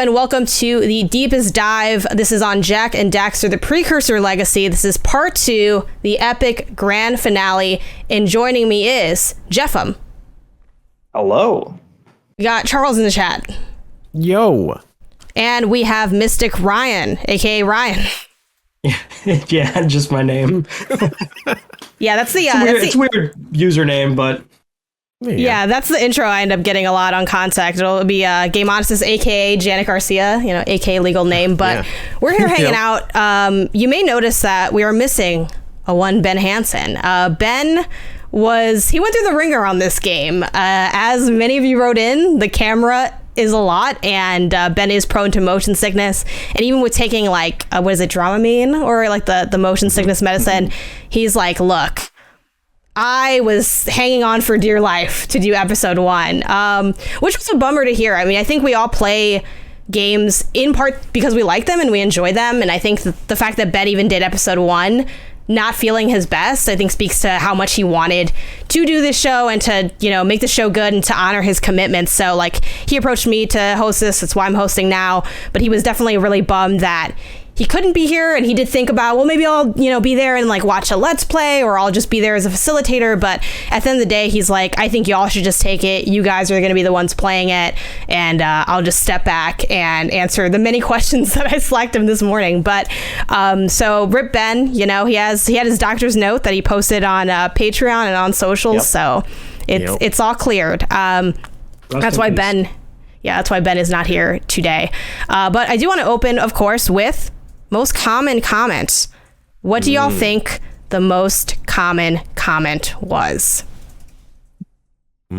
and welcome to the Deepest Dive. This is on Jak and Daxter, the Precursor Legacy. This is part 2, the epic grand finale, and joining me is Jeffem. Hello. We got Charles in the chat. Yo. And we have Mystic Ryan, aka Ryan. Yeah, just my name. Yeah, that's the it's weird username, but yeah, that's the intro I end up getting a lot on Contact. It'll be Game Odyssey, aka Janet Garcia, aka legal name. But we're here hanging out. You may notice that we are missing one Ben Hansen. Ben went through the ringer on this game. As many of you wrote in, the camera is a lot, and Ben is prone to motion sickness, and even with taking Dramamine or like the motion sickness medicine, he's like, look, I was hanging on for dear life to do episode 1, which was a bummer to hear. I mean, I think we all play games in part because we like them and we enjoy them, and I think the fact that Ben even did episode 1 not feeling his best, I think speaks to how much he wanted to do this show and to, make the show good and to honor his commitments. So he approached me to host this. That's why I'm hosting now. But he was definitely really bummed that he couldn't be here, and he did think about, well, maybe I'll, be there and watch a Let's Play, or I'll just be there as a facilitator. But at the end of the day, he's like, I think y'all should just take it. You guys are going to be the ones playing it, and I'll just step back and answer the many questions that I slacked him this morning. But so rip Ben, he had his doctor's note that he posted on Patreon and on socials. Yep. So it's all cleared. That's why Ben. Yeah, that's why Ben is not here today. But I do want to open, of course, with most common comments. What do y'all think the most common comment was?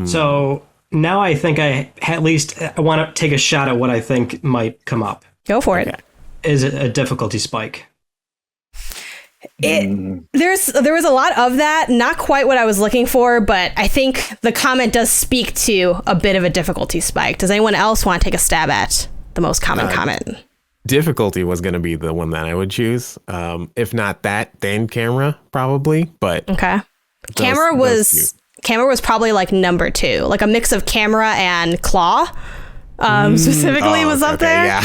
So now I think I want to take a shot at what I think might come up. Go for it. Is it a difficulty spike? There was a lot of that, not quite what I was looking for, but I think the comment does speak to a bit of a difficulty spike. Does anyone else want to take a stab at the most common comment? Difficulty was going to be the one that I would choose. If not that, then camera probably. But okay, camera was probably number 2, a mix of camera and claw. Specifically was up there. Yeah.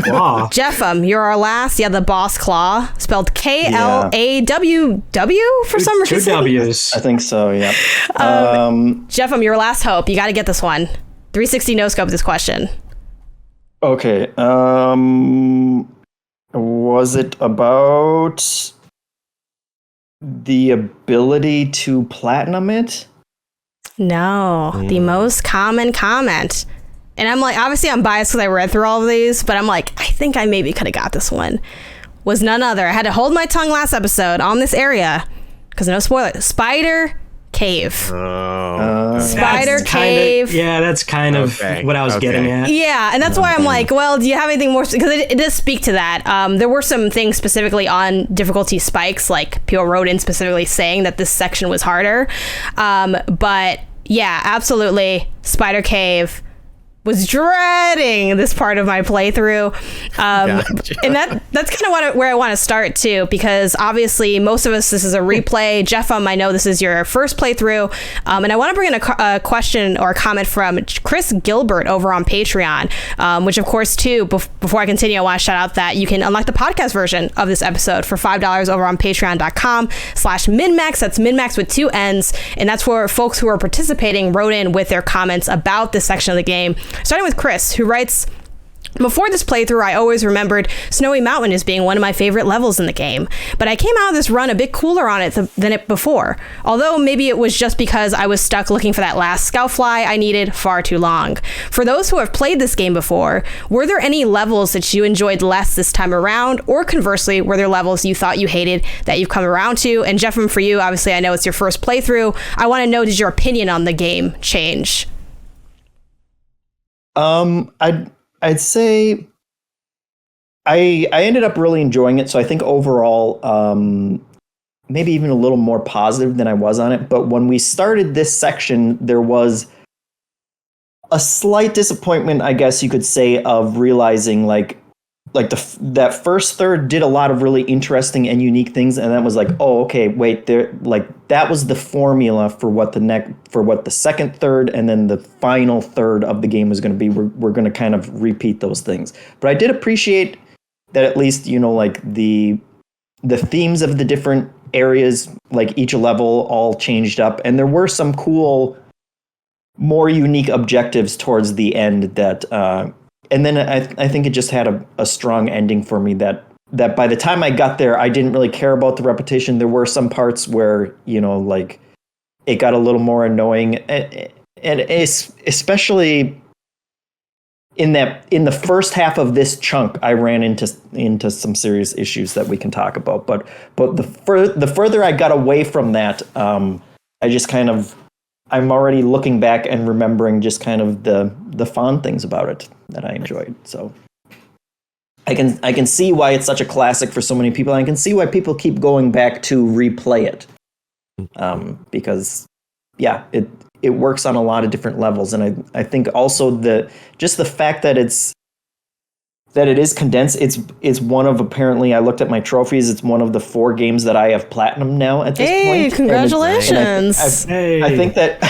Claw. Jeffem, you're our last. Yeah, the boss claw, spelled KLAWW for some reason. 2 W's. I think so. Yeah. Jeffem, your last hope. You got to get this one. 360 no scope this question. Okay. Was it about the ability to platinum it? No, the most common comment. And I'm obviously I'm biased because I read through all of these, but I'm I think I maybe could have got this one. Was none other. I had to hold my tongue last episode on this area because no spoiler. Spider Cave. Spider Cave. That's kind of what I was getting at. Yeah, and that's why I'm well, do you have anything more? Because it does speak to that. There were some things specifically on difficulty spikes, people wrote in specifically saying that this section was harder. But yeah, absolutely. Spider Cave. Was dreading this part of my playthrough. Gotcha. And that's kind of where I want to start too, because obviously most of us, this is a replay. Jeffem, I know this is your first playthrough. And I want to bring in a question or a comment from Chris Gilbert over on Patreon, which of course too, before I continue, I want to shout out that you can unlock the podcast version of this episode for $5 over on patreon.com/MinnMax. That's MinnMax with 2 N's. And that's where folks who are participating wrote in with their comments about this section of the game. Starting with Chris, who writes, before this playthrough, I always remembered Snowy Mountain as being one of my favorite levels in the game, but I came out of this run a bit cooler on it than it before. Although maybe it was just because I was stuck looking for that last Scoutfly I needed far too long. For those who have played this game before, were there any levels that you enjoyed less this time around, or conversely, were there levels you thought you hated that you've come around to? And Jeffem, for you, obviously I know it's your first playthrough. I want to know, did your opinion on the game change? I'd say I ended up really enjoying it. So I think overall, maybe even a little more positive than I was on it. But when we started this section, there was a slight disappointment, I guess you could say, of realizing like that first third did a lot of really interesting and unique things, and then was like, oh, okay, wait, there, like that was the formula for what the second third and then the final third of the game was going to be. We're going to kind of repeat those things. But I did appreciate that at least, you know, like the themes of the different areas, like each level all changed up, and there were some cool, more unique objectives towards the end that and then I think it just had a strong ending for me that by the time I got there, I didn't really care about the repetition. There were some parts where, you know, like it got a little more annoying, and especially in the first half of this chunk, I ran into some serious issues that we can talk about. But the further I got away from that, I just kind of, I'm already looking back and remembering just kind of the fond things about it that I enjoyed. So I can see why it's such a classic for so many people. I can see why people keep going back to replay it, because yeah, it works on a lot of different levels, and I think also the fact that it is condensed. It's one of, apparently, I looked at my trophies, it's one of the 4 games that I have platinum now at this point. Hey, congratulations. I think that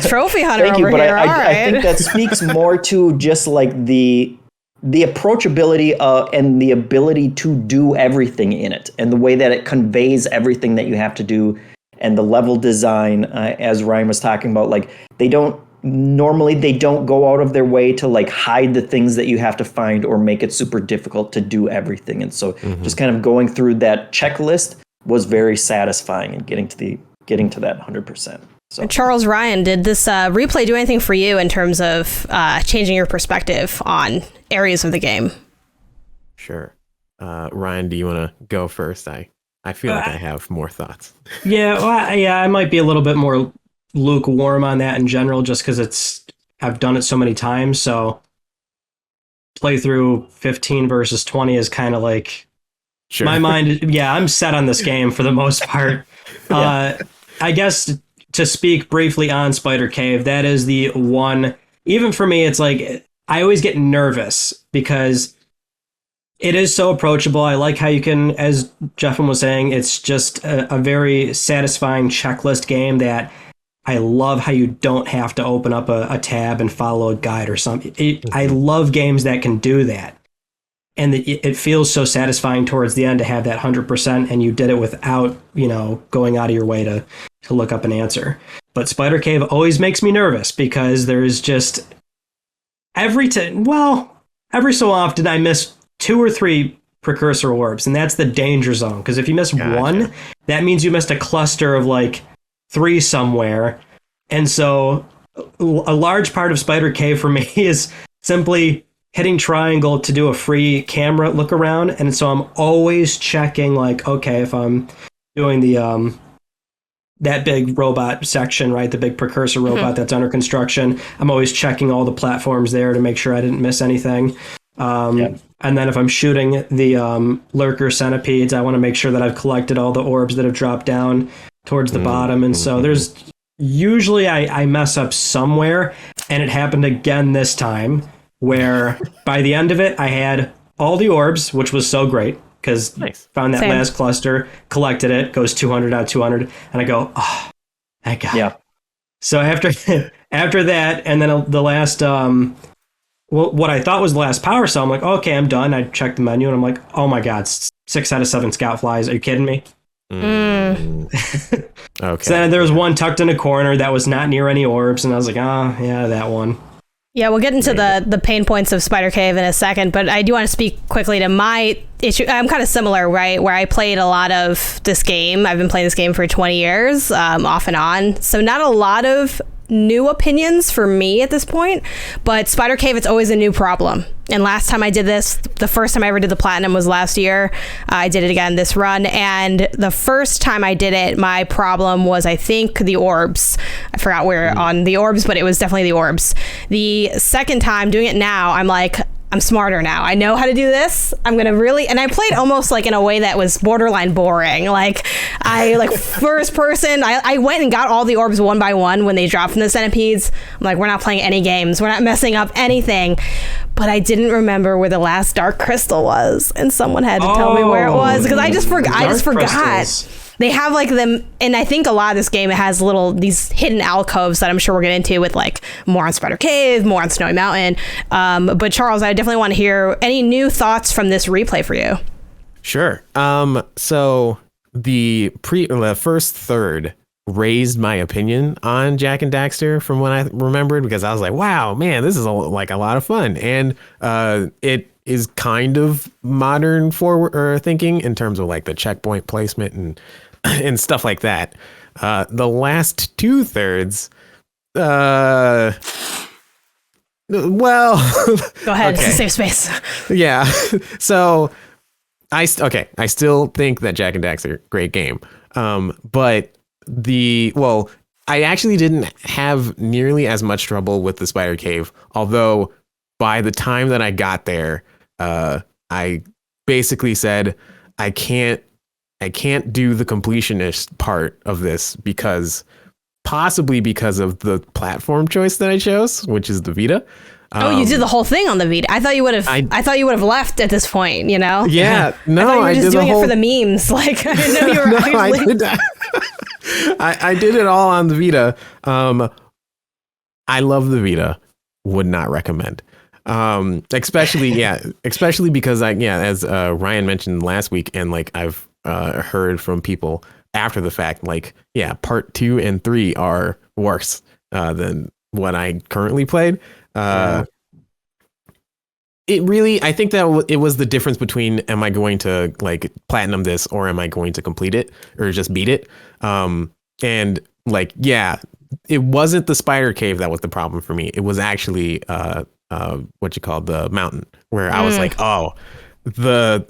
trophy hunter thank you, over but here. I think that speaks more to just like the approachability and the ability to do everything in it, and the way that it conveys everything that you have to do, and the level design, as Ryan was talking about, like they don't go out of their way to like hide the things that you have to find or make it super difficult to do everything. And so just kind of going through that checklist was very satisfying and getting to that 100%. So Charles, Ryan, did this replay do anything for you in terms of changing your perspective on areas of the game? Sure. Ryan, do you want to go first? I feel like I have more thoughts. Yeah, well, I might be a little bit more lukewarm on that in general, just because I've done it so many times. So play through 15 versus 20 is kind of like sure. My mind. Yeah, I'm set on this game for the most part. I guess to speak briefly on Spider Cave, that is the one. Even for me, it's like I always get nervous because it is so approachable. I like how you can, as Jeffin was saying, it's just a very satisfying checklist game that I love how you don't have to open up a tab and follow a guide or something. I love games that can do that. And it feels so satisfying towards the end to have that 100%, and you did it without, going out of your way to look up an answer. But Spider Cave always makes me nervous because there's just every so often I miss 2 or 3 precursor orbs, and that's the danger zone. Because if you miss one, that means you missed a cluster of like 3 somewhere. And so a large part of Spider Cave for me is simply hitting triangle to do a free camera look around. And so I'm always checking, like, okay, if I'm doing the that big robot section, right, the big precursor robot that's under construction, I'm always checking all the platforms there to make sure I didn't miss anything. And then if I'm shooting the lurker centipedes, I want to make sure that I've collected all the orbs that have dropped down towards the bottom. And so there's usually I mess up somewhere, and it happened again this time, where by the end of it I had all the orbs, which was so great because found that last cluster, collected it, goes 200 out of 200, and I go, oh, thank God. Yeah. So after that, and then the last what I thought was the last power cell, I'm like, okay, I'm done. I checked the menu and I'm like, oh my God, 6 out of 7 scout flies. Are you kidding me? Okay. So then there was one tucked in a corner that was not near any orbs, and I was like, oh yeah, that one. Yeah, we'll get into the pain points of Spider Cave in a second, but I do want to speak quickly to my issue. I'm kind of similar, right? Where I played a lot of this game. I've been playing this game for 20 years, off and on. So not a lot of new opinions for me at this point, but Spider Cave, it's always a new problem. And last time I did this, the first time I ever did the platinum was last year. I did it again this run, and the first time I did it, my problem was, I think, the orbs. I forgot where on the orbs, but it was definitely the orbs. The second time doing it now, I'm like, I'm smarter now. I know how to do this. I'm going to really, and I played almost like in a way that was borderline boring. Like I like first person, I went and got all the orbs one by one when they dropped from the centipedes. I'm like, we're not playing any games. We're not messing up anything. But I didn't remember where the last dark crystal was. And someone had to tell me where it was because I just forgot. They have like them, and I think a lot of this game, it has these hidden alcoves that I'm sure we're getting into with like more on Spider Cave, more on Snowy Mountain. But Charles, I definitely want to hear any new thoughts from this replay for you. Sure. So the first third raised my opinion on Jak and Daxter from what I remembered, because I was like, wow, man, this is like a lot of fun. And it is kind of modern forward thinking in terms of like the checkpoint placement and stuff like that. The last 2/3, well, go ahead. Okay. It's a safe space. Yeah. So I still think that Jak and Daxter, great game. But I actually didn't have nearly as much trouble with the Spider Cave, although by the time that I got there, I basically said I can't do the completionist part of this possibly because of the platform choice that I chose, which is the Vita. You did the whole thing on the Vita. I thought you would have. I thought you would have left at this point. You know? Yeah. No, I thought you were just doing it for the memes. Like I didn't know you were. No, actually... I did that. I did it all on the Vita. I love the Vita. Would not recommend. Especially because as Ryan mentioned last week, and like I've heard from people after the fact, like part 2 and 3 are worse than what I currently played. It really, I think that it was the difference between, am I going to like platinum this or am I going to complete it or just beat it? And like, it wasn't the Spider Cave that was the problem for me. It was actually the mountain, where I was like, oh, the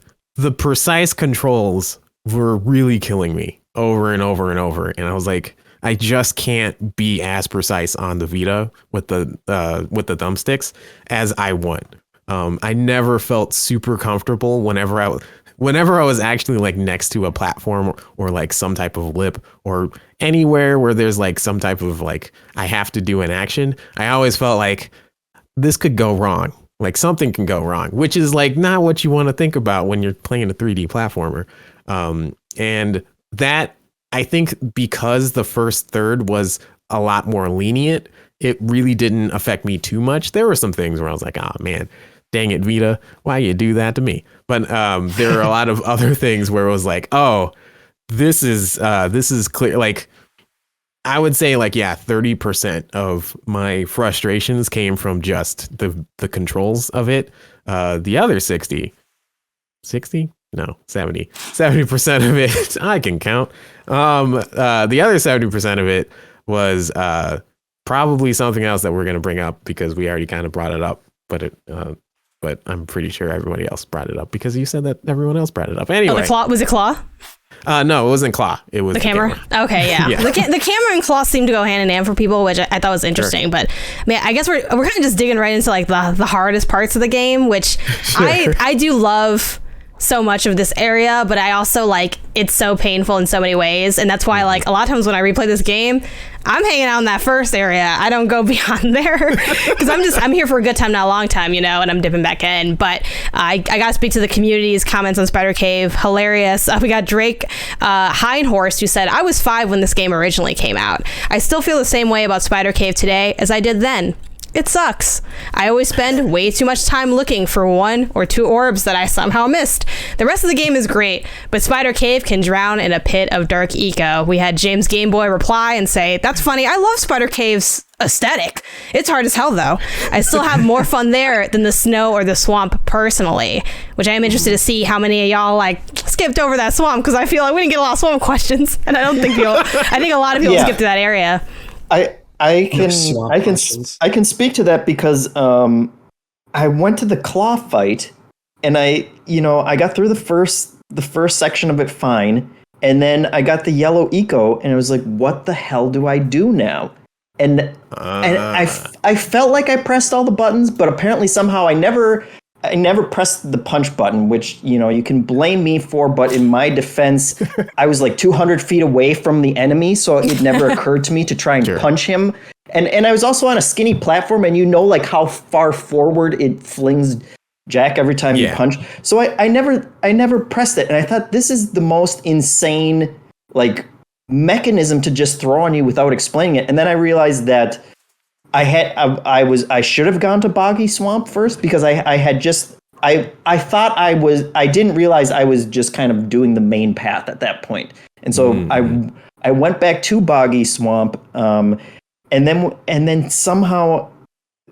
precise controls were really killing me over and over and over. And I was like, I just can't be as precise on the Vita with the thumbsticks as I want. I never felt super comfortable whenever I was actually like next to a platform or like some type of lip or anywhere where there's like some type of like I have to do an action. I always felt like this could go wrong. Like something can go wrong, which is like not what you want to think about when you're playing a 3D platformer. And that, I think, because the first third was a lot more lenient, it really didn't affect me too much. There were some things where I was like, oh man, dang it, Vita, why you do that to me? But there are a lot of other things where it was like, oh, this is clear. Like, I would say like, 30% of my frustrations came from just the controls of it. The other 70% of it, I can count. The other 70% of it was probably something else that we're going to bring up because we already kind of brought it up, but I'm pretty sure everybody else brought it up because you said that everyone else brought it up. Anyway. Oh, the claw? Was it claw? No, it wasn't claw. It was the camera. Okay, yeah. The camera and claw seem to go hand in hand for people, which I thought was interesting. Sure. But man, I guess we're kind of just digging right into like the hardest parts of the game, which sure. I do love so much of this area, but I also like it's so painful in so many ways, and that's why like a lot of times when I replay this game, I'm hanging out in that first area. I don't go beyond there because I'm here for a good time, not a long time, and I'm dipping back in. But I gotta speak to the community's comments on Spider Cave. Hilarious. We got Drake Hindhorst, who said, I was 5 when this game originally came out. I still feel the same way about Spider Cave today as I did then. It sucks. I always spend way too much time looking for 1 or 2 orbs that I somehow missed. The rest of the game is great, but Spider Cave can drown in a pit of dark eco. We had James Gameboy reply and say, that's funny, I love Spider Cave's aesthetic. It's hard as hell though. I still have more fun there than the snow or the swamp personally, which I am interested to see how many of y'all like skipped over that swamp, because I feel like we didn't get a lot of swamp questions, and I think a lot of people skipped to that area. I can speak to that because I went to the claw fight and I got through the first section of it fine, and then I got the yellow eco and it was like, what the hell do I do now? And I felt like I pressed all the buttons, but apparently somehow I never I never pressed the punch button, which, you can blame me for, but in my defense, I was like 200 feet away from the enemy, so it never occurred to me to try and punch him. And I was also on a skinny platform, and like how far forward it flings Jak every time you punch. So I never pressed it, and I thought this is the most insane like mechanism to just throw on you without explaining it. And then I realized that I should have gone to Boggy Swamp first, because I didn't realize I was just kind of doing the main path at that point. And so I went back to Boggy Swamp, and then somehow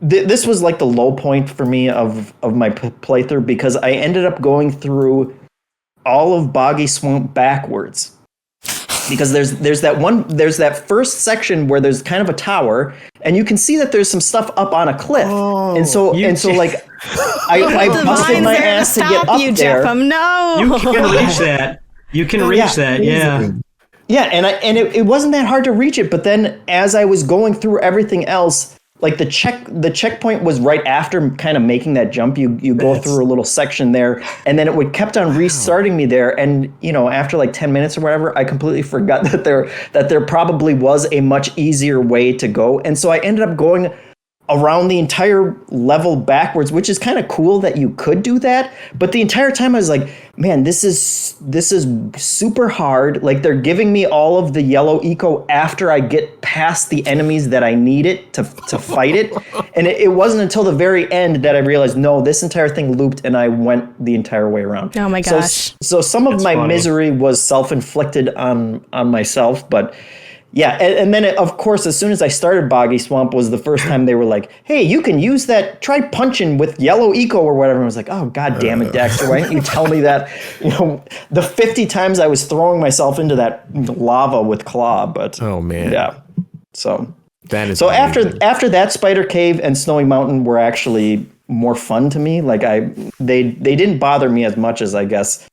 this was like the low point for me of my playthrough, because I ended up going through all of Boggy Swamp backwards. Because there's that first section where there's kind of a tower, and you can see that there's some stuff up on a cliff, and so like I busted my ass to get up there. No, you can reach that. You can reach that. Yeah. Yeah, and it wasn't that hard to reach it, but then as I was going through everything else, like the checkpoint was right after kind of making that jump. You go through a little section there, and then it kept on restarting me there. And after like 10 minutes or whatever, I completely forgot that there probably was a much easier way to go. And so I ended up going around the entire level backwards, which is kind of cool that you could do that. But the entire time I was like, man, this is super hard. Like, they're giving me all of the yellow eco after I get past the enemies that I need it to fight it. And it wasn't until the very end that I realized, no, this entire thing looped and I went the entire way around. Oh my gosh. So some of my misery was self-inflicted on myself, but yeah, and then, of course, as soon as I started Boggy Swamp was the first time they were like, hey, you can use that, try punching with yellow eco or whatever. And I was like, oh, God damn it, Daxter, why didn't you tell me that? The 50 times I was throwing myself into that lava with Claw, but... Oh, man. Yeah, so... That is so amazing. after that, Spider Cave and Snowy Mountain were actually more fun to me. Like, they didn't bother me as much as, I guess...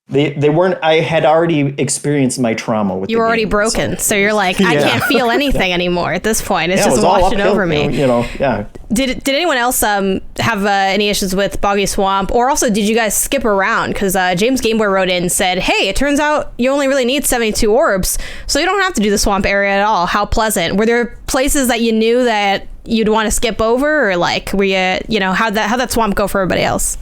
They weren't. I had already experienced my trauma with. You were already broken, so you're like, I can't feel anything anymore at this point. It's just washing over me. Yeah. Did anyone else have any issues with Boggy Swamp, or also did you guys skip around? Because James Gameboy wrote in and said, "Hey, it turns out you only really need 72 orbs, so you don't have to do the swamp area at all. How pleasant! Were there places that you knew that you'd want to skip over, or like were you how'd that swamp go for everybody else?"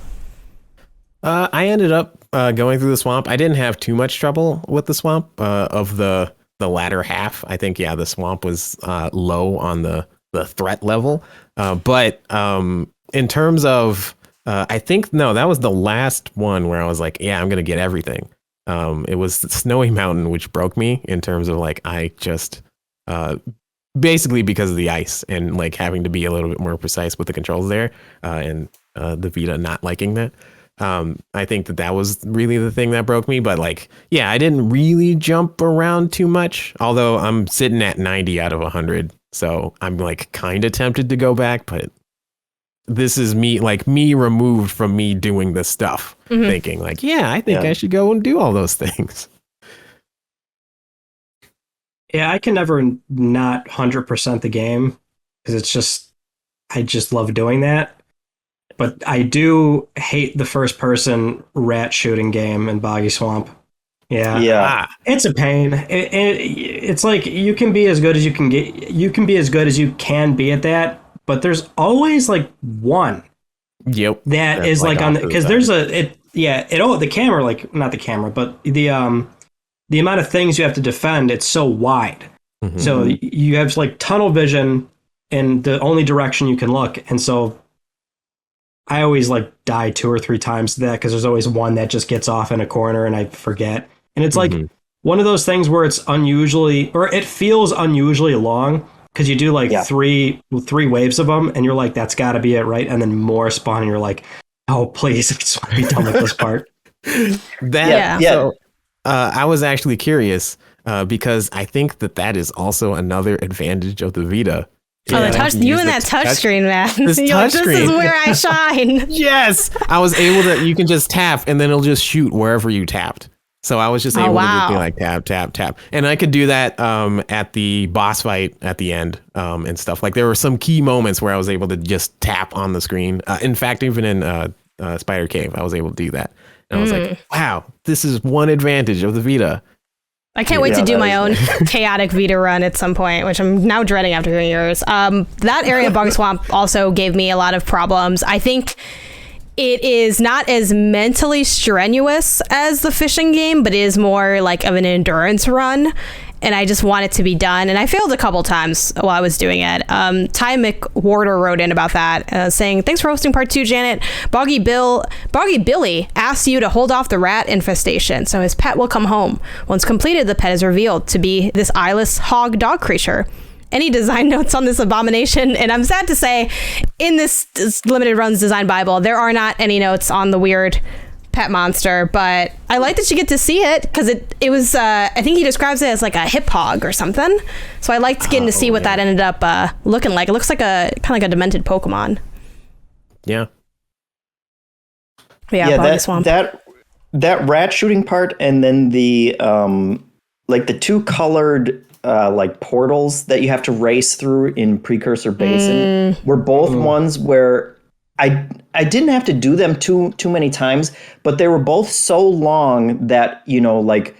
I ended up going through the swamp. I didn't have too much trouble with the swamp of the latter half. I think, the swamp was low on the threat level. But in terms of, I think, no, that was the last one where I was like, I'm going to get everything. It was Snowy Mountain, which broke me in terms of like, I just, basically because of the ice and like having to be a little bit more precise with the controls there and the Vita not liking that. I think that was really the thing that broke me, but like, I didn't really jump around too much, although I'm sitting at 90 out of 100. So I'm like kind of tempted to go back, but this is me removed from me doing this stuff, thinking like, I think I should go and do all those things. Yeah, I can never not 100% the game because I just love doing that. But I do hate the first person rat shooting game in Boggy Swamp. Yeah. It's a pain. It's like you can be as good as you can get. You can be as good as you can be at that. But there's always like one. Yep. That is like on because there's the camera, like not the camera, but the amount of things you have to defend. It's so wide. Mm-hmm. So you have like tunnel vision in the only direction you can look. And so I always like die 2 or 3 times to that because there's always one that just gets off in a corner and I forget. And it's like one of those things where it's unusually, or it feels unusually long because you do like three waves of them and you're like, that's got to be it, right? And then more spawn and you're like, oh, please, I just want to be done with this part. So I was actually curious because I think that is also another advantage of the Vita. Oh, the touch! You and that touchscreen, man. This touchscreen. This is where I shine. Yes, I was able to. You can just tap, and then it'll just shoot wherever you tapped. So I was just able to just be like tap, tap, tap, and I could do that at the boss fight at the end and stuff. Like there were some key moments where I was able to just tap on the screen. In fact, even in Spider Cave. I was able to do that. And I was like, wow, this is one advantage of the Vita. I can't wait to do my own chaotic Vita run at some point, which I'm now dreading after hearing yours. That area of Boggy Swamp also gave me a lot of problems. I think it is not as mentally strenuous as the fishing game, but it is more like of an endurance run. And I just want it to be done. And I failed a couple times while I was doing it. Ty McWhorter wrote in about that, saying, thanks for hosting part 2, Janet. Boggy Billy asks you to hold off the rat infestation, so his pet will come home. Once completed, the pet is revealed to be this eyeless hog dog creature. Any design notes on this abomination? And I'm sad to say, in this limited runs design Bible, there are not any notes on the weird pet monster, but I like that you get to see it because it was I think he describes it as like a hip hog or something, so I liked getting to see what that ended up looking like. It looks like a kind of like a demented Pokemon. Yeah Boggy Swamp. That rat shooting part, and then the like the 2 colored like portals that you have to race through in Precursor Basin were both ones where I didn't have to do them too many times, but they were both so long that, you know, like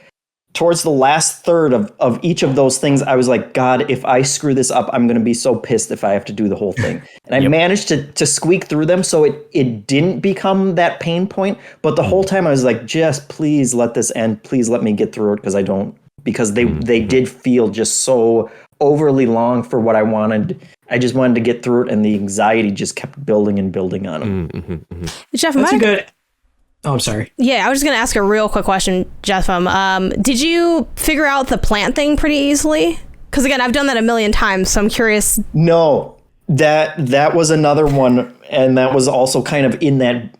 towards the last third of each of those things, I was like, God, if I screw this up, I'm going to be so pissed if I have to do the whole thing. And I managed to squeak through them so it didn't become that pain point. But the whole time I was like, just please let this end. Please let me get through it because they did feel just so overly long for what I wanted. I just wanted to get through it, and the anxiety just kept building and building on them. Jeff, that's a good. Oh, I'm sorry. Yeah, I was just going to ask a real quick question, Jeff. Did you figure out the plant thing pretty easily? Because again, I've done that a million times, so I'm curious. No, that was another one, and that was also kind of in that,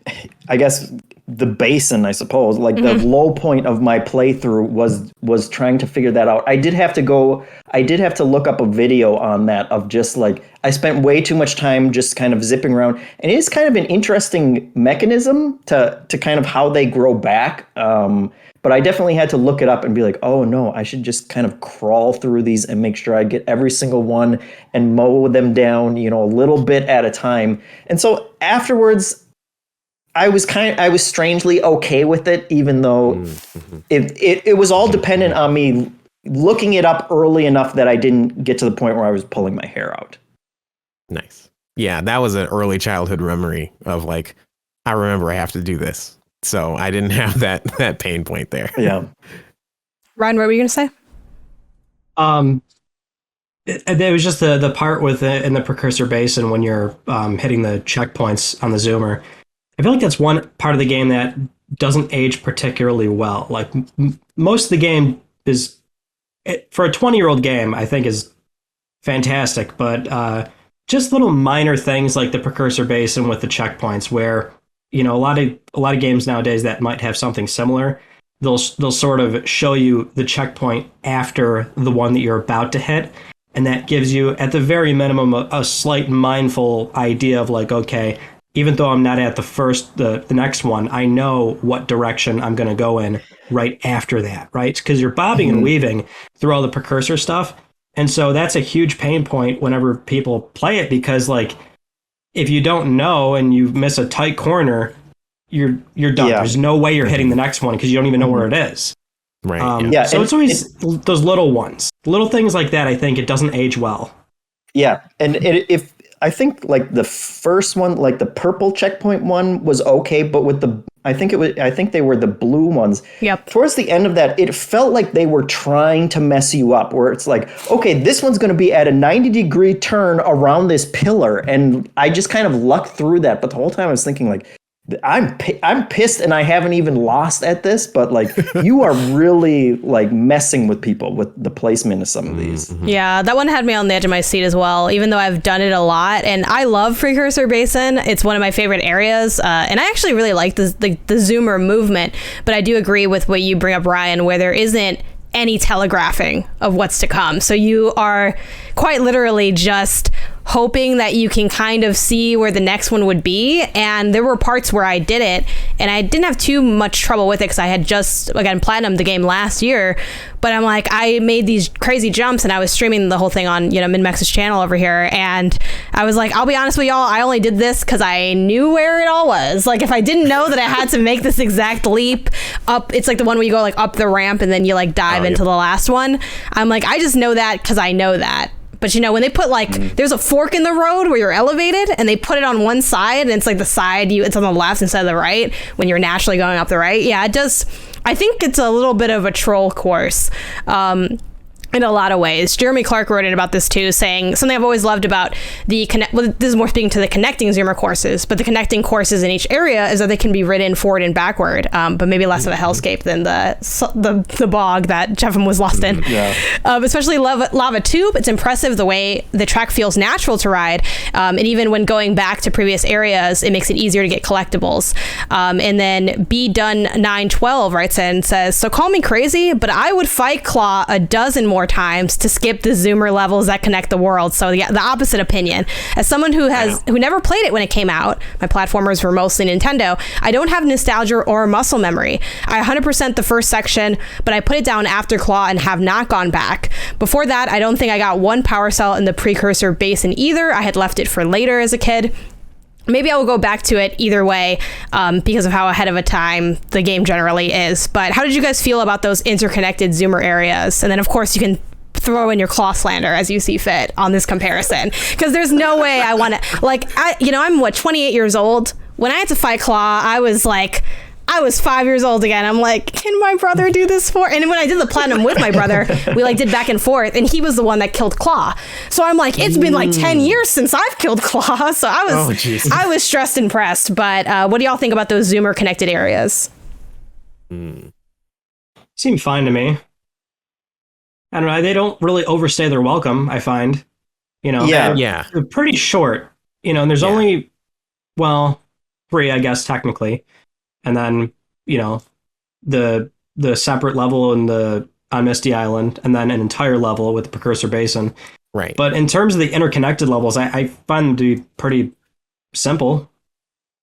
I guess, the basin, I suppose. Like the low point of my playthrough was trying to figure that out. I did have to look up a video on that of just like, I spent way too much time just kind of zipping around, and it is kind of an interesting mechanism to kind of how they grow back. But I definitely had to look it up and be like, oh no, I should just kind of crawl through these and make sure I get every single one and mow them down, you know, a little bit at a time. And so afterwards, I was strangely okay with it, even though it was all dependent on me looking it up early enough that I didn't get to the point where I was pulling my hair out. Nice. Yeah, that was an early childhood memory of like, I remember I have to do this. So I didn't have that pain point there. Yeah. Ryan, what were you going to say? There was just the part with in the Precursor Basin when you're hitting the checkpoints on the zoomer. I feel like that's one part of the game that doesn't age particularly well. Like most of the game is, for a 20-year-old game, I think is fantastic. But just little minor things like the Precursor Basin with the checkpoints, where you know a lot of games nowadays that might have something similar. They'll sort of show you the checkpoint after the one that you're about to hit, and that gives you at the very minimum a slight mindful idea of like, okay, even though I'm not at the next one, I know what direction I'm going to go in right after that, right? Because you're bobbing and weaving through all the precursor stuff. And so that's a huge pain point whenever people play it, because like, if you don't know and you miss a tight corner, you're done. Yeah. There's no way you're hitting the next one because you don't even know where it is. Right. So it's always those little ones, little things like that. I think it doesn't age well. Yeah. And if I think like the first one, like the purple checkpoint one was okay, but with I think they were the blue ones. Yep. Towards the end of that, it felt like they were trying to mess you up, where it's like, okay, this one's going to be at a 90-degree turn around this pillar. And I just kind of lucked through that. But the whole time I was thinking like, I'm pissed and I haven't even lost at this, but like you are really like messing with people with the placement of some of these. Yeah, that one had me on the edge of my seat as well, even though I've done it a lot. And I love Precursor Basin. It's one of my favorite areas. And I actually really like the zoomer movement. But I do agree with what you bring up, Ryan, where there isn't any telegraphing of what's to come. So you are quite literally just hoping that you can kind of see where the next one would be. And there were parts where I did it and I didn't have too much trouble with it because I had just, again, platinumed the game last year. But I'm like, I made these crazy jumps and I was streaming the whole thing on, MinnMax's channel over here. And I was like, I'll be honest with y'all, I only did this because I knew where it all was. Like, if I didn't know that I had to make this exact leap up, it's like the one where you go like up the ramp and then you like dive into the last one. I'm like, I just know that because I know that. But when they put there's a fork in the road where you're elevated and they put it on one side and it's like the side it's on the left instead of the right when you're naturally going up the right. Yeah, it does. I think it's a little bit of a troll course. In a lot of ways. Jeremy Clark wrote in about this too, saying something I've always loved about this is more speaking to the connecting Zoomer courses, but the connecting courses in each area is that they can be ridden forward and backward, but maybe less of a hellscape than the bog that Jeffem was lost in. Yeah. Especially Lava Tube, it's impressive the way the track feels natural to ride, and even when going back to previous areas, it makes it easier to get collectibles. And then B Done 912 writes in and says, so call me crazy, but I would fight Claw a dozen more times to skip the Zoomer levels that connect the world. So the opposite opinion. As someone who never played it when it came out, my platformers were mostly Nintendo, I don't have nostalgia or muscle memory. I 100% the first section, but I put it down after Claw and have not gone back. Before that, I don't think I got one power cell in the precursor basin either. I had left it for later as a kid. Maybe I will go back to it either way because of how ahead of a time the game generally is. But how did you guys feel about those interconnected Zoomer areas? And then, of course, you can throw in your Claw slander as you see fit on this comparison. Because there's no way I want to... I'm 28 years old. When I had to fight Claw, I was 5 years old again. I'm like, can my brother do this for? And when I did the platinum with my brother, we did back and forth, and he was the one that killed Claw. So I'm like, it's been 10 years since I've killed Claw. So I was stressed and pressed. But what do y'all think about those Zoomer connected areas? Seem fine to me. I don't know. They don't really overstay their welcome, I find. Yeah. They're pretty short. And there's only, 3, I guess, technically. And then, the separate level on Misty Island, and then an entire level with the Precursor Basin. Right. But in terms of the interconnected levels, I find them to be pretty simple.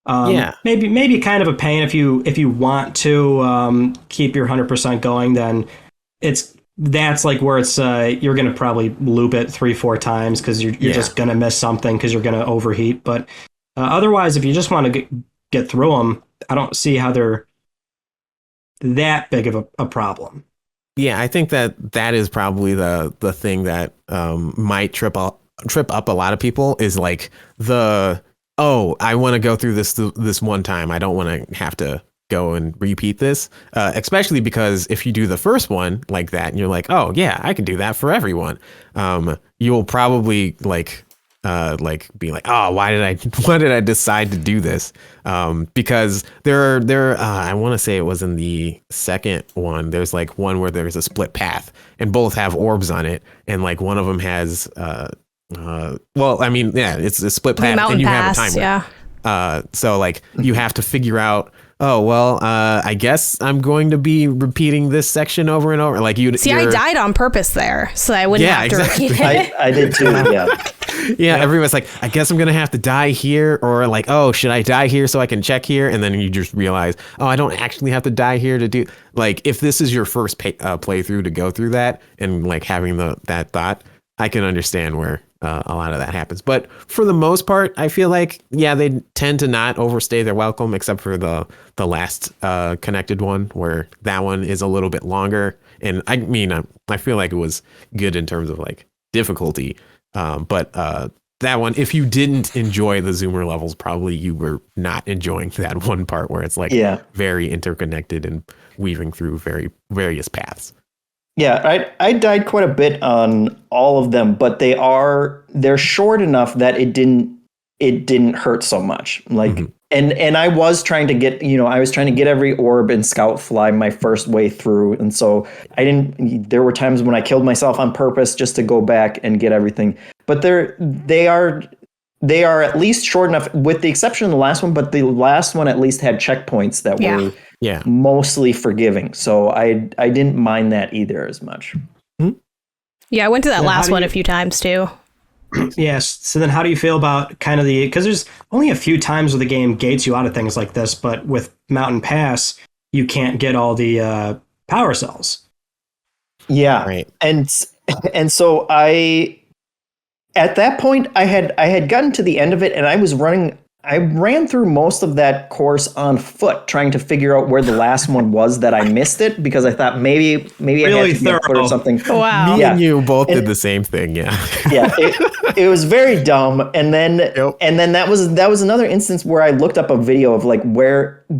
Maybe kind of a pain if you want to keep your 100% going. Then that's where it's you're going to probably loop it 3-4 times because you're just going to miss something because you're going to overheat. But otherwise, if you just want to get through them, I don't see how they're that big of a problem. Yeah, I think that is probably the thing that might trip up a lot of people is I want to go through this one time. I don't want to have to go and repeat this, especially because if you do the first one like that and you're like, oh yeah, I can do that for everyone, you'll probably be like, oh, why did I decide to do this? Because there I want to say it was in the second one. There's one where there's a split path and both have orbs on it, and one of them has it's a split path and you have a timer. Yeah. So you have to figure out, I guess I'm going to be repeating this section over and over. I died on purpose there, so I wouldn't have to repeat it. I did too, yeah. Yeah, everyone's like, I guess I'm going to have to die here, or should I die here so I can check here? And then you just realize, I don't actually have to die here to do... if this is your first playthrough to go through that, and having that thought, I can understand where a lot of that happens. But for the most part, I feel they tend to not overstay their welcome, except for the last connected one, where that one is a little bit longer. And I mean, I feel like it was good in terms of difficulty. But that one, if you didn't enjoy the Zoomer levels, probably you were not enjoying that one part where it's very interconnected and weaving through various paths. Yeah, I died quite a bit on all of them, but they're short enough that it didn't hurt so much. And I was trying to get, every orb and scout fly my first way through. And so there were times when I killed myself on purpose just to go back and get everything. But they are at least short enough, with the exception of the last one, but the last one at least had checkpoints that were mostly forgiving. So I didn't mind that either as much. Yeah, I went to that last one a few times too. Yes. So then how do you feel about kind of because there's only a few times where the game gates you out of things like this, but with Mountain Pass, you can't get all the power cells. Yeah. Right. And so at that point I had gotten to the end of it, and I ran through most of that course on foot, trying to figure out where the last one was that I missed it, because I thought maybe Really I had to be on foot or something. Wow. Me and you both did the same thing. Yeah. Yeah, it was very dumb. And then that was another instance where I looked up a video of like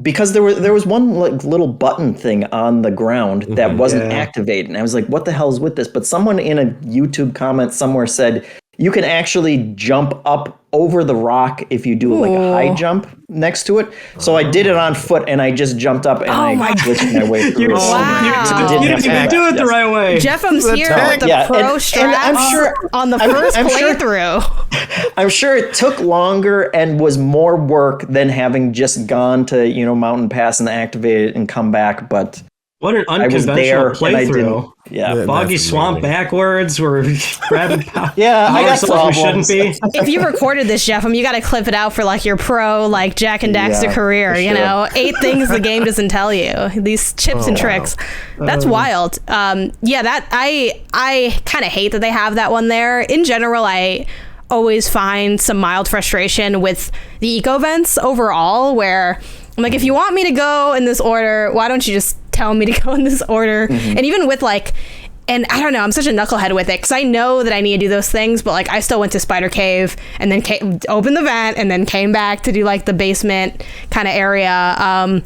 because there was one like little button thing on the ground that wasn't activated, and I was like, what the hell is with this? But someone in a YouTube comment somewhere said you can actually jump up over the rock if you do like a high jump next to it. So I did it on foot, and I just jumped up and I glitched my way through. You didn't even do it the right way. Jeffem's here with the pro straps I'm sure, on the first playthrough. I'm sure it took longer and was more work than having just gone to, Mountain Pass and activate it and come back. But what an unconventional playthrough. Yeah, Boggy Swamp backwards. We're grabbing power. I got we shouldn't be. If you recorded this, Jeffem, you got to clip it out for like your pro, like Jak and Daxter career. Sure. 8 things the game doesn't tell you. These tips and tricks. That's wild. That I kind of hate that they have that one there. In general, I always find some mild frustration with the eco vents overall, where I'm like, if you want me to go in this order, why don't you just tell me to go in this order? And even with and I don't know, I'm such a knucklehead with it, because I know that I need to do those things, but I still went to Spider Cave and then opened the vent and then came back to do the basement kind of area.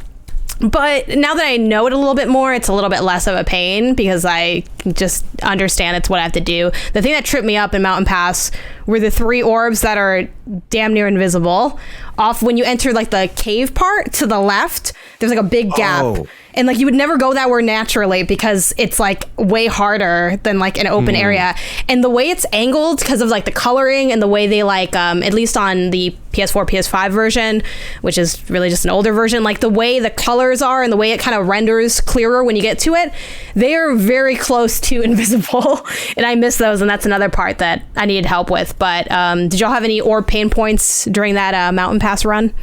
But now that I know it a little bit more, it's a little bit less of a pain, because I just understand it's what I have to do. The thing that tripped me up in Mountain Pass were the 3 orbs that are damn near invisible. Off when you enter the cave part to the left, there's a big gap. And you would never go that way naturally, because it's way harder than an open area. And the way it's angled, because of the coloring and the way they at least on the PS4, PS5 version, which is really just an older version, the way the colors are and the way it kind of renders clearer when you get to it, they are very close to invisible. And I miss those, and that's another part that I needed help with. But did y'all have any orb pain points during that Mountain Pass run?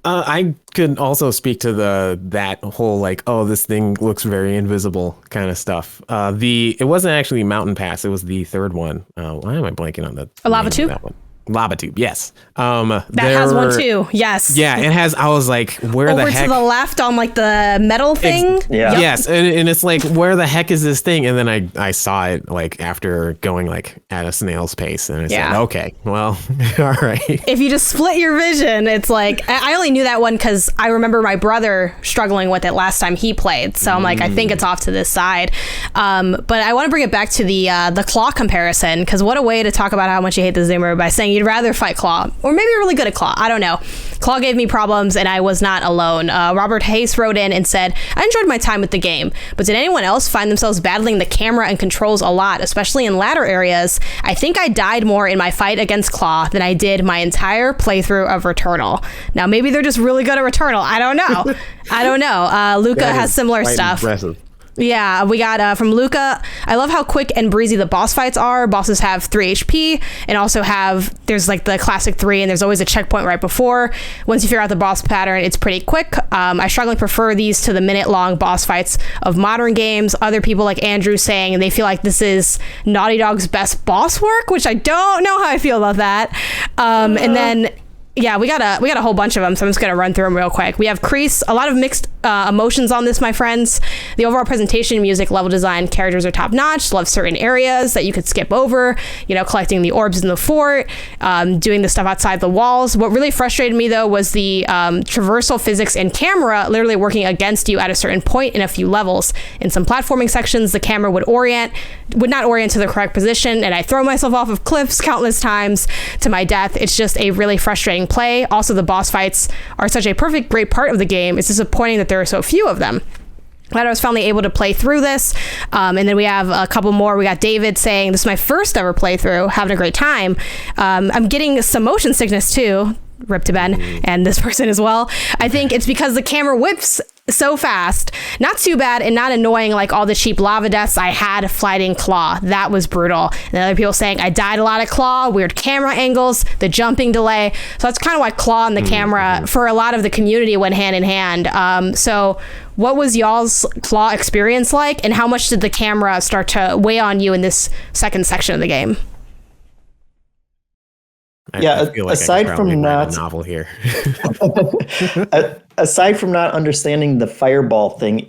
I could also speak to that whole this thing looks very invisible kind of stuff. It wasn't actually Mountain Pass; it was the third one. Why am I blanking on a lava tube? That one? Lava tube, yes. That has one too. Yes. Yeah, it has. I was like, where over the heck? to the left on the metal thing. Yeah. Yes, and it's where the heck is this thing? And then I saw it after going at a snail's pace, and I said, okay, well, all right. If you just split your vision, it's I only knew that one because I remember my brother struggling with it last time he played. So I'm I think it's off to this side. But I want to bring it back to the claw comparison, because what a way to talk about how much you hate the Zoomer by saying you'd rather fight Claw, or maybe you're really good at Claw. I don't know. Claw gave me problems, and I was not alone. Robert Hayes wrote in and said, I enjoyed my time with the game, but did anyone else find themselves battling the camera and controls a lot, especially in ladder areas? I think I died more in my fight against Claw than I did my entire playthrough of Returnal. Now, maybe they're just really good at Returnal. I don't know. Luca has similar stuff. Impressive. Yeah, we got from Luca. I love how quick and breezy the boss fights are. Bosses have 3 HP and also there's the classic 3, and there's always a checkpoint right before. Once you figure out the boss pattern, it's pretty quick. I strongly prefer these to the minute-long boss fights of modern games. Other people like Andrew saying they feel like this is Naughty Dog's best boss work, which I don't know how I feel about that. And then... yeah, we got a whole bunch of them, so I'm just going to run through them real quick. We have Crease, a lot of mixed emotions on this, my friends. The overall presentation, music, level design, characters are top-notch. Love certain areas that you could skip over, collecting the orbs in the fort, doing the stuff outside the walls. What really frustrated me, though, was the traversal physics and camera literally working against you at a certain point in a few levels. In some platforming sections, the camera would not orient to the correct position, and I throw myself off of cliffs countless times to my death. It's just a really frustrating play. Also, the boss fights are such a great part of the game. It's disappointing that there are so few of them. But I was finally able to play through this. And then we have a couple more. We got David saying, this is my first ever playthrough, having a great time. I'm getting some motion sickness too. Rip to Ben and this person as well. I think it's because the camera whips so fast. Not too bad and not annoying like all the cheap lava deaths I had fighting Claw. That was brutal. And other people saying I died a lot of Claw, weird camera angles, the jumping delay. So that's kind of why Claw and the camera for a lot of the community went hand in hand. So what was y'all's Claw experience like, and how much did the camera start to weigh on you in this second section of the game? I feel like aside from not a novel here. Aside from not understanding the fireball thing,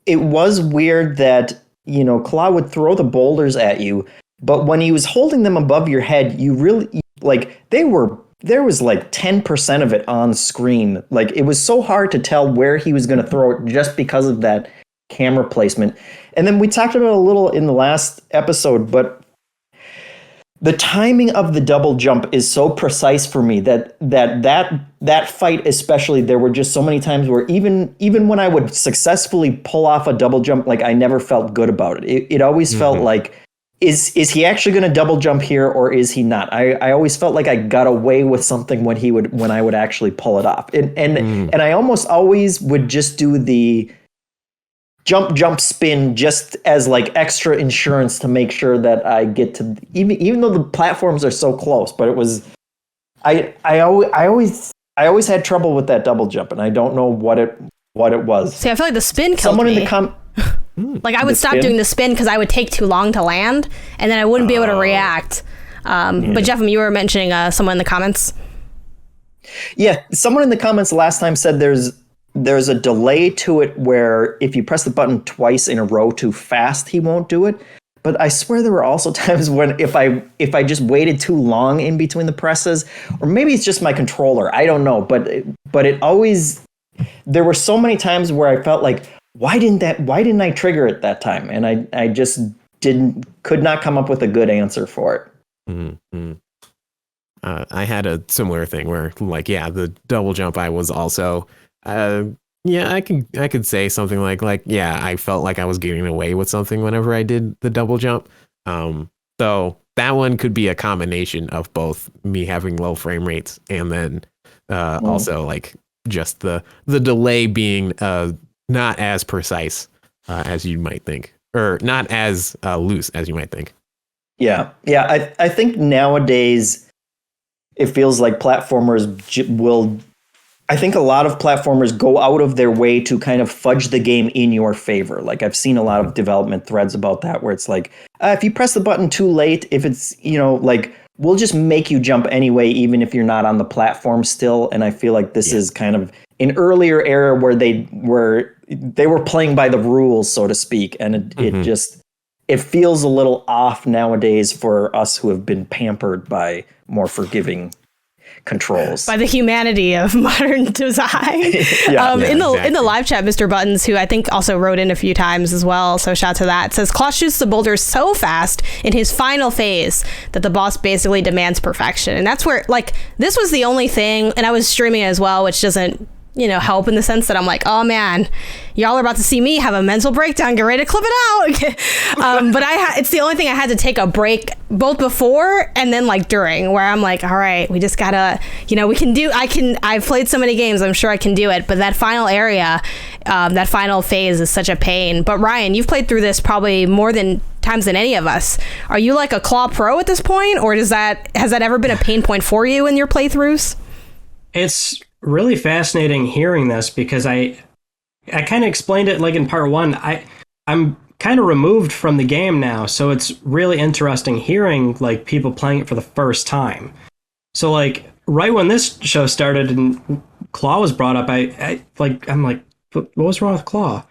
it was weird that, you know, Claw would throw the boulders at you, but when he was holding them above your head, you really like there was like 10% of it on screen. Like it was so hard to tell where he was going to throw it just because of that camera placement. And then we talked about it a little in the last episode, but the timing of the double jump is so precise for me that fight especially, there were just so many times where even when I would successfully pull off a double jump, like I never felt good about it. It always felt like, is he actually going to double jump here or is he not? I always felt like I got away with something when I would actually pull it off. And I almost always would just do the jump spin just as like extra insurance to make sure that I get to, even though the platforms are so close, but it was I always had trouble with that double jump, and I don't know what it was. See, I feel like the spin killed Someone me. in the like I would stop doing the spin because I would take too long to land, and then I wouldn't be able to react. But Jeff, you were mentioning someone in the comments. Yeah, someone in the comments last time said there's a delay to it where if you press the button twice in a row too fast, he won't do it. But I swear there were also times when if I just waited too long in between the presses, or maybe it's just my controller, I don't know. But it always, there were so many times where I felt like, why didn't I trigger it that time? And I just could not come up with a good answer for it. Mm-hmm. I had a similar thing where, like, the double jump, I was also, I could say something like, I felt like I was getting away with something whenever I did the double jump. So that one could be a combination of both me having low frame rates and then also like just the delay being not as precise as you might think, or not as loose as you might think. Yeah. I think nowadays it feels like platformers I think a lot of platformers go out of their way to kind of fudge the game in your favor. Like I've seen a lot of development threads about that, where it's like, if you press the button too late, if it's, like, we'll just make you jump anyway, even if you're not on the platform still. And I feel like this is kind of an earlier era where they were playing by the rules, so to speak. And it feels a little off nowadays for us who have been pampered by more forgiving controls, by the humanity of modern design. In the live chat, Mr. Buttons, who I think also wrote in a few times as well, so shout out to that, says Claw shoots the boulders so fast in his final phase that the boss basically demands perfection. And that's where, like, this was the only thing, and I was streaming it as well, which doesn't help in the sense that I'm like, oh man, y'all are about to see me have a mental breakdown, get ready to clip it out. But it's the only thing I had to take a break both before and then like during, where I'm like, all right, we just gotta, I've played so many games, I'm sure I can do it. But that final area, that final phase is such a pain. But Ryan, you've played through this probably more times than any of us. Are you like a Claw pro at this point, or has that ever been a pain point for you in your playthroughs? It's really fascinating hearing this, because I kind of explained it like in part one. I'm kind of removed from the game now, so it's really interesting hearing like people playing it for the first time. So like right when this show started and Claw was brought up, I'm like, what was wrong with Claw?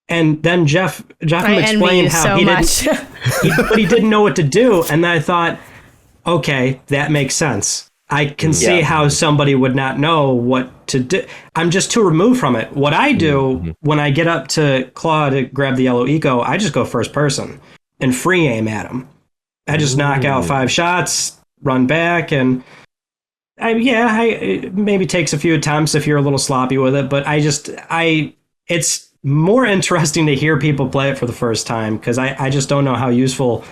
And then Jeff explained how he didn't know what to do, and then I thought, okay, that makes sense. I can see how somebody would not know what to do. I'm just too removed from it. What I do when I get up to Claw to grab the yellow eco, I just go first person and free aim at him. I just knock out 5 shots, run back, and it maybe takes a few attempts if you're a little sloppy with it, but it's more interesting to hear people play it for the first time, because I just don't know how useful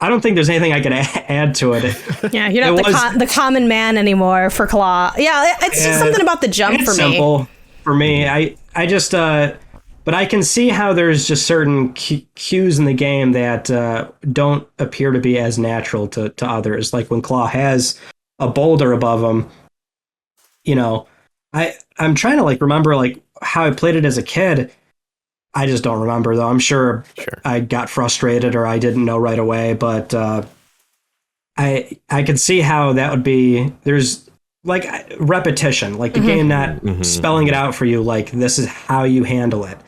I don't think there's anything I could add to it. Yeah, you're not the common man anymore for Claw. Yeah, it's just something about the jump for simple. me. for me. I just but I can see how there's just certain cues in the game that don't appear to be as natural to others. Like when Claw has a boulder above him, you know, I'm trying to like remember like how I played it as a kid. I just don't remember though. I'm sure I got frustrated or I didn't know right away, but I could see how that would be. There's like repetition, like the game not spelling it out for you, like this is how you handle it.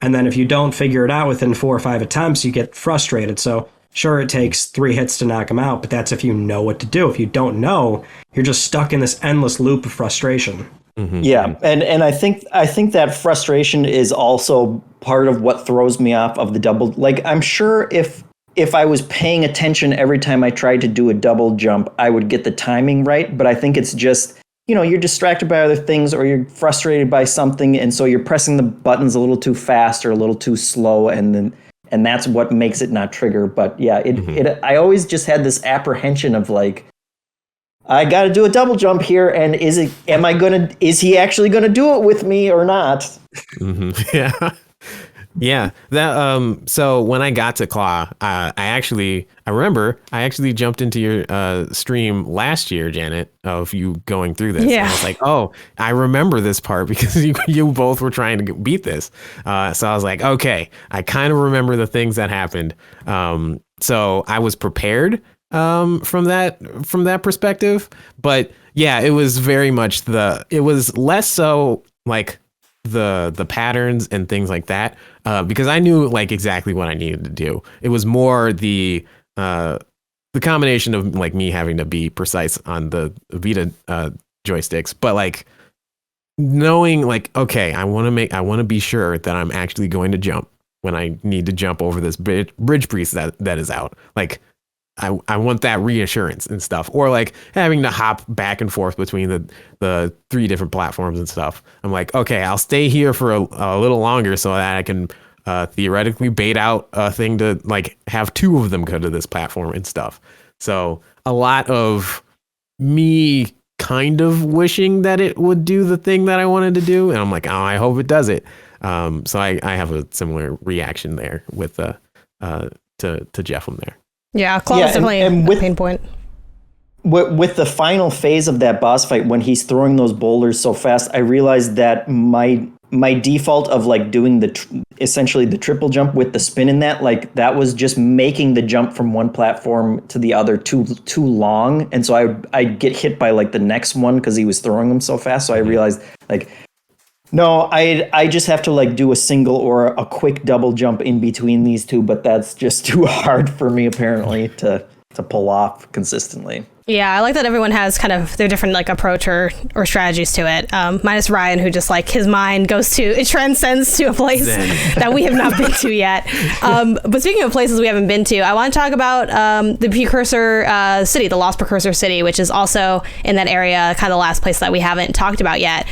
And then if you don't figure it out within 4 or 5 attempts, you get frustrated. So sure, it takes 3 hits to knock him out, but that's if you know what to do. If you don't know, you're just stuck in this endless loop of frustration. Yeah, and I think that frustration is also part of what throws me off of the double. Like, I'm sure if I was paying attention every time I tried to do a double jump, I would get the timing right. But I think it's just, you know, you're distracted by other things or you're frustrated by something, and so you're pressing the buttons a little too fast or a little too slow, and that's what makes it not trigger. But yeah, I always just had this apprehension of like, I got to do a double jump here, and is he actually gonna do it with me or not? Yeah. That so when I got to Claw, I remember I actually jumped into your stream last year, Janet, of you going through this. Yeah. And I was like, oh, I remember this part because you both were trying to beat this. So I was like, okay, I kind of remember the things that happened. So I was prepared from that perspective. But yeah, it was very much it was less so like the patterns and things like that, because I knew like exactly what I needed to do. It was more the combination of like me having to be precise on the Vita joysticks, but like knowing like, okay, I want to be sure that I'm actually going to jump when I need to jump over this bridge piece that is out. Like I want that reassurance and stuff, or like having to hop back and forth between the 3 different platforms and stuff. I'm like, okay, I'll stay here for a little longer so that I can theoretically bait out a thing to like have 2 of them go to this platform and stuff. So a lot of me kind of wishing that it would do the thing that I wanted to do, and I'm like, oh, I hope it does it. So I have a similar reaction there with to Jeff from there. Yeah, Claw is definitely a pain point. With the final phase of that boss fight, when he's throwing those boulders so fast, I realized that my default of like doing essentially the triple jump with the spin in that was just making the jump from one platform to the other too long, and so I'd get hit by like the next one because he was throwing them so fast. So I realized like, no, I just have to like do a single or a quick double jump in between these 2, but that's just too hard for me apparently to pull off consistently. Yeah, I like that everyone has kind of their different like approach or strategies to it. Minus Ryan, who just like his mind it transcends to a place that we have not been to yet. But speaking of places we haven't been to, I want to talk about the precursor city, the Lost Precursor City, which is also in that area, kind of the last place that we haven't talked about yet,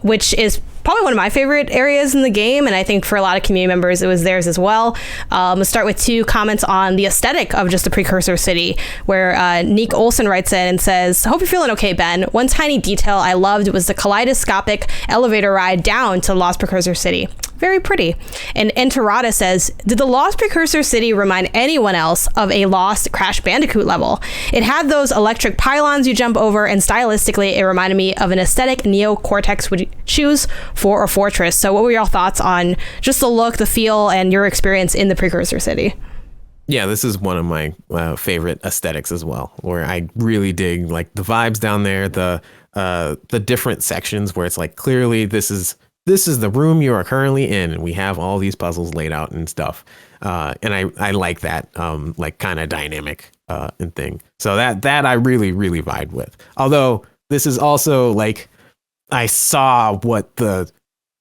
which is probably one of my favorite areas in the game, and I think for a lot of community members it was theirs as well. Let's start with 2 comments on the aesthetic of just the Precursor City, where Neek Olson writes in and says, "Hope you're feeling okay, Ben. One tiny detail I loved was the kaleidoscopic elevator ride down to Lost Precursor City. Very pretty." And Enterata says, "Did the Lost Precursor City remind anyone else of a Lost Crash Bandicoot level? It had those electric pylons you jump over, and stylistically it reminded me of an aesthetic Neo Cortex would choose for a fortress." So what were your thoughts on just the look, the feel, and your experience in the Precursor City? Yeah, this is one of my favorite aesthetics as well, where I really dig like the vibes down there, the different sections where it's like clearly this is the room you are currently in, and we have all these puzzles laid out and stuff. And I like that like kind of dynamic and thing. So that I really, really vibe with. Although this is also like I saw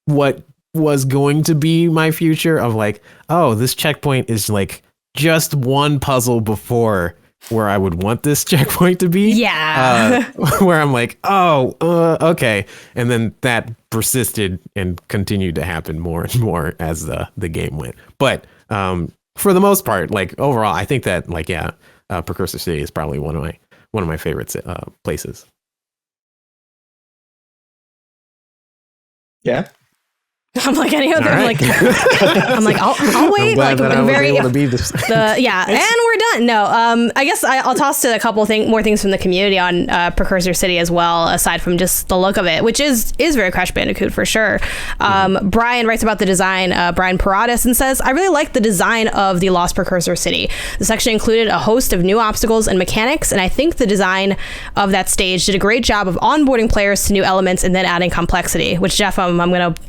what was going to be my future of like, oh, this checkpoint is like just one puzzle before where I would want this checkpoint to be. Yeah. Where I'm like, oh, okay. And then that persisted and continued to happen more and more as the game went. But for the most part, like overall, I think that like, yeah, Precursor City is probably one of my favorite places. Yeah. I'm like, any other, right. I'm like, I'll wait. I'm glad like, that I was very, able to be this. and we're done. No, I guess I'll toss to a couple more things from the community on Precursor City as well, aside from just the look of it, which is very Crash Bandicoot for sure. Brian writes about the design, Brian Paradas, and says, I really like the design of the Lost Precursor City. The section included a host of new obstacles and mechanics, and I think the design of that stage did a great job of onboarding players to new elements and then adding complexity, which, Jeff, I'm going to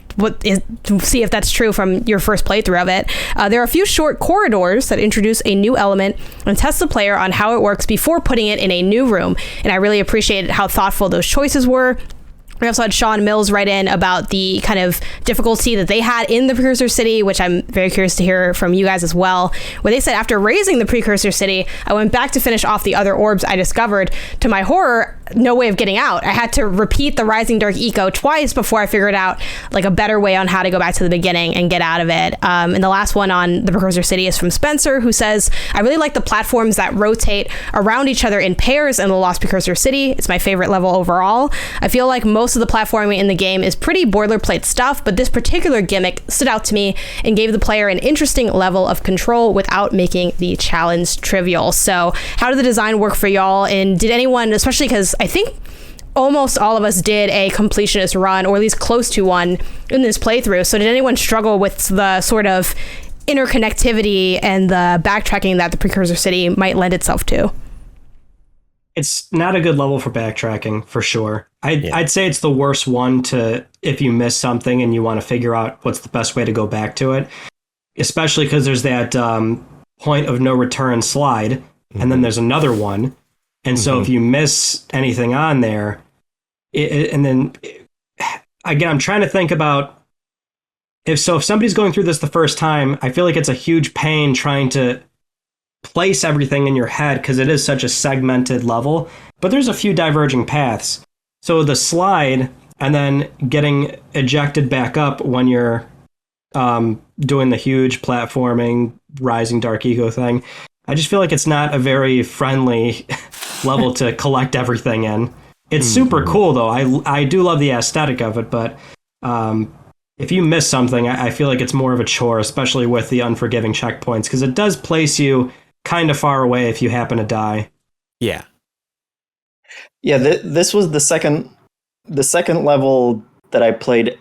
see if that's true from your first playthrough of it. There are a few short corridors that introduce a new element and test the player on how it works before putting it in a new room. And I really appreciated how thoughtful those choices were. We also had Sean Mills write in about the kind of difficulty that they had in the Precursor City, which I'm very curious to hear from you guys as well. Where they said, after raising the Precursor City, I went back to finish off the other orbs I discovered. To my horror, no way of getting out. I had to repeat the Rising Dark Eco twice before I figured out like a better way on how to go back to the beginning and get out of it. And the last one on the Precursor City is from Spencer, who says, I really like the platforms that rotate around each other in pairs in the Lost Precursor City. It's my favorite level overall. I feel like most of the platforming in the game is pretty boilerplate stuff, but this particular gimmick stood out to me and gave the player an interesting level of control without making the challenge trivial. So how did the design work for y'all? And did anyone, especially because I think almost all of us did a completionist run, or at least close to one in this playthrough. So did anyone struggle with the sort of interconnectivity and the backtracking that the Precursor City might lend itself to? It's not a good level for backtracking, for sure. I'd say it's the worst one to, if you miss something and you want to figure out what's the best way to go back to it, especially because there's that point of no return slide, and then there's another one. And so if you miss anything on there, again, I'm trying to think about if somebody's going through this the first time, I feel like it's a huge pain trying to place everything in your head because it is such a segmented level, but there's a few diverging paths. So the slide and then getting ejected back up when you're doing the huge platforming Rising Dark Eco thing, I just feel like it's not a very friendly level to collect everything in. It's super cool though. I do love the aesthetic of it, but if you miss something, I feel like it's more of a chore, especially with the unforgiving checkpoints, because it does place you kind of far away if you happen to die. Yeah. Yeah, this was the second level that I played.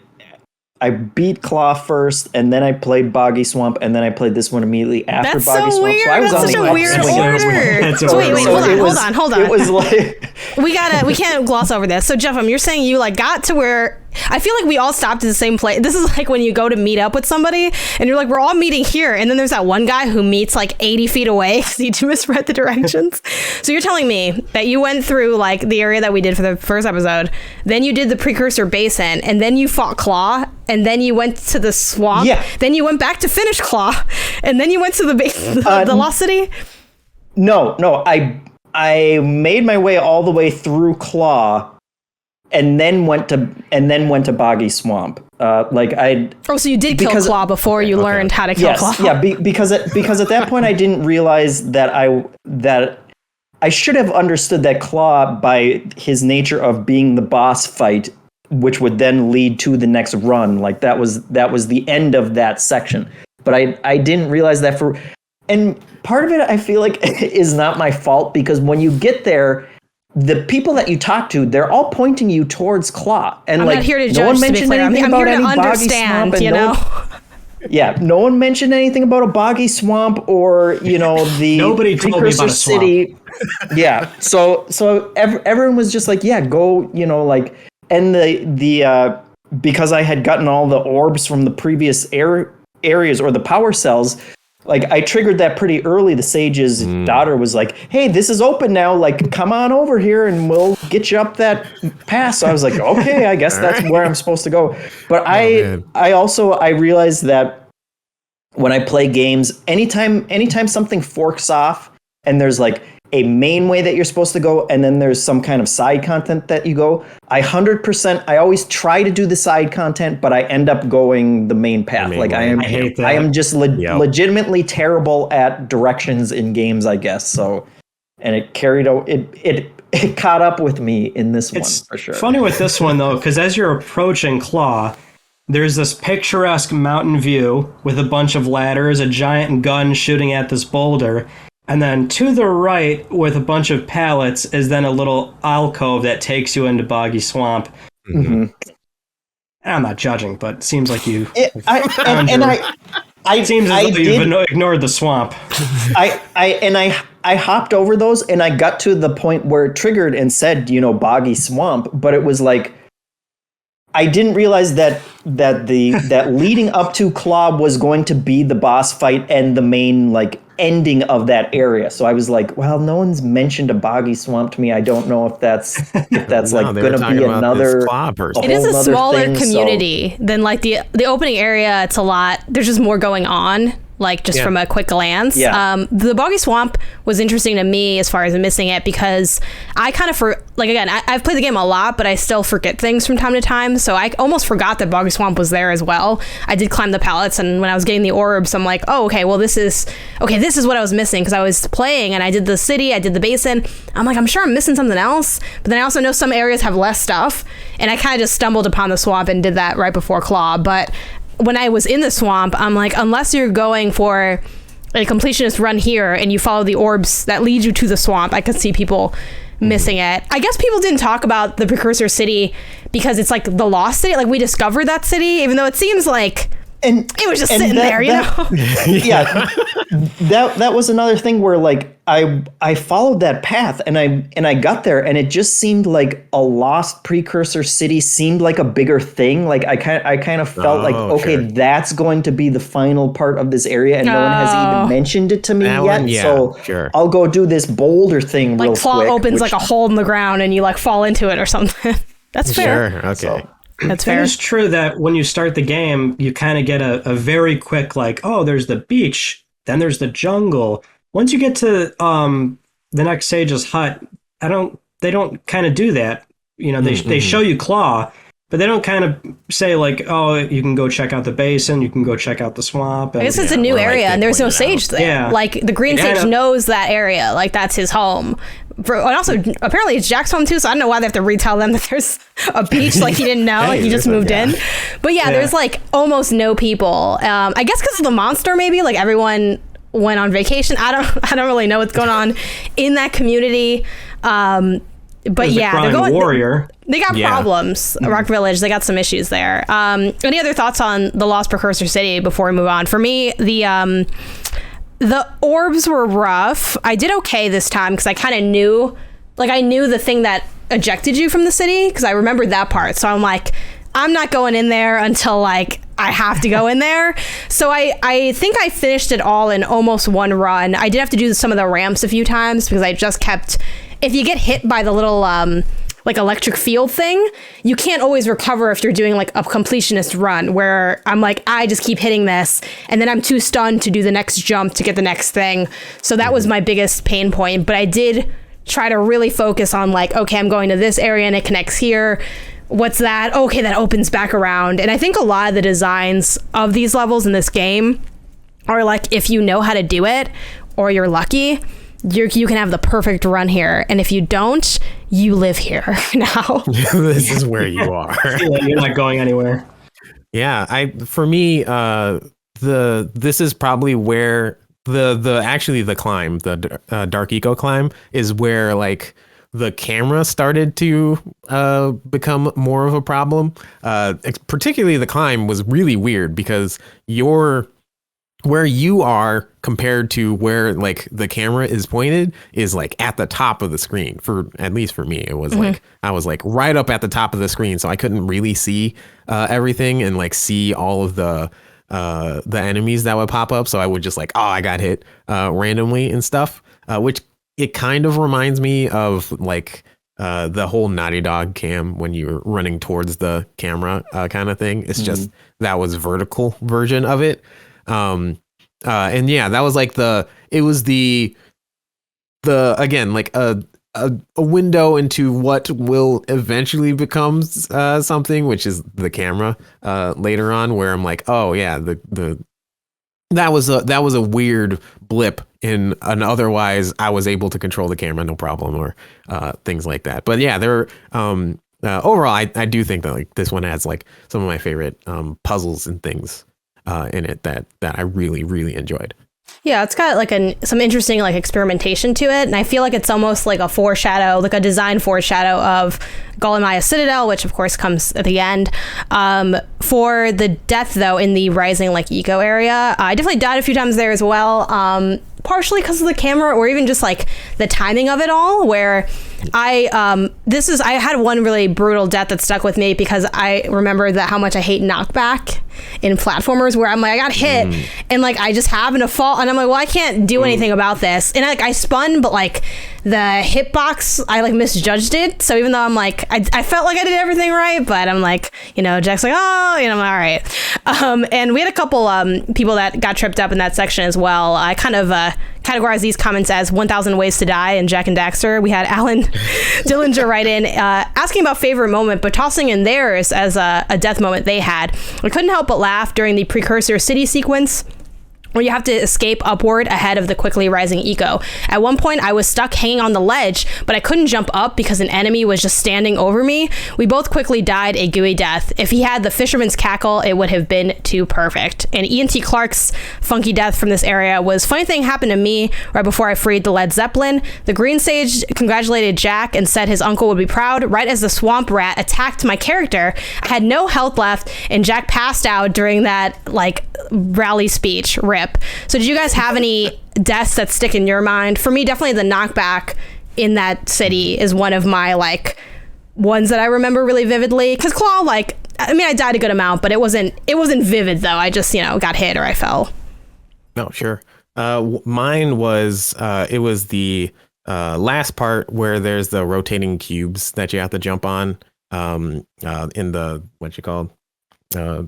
I beat Claw first, and then I played Boggy Swamp, and then I played this one immediately after Boggy Swamp. Weird. So I was That's on such the a weird order. So wait, hold on. It was like we can't gloss over this. So Jeff, you're saying you like got to where I feel like we all stopped at the same place. This is like when you go to meet up with somebody and you're like, we're all meeting here. And then there's that one guy who meets like 80 feet away because he misread the directions. So you're telling me that you went through like the area that we did for the first episode. Then you did the Precursor Basin, and then you fought Claw, and then you went to the swamp. Yeah. Then you went back to finish Claw, and then you went to the Lost City. No, I made my way all the way through Claw, and then went to Boggy Swamp. So you did kill Claw before you learned how to kill Claw. Yeah, because at that point I didn't realize that I should have understood that Claw, by his nature of being the boss fight, which would then lead to the next run. Like that was the end of that section. But I didn't realize that and part of it I feel like is not my fault, because when you get there, the people that you talk to, they're all pointing you towards Claw. And I'm like not here to judge, no one to be mentioned clear. anything I'm about here to any understand, Boggy Swamp, you know? Yeah, no one mentioned anything about a Boggy Swamp or, the Nobody told me Precursor about a swamp. City. Yeah, so everyone was just like, yeah, go, and the because I had gotten all the orbs from the previous areas or the power cells, like I triggered that pretty early. The sage's daughter was like, hey, this is open now, like come on over here and we'll get you up that pass. So I was like, okay, I guess that's where I'm supposed to go. But I realized that when I play games, anytime something forks off and there's like a main way that you're supposed to go, and then there's some kind of side content that you go, I always try to do the side content, but I end up going the main path. I hate that. I am just legitimately terrible at directions in games, I guess. So, and it carried out, it caught up with me in this one for sure. Funny with this one though, because as you're approaching Claw, there's this picturesque mountain view with a bunch of ladders, a giant gun shooting at this boulder. And then to the right, with a bunch of pallets, is then a little alcove that takes you into Boggy Swamp. Mm-hmm. I'm not judging, but it seems like you. Seems as though you've ignored the swamp. I hopped over those and I got to the point where it triggered and said, Boggy Swamp, but it was like I didn't realize that leading up to Claw was going to be the boss fight and the main ending of that area. So I was like, well, no one's mentioned a Boggy Swamp to me. I don't know if that's going to be another. It is a smaller community than the opening area. It's a lot. There's just more going on. From a quick glance. Yeah. The Boggy Swamp was interesting to me as far as missing it because I kind of, I've played the game a lot, but I still forget things from time to time. So I almost forgot that Boggy Swamp was there as well. I did climb the pallets, and when I was getting the orbs, I'm like, oh, okay, well, this is what I was missing because I was playing and I did the city, I did the basin. I'm like, I'm sure I'm missing something else. But then I also know some areas have less stuff. And I kind of just stumbled upon the swamp and did that right before Claw. But when I was in the swamp, I'm like, unless you're going for a completionist run here and you follow the orbs that lead you to the swamp, I could see people missing it. I guess people didn't talk about the precursor city because it's the lost city. We discovered that city, even though it seems like it was just sitting there, Yeah. That was another thing where I followed that path and I got there and it just seemed like a lost precursor city seemed like a bigger thing. I kind of felt that's going to be the final part of this area and no one has even mentioned it to me yet. I'll go do this boulder thing real quick. Claw opens a hole in the ground and you fall into it or something. That's fair. Sure. Okay. That's fair. It's true that when you start the game, you kind of get a very quick there's the beach, then there's the jungle. Once you get to the next sage's hut, they don't kind of do that. They show you Claw, but they don't kind of say you can go check out the basin, you can go check out the swamp. And, I guess it's a new area and there's no sage there. Yeah. The green sage knows that area, that's his home. And also, apparently it's Jack's home too, so I don't know why they have to retell them that there's a beach he didn't know, he just moved in. But there's almost no people. I guess because of the monster, maybe everyone went on vacation. I don't really know what's going on in that community. But they're going warrior. They got problems. Rock Village, they got some issues there. Any other thoughts on the Lost Precursor City before we move on? For me, the orbs were rough. I did okay this time because I kind of knew, I knew the thing that ejected you from the city because I remembered that part. So I'm like, I'm not going in there until I have to go in there. So I think I finished it all in almost one run. I did have to do some of the ramps a few times because I just kept, if you get hit by the little electric field thing, you can't always recover if you're doing a completionist run where I'm I just keep hitting this and then I'm too stunned to do the next jump to get the next thing. So that was my biggest pain point, but I did try to really focus on okay, I'm going to this area and it connects here. What's that? Okay, that opens back around. And I think a lot of the designs of these levels in this game are if you know how to do it or you're lucky, you can have the perfect run here, and if you don't, you live here now. This is where you are. You're not going anywhere. Yeah, for me, this is probably where the climb, the Dark Eco climb, is where the camera started to become more of a problem. Particularly the climb was really weird because where you are compared to where the camera is pointed is at the top of the screen. At least for me, it was I was right up at the top of the screen, so I couldn't really see everything and see all of the enemies that would pop up. So I would just I got hit randomly and stuff, which it kind of reminds me of the whole Naughty Dog cam when you're running towards the camera kind of thing. It's just that was vertical version of it. And that was it was the again a window into what will eventually become something, which is the camera later on, where I'm oh yeah, that was a weird blip in an otherwise I was able to control the camera no problem, or things like that. But yeah, there overall, I do think that like this one has like some of my favorite puzzles and things in it that I really, really enjoyed. Yeah, it's got like some interesting like experimentation to it, and I feel like it's almost like a foreshadow, like a design foreshadow of Golem Citadel, which of course comes at the end. For the death though in the Rising like eco area, I definitely died a few times there as well. Partially because of the camera, or even just like the timing of it all, where I had one really brutal death that stuck with me because I remember that how much I hate knockback in platformers, where I'm like, I got hit and like I just happen to fall, and I'm like, well, I can't do anything about this, and like I spun, but like the hitbox, I like misjudged it. So even though I'm like, I felt like I did everything right, but I'm like, Jack's like, oh, I'm all right. And we had a couple people that got tripped up in that section as well. I kind of categorize these comments as 1,000 ways to die in Jak and Daxter. We had Alan Dillinger write in asking about favorite moment, but tossing in theirs as a death moment they had. I couldn't help but laugh during the precursor city sequence, where you have to escape upward ahead of the quickly rising eco. At one point, I was stuck hanging on the ledge, but I couldn't jump up because an enemy was just standing over me. We both quickly died a gooey death. If he had the fisherman's cackle, it would have been too perfect. And Ian T. Clark's funky death from this area was funny thing happened to me right before I freed the Led Zeppelin. The Green Sage congratulated Jak and said his uncle would be proud. Right as the swamp rat attacked my character, I had no health left, and Jak passed out during that like rally speech. Rip. So did you guys have any deaths that stick in your mind? For me, definitely the knockback in that city is one of my like ones that I remember really vividly. Because Claw, like, I mean, I died a good amount, but it wasn't vivid though. I just got hit or I fell. No, sure. Mine was it was the last part where there's the rotating cubes that you have to jump on in the what you called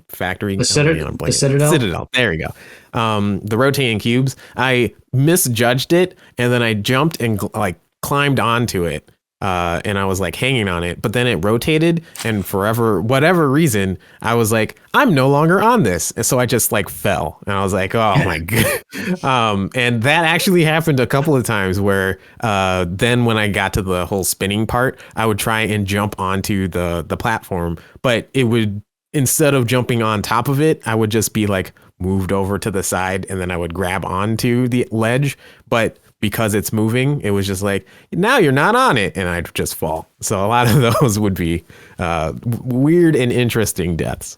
factory. The Citadel. Citadel. There you go. The rotating cubes. I misjudged it, and then I jumped and like climbed onto it, and I was like hanging on it. But then it rotated, and forever, whatever reason, I was like, I'm no longer on this, and so I just like fell, and I was like, oh my god. And that actually happened a couple of times where then when I got to the whole spinning part, I would try and jump onto the platform, but it would. Instead of jumping on top of it, I would just be like moved over to the side, and then I would grab onto the ledge. But because it's moving, it was just like, now you're not on it, and I'd just fall. So a lot of those would be weird and interesting deaths.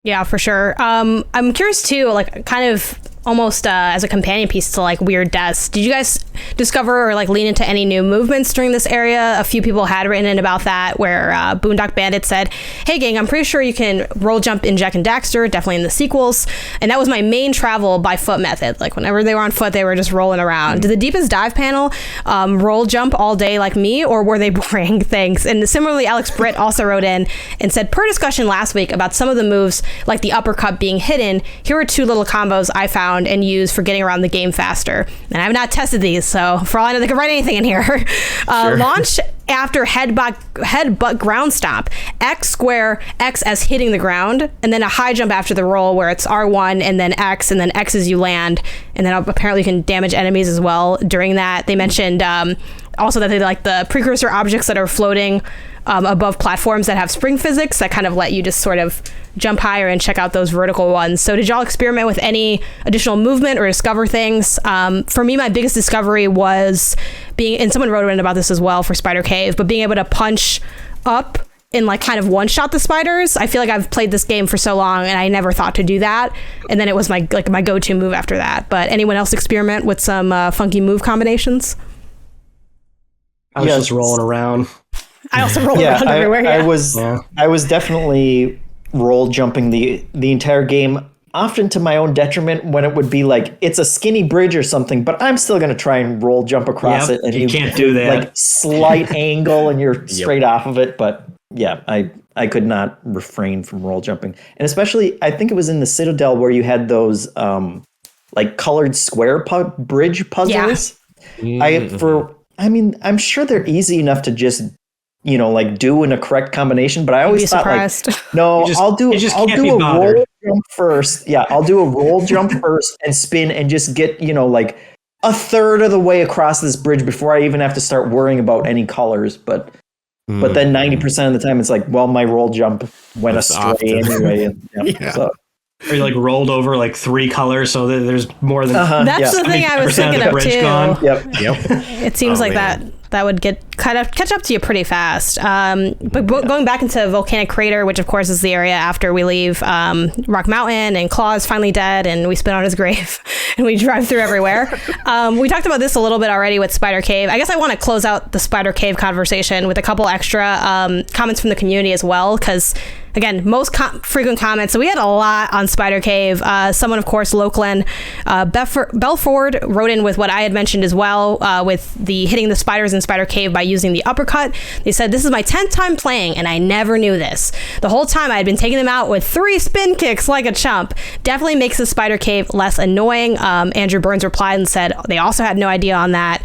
Yeah, for sure. I'm curious too, like kind of almost as a companion piece to like weird deaths. Did you guys discover or like lean into any new movements during this area? A few people had written in about that, where Boondock Bandit said, hey gang, I'm pretty sure you can roll jump in Jak and Daxter, definitely in the sequels. And that was my main travel by foot method. Like whenever they were on foot, they were just rolling around. Did the deepest dive panel roll jump all day like me, or were they boring? Thanks. And similarly, Alex Britt also wrote in and said, per discussion last week about some of the moves like the uppercut being hidden, here are two little combos I found and use for getting around the game faster. And I've not tested these, so for all I know, they could write anything in here. Sure. Launch after headbutt ground stomp. X square, X as hitting the ground, and then a high jump after the roll where it's R1 and then X, and then X as you land. And then apparently you can damage enemies as well during that. They mentioned also that they like the precursor objects that are floating above platforms that have spring physics that kind of let you just sort of jump higher and check out those vertical ones. So did y'all experiment with any additional movement or discover things? For me, my biggest discovery was and someone wrote in about this as well for Spider Cave, but being able to punch up and like kind of one shot the spiders. I feel like I've played this game for so long and I never thought to do that. And then it was my go-to move after that. But anyone else experiment with some funky move combinations? I was just rolling around. I also rolled around everywhere. I was definitely roll jumping the entire game, often to my own detriment when it would be like it's a skinny bridge or something, but I'm still going to try and roll jump across it. And you can't do that. Like slight angle and you're straight off of it. But yeah, I could not refrain from roll jumping. And especially, I think it was in the Citadel where you had those like colored square bridge puzzles. Yeah. I'm sure they're easy enough to just like do in a correct combination, but I always thought surprised. Like, no, I'll do a roll jump first. Yeah, I'll do a roll jump first and spin and just get, like a third of the way across this bridge before I even have to start worrying about any colors. But But then 90% of the time, it's like, well, my roll jump went astray anyway. And, so. Or you like rolled over like 3 colors, so that there's more than. That's the thing I was thinking of too. Gone. Yep. It seems like that would catch up to you pretty fast. But going back into Volcanic Crater, which of course is the area after we leave Rock Mountain and Claw is finally dead and we spin on his grave and we drive through everywhere. We talked about this a little bit already with Spider Cave. I guess I want to close out the Spider Cave conversation with a couple extra comments from the community as well, because again, most frequent comments. So we had a lot on Spider Cave. Someone, of course, Lokeland, Belford wrote in with what I had mentioned as well, with the hitting the spiders in Spider Cave by using the uppercut. They said, this is my 10th time playing and I never knew this. The whole time I had been taking them out with 3 spin kicks like a chump. Definitely makes the Spider Cave less annoying. Andrew Burns replied and said they also had no idea on that.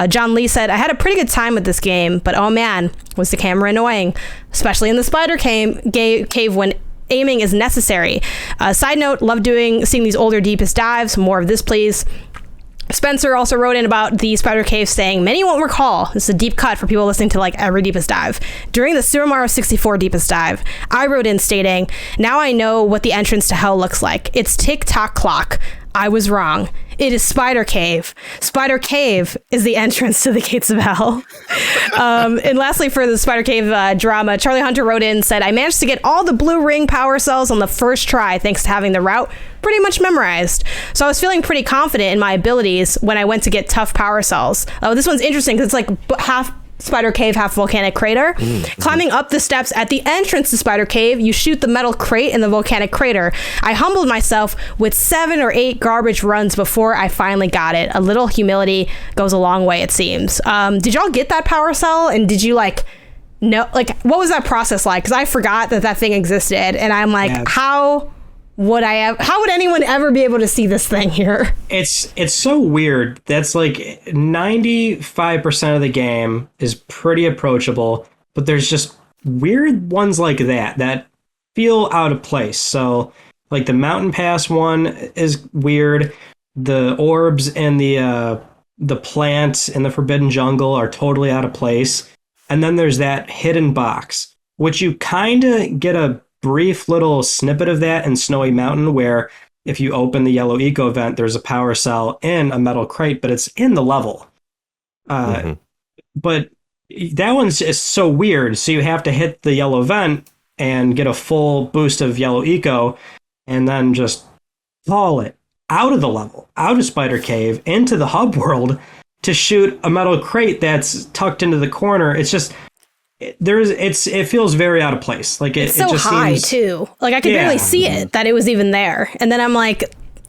John Lee said, I had a pretty good time with this game, but oh man, was the camera annoying, especially in the Spider Cave when aiming is necessary. Side note, love seeing these older deepest dives. More of this, please. Spencer also wrote in about the Spider Cave saying, many won't recall, this is a deep cut for people listening to like every deepest dive. During the Super Mario 64 deepest dive, I wrote in stating, now I know what the entrance to hell looks like. It's tick-tock clock. I was wrong. It is Spider Cave. Spider Cave is the entrance to the gates of hell. And lastly, for the Spider Cave drama, Charlie Hunter wrote in and said, I managed to get all the blue ring power cells on the first try thanks to having the route pretty much memorized. So I was feeling pretty confident in my abilities when I went to get tough power cells. Oh, this one's interesting because it's like half Spider Cave, half Volcanic Crater. Climbing up the steps at the entrance to Spider Cave, you shoot the metal crate in the Volcanic Crater. I humbled myself with 7 or 8 garbage runs before I finally got it. A little humility goes a long way, it seems. Did y'all get that power cell? And did you what was that process like? Because I forgot that thing existed. And I'm like, how would anyone ever be able to see this thing here? It's so weird. That's like 95% of the game is pretty approachable, but there's just weird ones like that feel out of place. So like the Mountain Pass one is weird. The orbs and the plants in the Forbidden Jungle are totally out of place. And then there's that hidden box, which you kind of get a brief little snippet of that in Snowy Mountain, where if you open the yellow eco vent, there's a power cell in a metal crate, but it's in the level. But that one's just so weird. So you have to hit the yellow vent and get a full boost of yellow eco and then just haul it out of the level, out of Spider Cave, into the hub world to shoot a metal crate that's tucked into the corner. It's just... it feels very out of place. Like it's so just high seems, too. Like I could barely see it that it was even there. And then I'm like,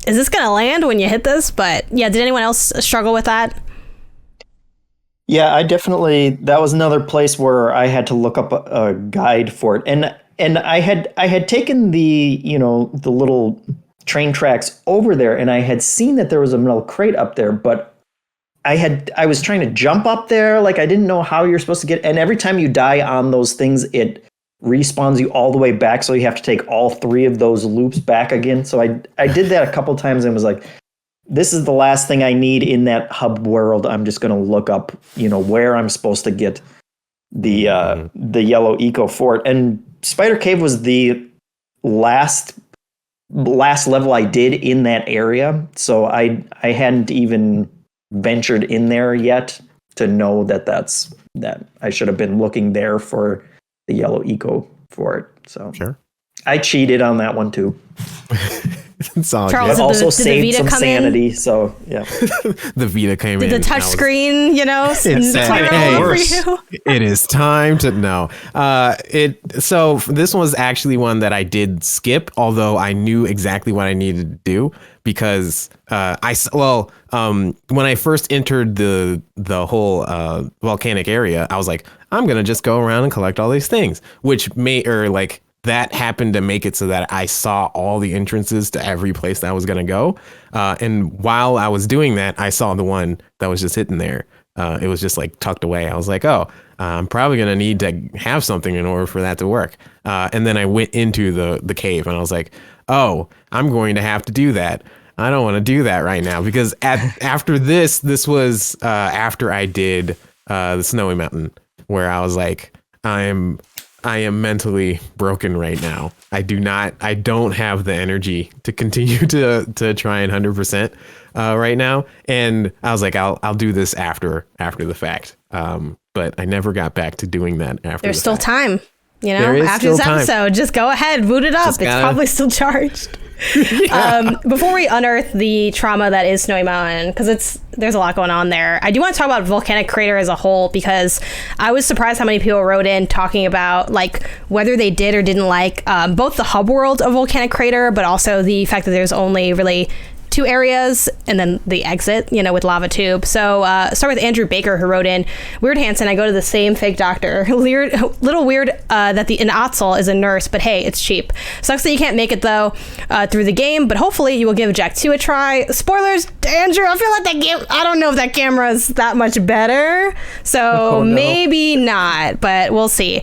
is this gonna land when you hit this? But yeah, did anyone else struggle with that? Yeah, I definitely. That was another place where I had to look up a guide for it, and I had taken the the little train tracks over there, and I had seen that there was a metal crate up there, but I was trying to jump up there, like I didn't know how you're supposed to get, and every time you die on those things, it respawns you all the way back, so you have to take all 3 of those loops back again. So I did that a couple times and was like, this is the last thing I need in that hub world. I'm just going to look up, where I'm supposed to get the yellow eco for it. And Spider Cave was the last level I did in that area, so I hadn't even ventured in there yet to know that I should have been looking there for the yellow eco for it. So sure, I cheated on that one too. It's all Charles, good. Also saved some sanity. So yeah, the Vita came in. Did the touch screen, said, hey, it is time to know. So this was actually one that I did skip, although I knew exactly what I needed to do because when I first entered the whole volcanic area, I was like, I'm gonna just go around and collect all these things, which that happened to make it so that I saw all the entrances to every place that I was going to go. And while I was doing that, I saw the one that was just hitting there. It was just like tucked away. I was like, I'm probably going to need to have something in order for that to work. And then I went into the cave and I was like, I'm going to have to do that. I don't want to do that right now because after this was after I did the Snowy Mountain, where I was like, I am mentally broken right now. I don't have the energy to continue to try and 100% right now. And I was like, I'll do this after the fact. But I never got back to doing that after. There's still time, after this time. episode. Just go ahead, boot it up. It's probably still charged. Before we unearth the trauma that is Snowy Mountain, because there's a lot going on there, I do want to talk about Volcanic Crater as a whole, because I was surprised how many people wrote in talking about like whether they did or didn't like both the hub world of Volcanic Crater, but also the fact that there's only really 2 areas and then the exit, with Lava Tube. So start with Andrew Baker, who wrote in, Weird Hansen, I go to the same fake doctor. Little weird that an Otzel is a nurse, but hey, it's cheap. Sucks that you can't make it though through the game, but hopefully you will give Jak 2 a try. Spoilers, Andrew, I feel like that game, I don't know if that camera is that much better. So maybe not, but we'll see.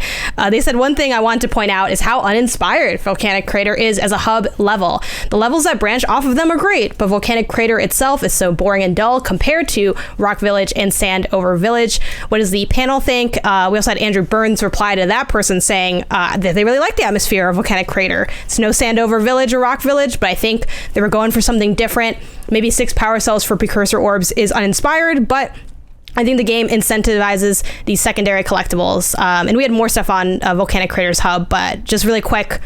They said one thing I want to point out is how uninspired Volcanic Crater is as a hub level. The levels that branch off of them are great, but Volcanic Crater itself is so boring and dull compared to Rock Village and Sandover Village. What does the panel think? We also had Andrew Burns reply to that person saying that they really like the atmosphere of Volcanic Crater. It's no Sandover Village or Rock Village, but I think they were going for something different. Maybe 6 power cells for precursor orbs is uninspired, but I think the game incentivizes these secondary collectibles. And we had more stuff on Volcanic Crater's hub, but just really quick,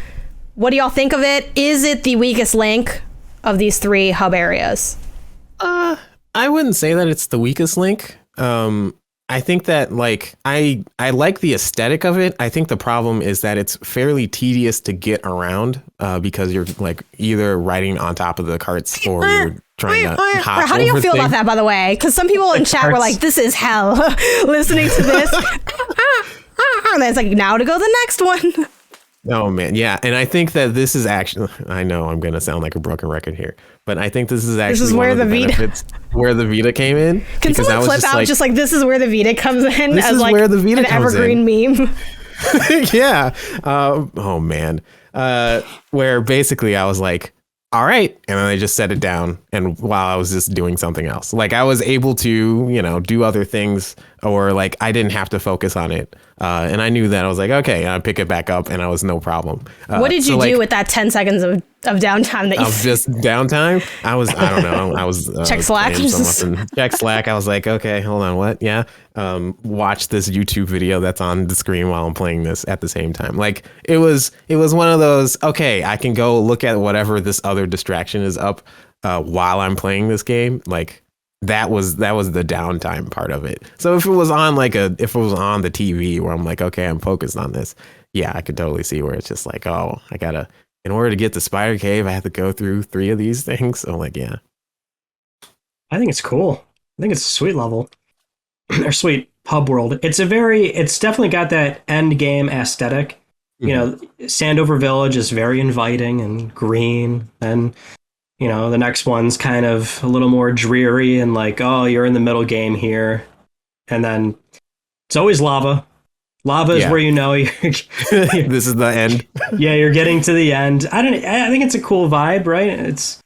what do y'all think of it? Is it the weakest link of these 3 hub areas? I wouldn't say that it's the weakest link. I think that I like the aesthetic of it. I think the problem is that it's fairly tedious to get around because you're either riding on top of the carts or you're trying to hop over. How do you feel about that, by the way? Because some people in chat were like, this is hell listening to this. And it's like, now to go to the next one. Oh man, yeah, and I think that this is actually, I know I'm gonna sound like a broken record here, but I think this is actually where the Vita came in. Can someone flip out just like this is where the Vita comes in as like where the Vita an evergreen meme? Yeah. Oh man. Where basically I was like, all right, and then I just set it down, and while I was just doing something else, I was able to do other things, or I didn't have to focus on it, and I knew that I was like, okay, and I pick it back up, and I was no problem. What did you do with that 10 seconds of downtime that you just downtime? I was check Slack. Check Slack. I was like, okay, hold on, what? Yeah. Watch this YouTube video that's on the screen while I'm playing this at the same time. It was one of those, okay, I can go look at whatever this other distraction is up while I'm playing this game. That was the downtime part of it. So if it was on if it was on the TV where I'm like, okay, I'm focused on this, yeah, I could totally see where it's just like, oh, I gotta, in order to get to Spider Cave, I have to go through 3 of these things. So yeah. I think it's cool. I think it's a sweet level. Or sweet hub world. It's definitely got that end game aesthetic. Mm-hmm. Sandover Village is very inviting and green, and the next one's kind of a little more dreary and oh, you're in the middle game here. And then it's always lava. Lava is where you're this is the end. Yeah, you're getting to the end. I think it's a cool vibe, right? It's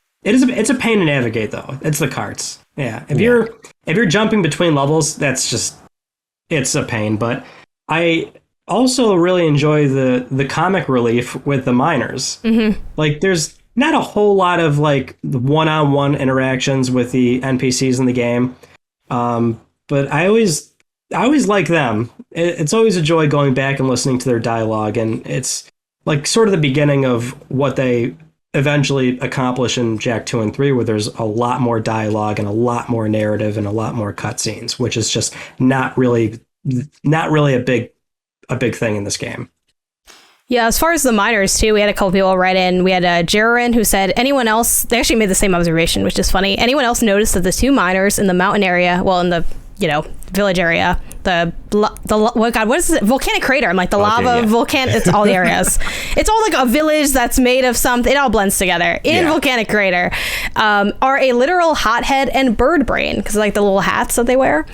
a pain to navigate though. It's the carts. Yeah. If you're jumping between levels, it's a pain. But I also really enjoy the comic relief with the miners. Mm-hmm. There's not a whole lot of the one-on-one interactions with the NPCs in the game. But I always like them. It's always a joy going back and listening to their dialogue, and it's sort of the beginning of what they eventually accomplish in Jak 2 and 3, where there's a lot more dialogue and a lot more narrative and a lot more cutscenes, which is just not really a big thing in this game. Yeah, as far as the miners too, we had a couple people write in. We had Jaron who said, anyone else, they actually made the same observation, which is funny. Anyone else noticed that the 2 miners in the mountain area, well, in the village area, what is it? Volcanic Crater. I'm like the lava volcano. It's all the areas. It's all a village that's made of something. It all blends together in Volcanic Crater. Are a literal hothead and bird brain because the little hats that they wear.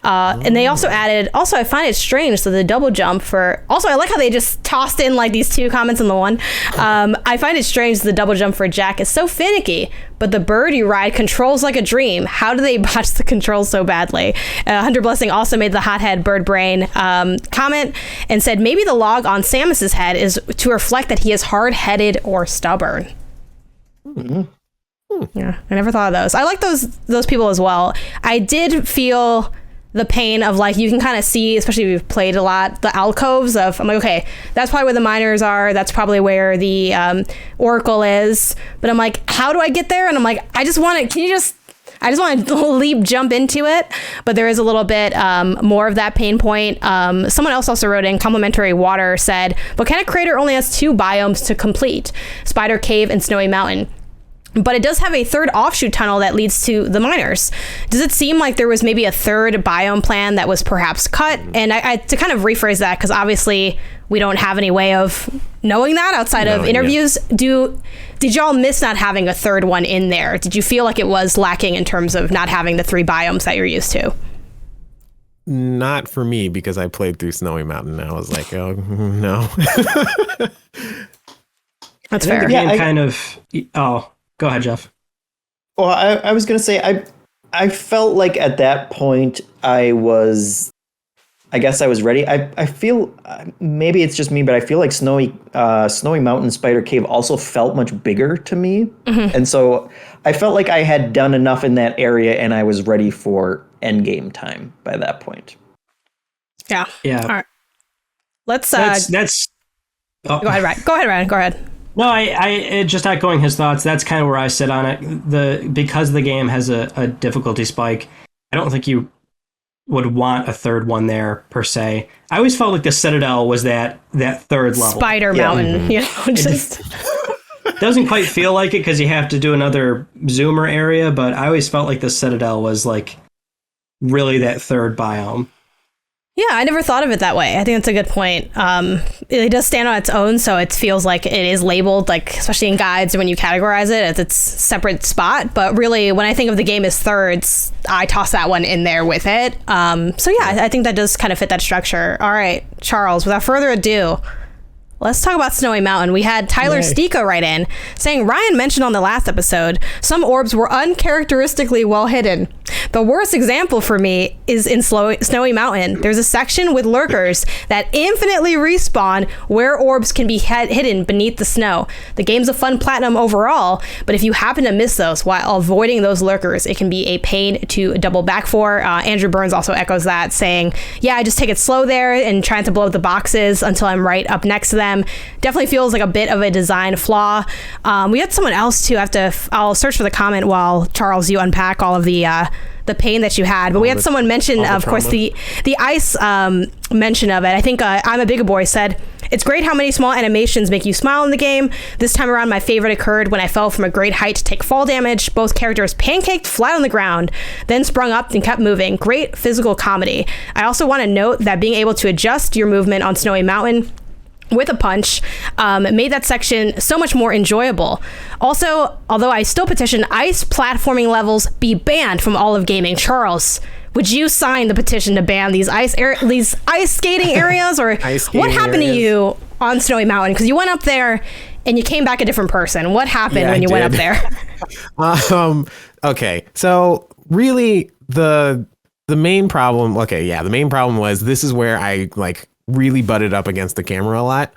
And they also added. Also, I find it strange that the double jump for. Also, I like how they just tossed in these 2 comments in the one. I find it strange that the double jump for Jak is so finicky, but the bird you ride controls like a dream. How do they botch the controls so badly? 100% Blessing also made the hothead bird brain comment and said maybe the log on Samus's head is to reflect that he is hard-headed or stubborn. Yeah, I never thought of those. I like those people as well. I did feel the pain of like, you can kind of see, especially if you've played a lot, the alcoves of, I'm like, okay, that's probably where the miners are. That's probably where the Oracle is. But I'm like, how do I get there? And I'm like, I just want to jump into it. But there is a little bit more of that pain point. Someone else also wrote in, Complimentary Water said, Volcanic Crater only has 2 biomes to complete, Spider Cave and Snowy Mountain. But it does have a third offshoot tunnel that leads to the miners. Does it seem like there was maybe a third biome plan that was perhaps cut? And I to kind of rephrase that, because obviously we don't have any way of knowing that outside of interviews. Yeah. Did y'all miss not having a third one in there? Did you feel like it was lacking in terms of not having the 3 biomes that you're used to? Not for me, because I played through Snowy Mountain and I was like, oh, no. That's fair. Go ahead, Jeff. Well, I was going to say, I felt like at that point I guess I was ready. I feel, maybe it's just me, but I feel like Snowy Mountain Spider Cave also felt much bigger to me. Mm-hmm. And so I felt like I had done enough in that area and I was ready for endgame time by that point. Yeah. Yeah. All right. Let's, Go ahead, Ryan. Go ahead, Ryan. Go ahead. No, I just echoing his thoughts. That's kind of where I sit on it. Because the game has a difficulty spike, I don't think you would want a third one there per se. I always felt like the Citadel was that third level. Spider Mountain, Mm-hmm. just doesn't quite feel like it because you have to do another zoomer area, but I always felt like the Citadel was like really that third biome. Yeah, I never thought of it that way. I think that's a good point. It does stand on its own, so it feels like it is labeled, like especially in guides when you categorize it as its separate spot. But really, when I think of the game as thirds, I toss that one in there with it. So yeah, I think that does kind of fit that structure. All right, Charles, without further ado, let's talk about Snowy Mountain. We had Tyler Stika write in saying, Ryan mentioned on the last episode, some orbs were uncharacteristically well hidden. The worst example for me is in Snowy Mountain. There's a section with lurkers that infinitely respawn where orbs can be hidden beneath the snow. The game's a fun platinum overall, but if you happen to miss those while avoiding those lurkers, it can be a pain to double back for. Andrew Burns also echoes that, saying, yeah, I just take it slow there and trying to blow up the boxes until I'm right up next to them. Definitely feels like a bit of a design flaw. We had someone else too. I'll search for the comment while Charles, you unpack all of the pain that you had. But we had someone mention, of course, the ice mention of it. I think I'm a Bigger Boy said, it's great how many small animations make you smile in the game. This time around, my favorite occurred when I fell from a great height to take fall damage. Both characters pancaked flat on the ground, then sprung up and kept moving. Great physical comedy. I also want to note that being able to adjust your movement on Snowy Mountain with a punch made that section so much more enjoyable. Also, although I still petition ice platforming levels be banned from all of gaming. Charles, would you sign the petition to ban these ice skating areas? Or what happened to you on Snowy Mountain? Because you went up there and you came back a different person. What happened when you went up there? Okay, so really the main problem. Okay, yeah, the main problem was this is where I really butted up against the camera a lot,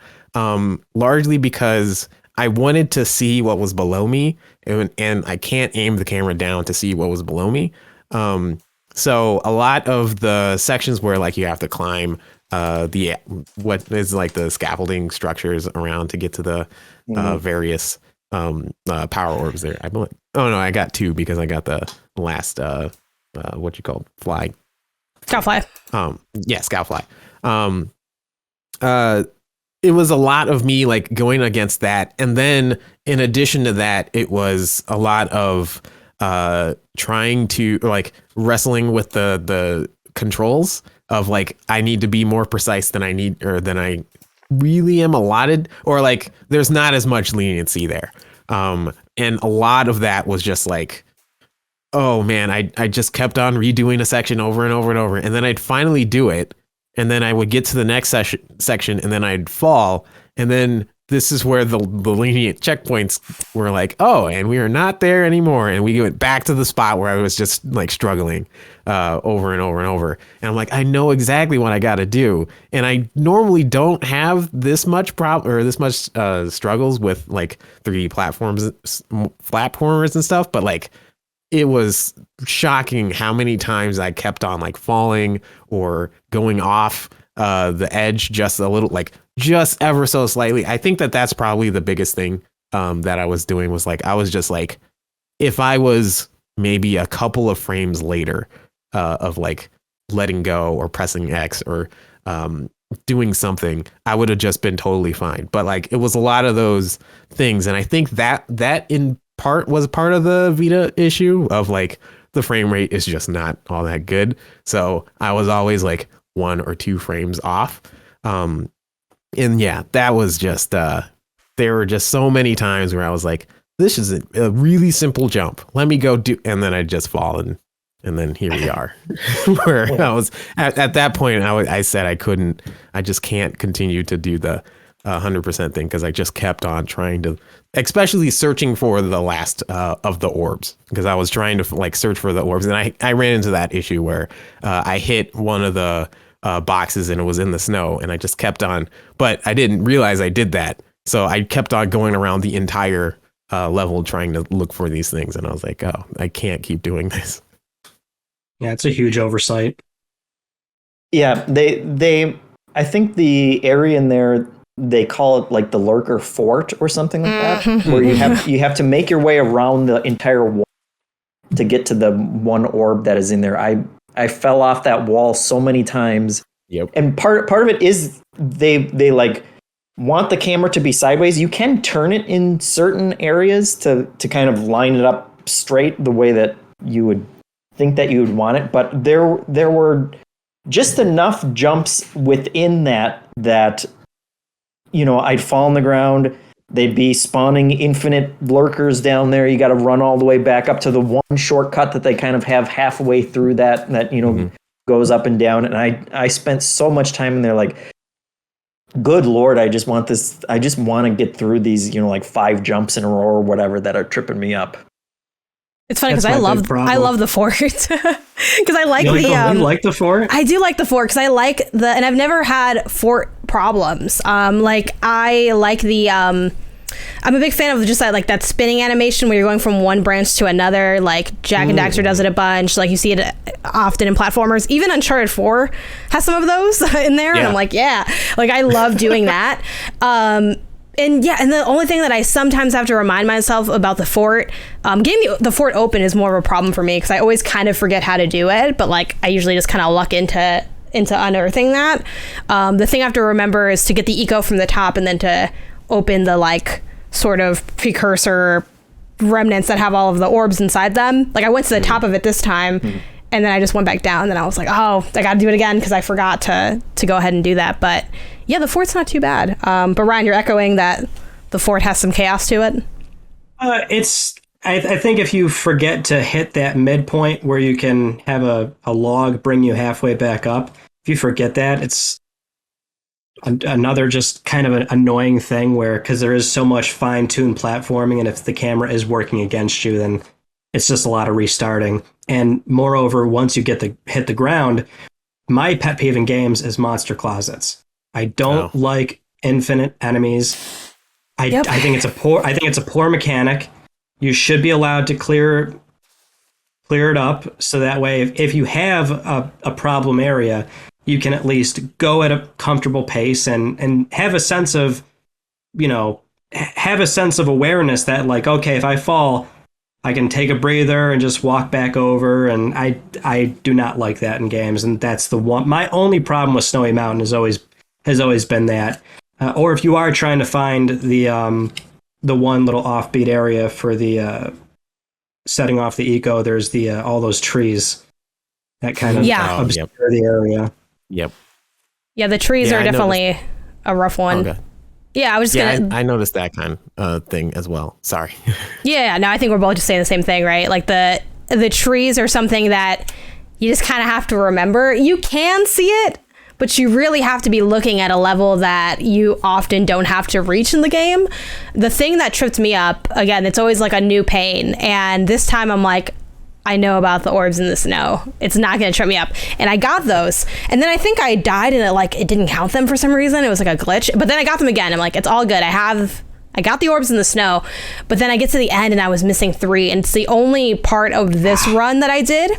largely because I wanted to see what was below me, and I can't aim the camera down to see what was below me. So a lot of the sections where you have to climb what is the scaffolding structures around to get to the various power orbs there. I believe. Oh no, I got 2 because I got the last fly. Scoutfly. Yeah, Scoutfly. It was a lot of me going against that, and then in addition to that, it was a lot of trying to wrestling with the controls of I need to be more precise than I really am allotted, or there's not as much leniency there, and a lot of that was just oh man, I just kept on redoing a section over and over and over, and then I'd finally do it. And then I would get to the next section and then I'd fall. And then this is where the lenient checkpoints were like, oh, and we are not there anymore. And we went back to the spot where I was just like struggling over and over and over. And I'm like, I know exactly what I got to do. And I normally don't have this much struggles with like 3D platformers and stuff. But like, it was shocking how many times I kept on like falling or going off the edge just a little, like just ever so slightly. I think that's probably the biggest thing that I was doing was like, I was just like, if I was maybe a couple of frames later of like letting go or pressing X or doing something, I would have just been totally fine. But like, it was a lot of those things. And I think that in part was part of the Vita issue of like the frame rate is just not all that good. So I was always like 1 or 2 frames off. And yeah, that was just, there were just so many times where I was like, this is a really simple jump. Let me go do, and then I just fall and then here we are. Where I was at that point, I said I just can't continue to do the 100% thing because I just kept on trying to, especially searching for the last of the orbs, because I was trying to like search for the orbs, and I ran into that issue where I hit one of the boxes and it was in the snow, and I just kept on, but I didn't realize I did that, so I kept on going around the entire level trying to look for these things, and I was like, oh, I can't keep doing this. Yeah, it's a huge oversight. Yeah, they I think the area in there, they call it like the lurker fort or something like that, where you have to make your way around the entire wall to get to the one orb that is in there. I fell off that wall so many times. Yep. And part of it is they like want the camera to be sideways. You can turn it in certain areas to kind of line it up straight the way that you would think that you would want it, but there were just enough jumps within that you know, I'd fall on the ground, they'd be spawning infinite lurkers down there. You got to run all the way back up to the one shortcut that they kind of have halfway through that you know, goes up and down. And I spent so much time in there, like, good Lord, I just want to get through these, you know, like 5 jumps in a row or whatever that are tripping me up. It's funny because I love the fort because I like you like the fort. I do like the fort because I like and I've never had fort problems. Like I like the I'm a big fan of just that spinning animation where you're going from one branch to another. Like Jak and Daxter does it a bunch. Like you see it often in platformers. Even Uncharted 4 has some of those in there, and I'm like, like I love doing that. And the only thing that I sometimes have to remind myself about the fort, getting the fort open is more of a problem for me because I always kind of forget how to do it. But like I usually just kind of luck into unearthing that. The thing I have to remember is to get the eco from the top and then to open the like sort of precursor remnants that have all of the orbs inside them. Like I went to the top of it this time and then I just went back down and then I was like, oh, I got to do it again because I forgot to go ahead and do that. But yeah, the fort's not too bad. But Ryan, you're echoing that the fort has some chaos to it. I think if you forget to hit that midpoint where you can have a log bring you halfway back up, if you forget that, it's another just kind of an annoying thing where, because there is so much fine-tuned platforming, and if the camera is working against you, then it's just a lot of restarting. And moreover, once you hit the ground, my pet peeve in games is monster closets. I don't like infinite enemies. I think it's a poor mechanic. You should be allowed to clear it up so that way if you have a problem area, you can at least go at a comfortable pace and have a sense of, you know, awareness that like, okay, if I fall, I can take a breather and just walk back over. And I do not like that in games. And that's my only problem with Snowy Mountain has always been that. Or if you are trying to find the one little offbeat area for the setting off the eco, there's the all those trees that kind of obscure the area. Yep. Yeah, the trees are definitely a rough one. Okay. Yeah, I was just gonna... I noticed that kind of thing as well. Sorry. Yeah, no, I think we're both just saying the same thing, right? Like the trees are something that you just kind of have to remember. You can see it, but you really have to be looking at a level that you often don't have to reach in the game. The thing that tripped me up, again, it's always like a new pain. And this time I'm like, I know about the orbs in the snow. It's not going to trip me up. And I got those. And then I think I died and it didn't count them for some reason. It was like a glitch. But then I got them again. I'm like, it's all good. I got the orbs in the snow. But then I get to the end and I was missing 3. And it's the only part of this run that I did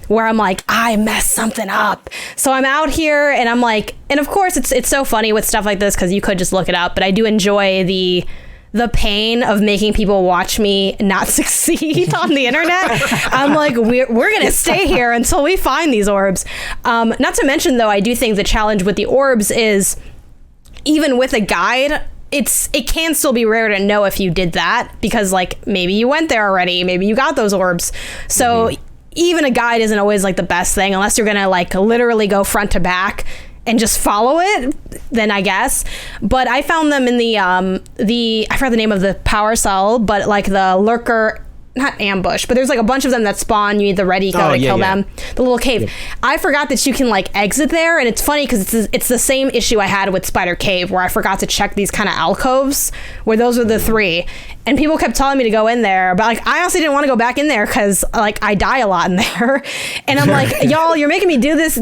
where I'm like, I messed something up. So I'm out here and I'm like, and of course it's so funny with stuff like this because you could just look it up. But I do enjoy the pain of making people watch me not succeed on the internet. I'm like, we're going to stay here until we find these orbs. Not to mention, though, I do think the challenge with the orbs is even with a guide, it can still be rare to know if you did that because, like, maybe you went there already. Maybe you got those orbs. So even a guide isn't always, like, the best thing unless you're going to, like, literally go front to back and just follow it, then I guess. But I found them in the I forgot the name of the power cell, but like the lurker, not ambush, but there's like a bunch of them that spawn. You need the ready go to kill them. The little cave. Yep. I forgot that you can like exit there, and it's funny because it's the same issue I had with Spider Cave, where I forgot to check these kind of alcoves, where those were the 3, and people kept telling me to go in there, but like I honestly didn't want to go back in there because like I die a lot in there, and I'm like, y'all, you're making me do this.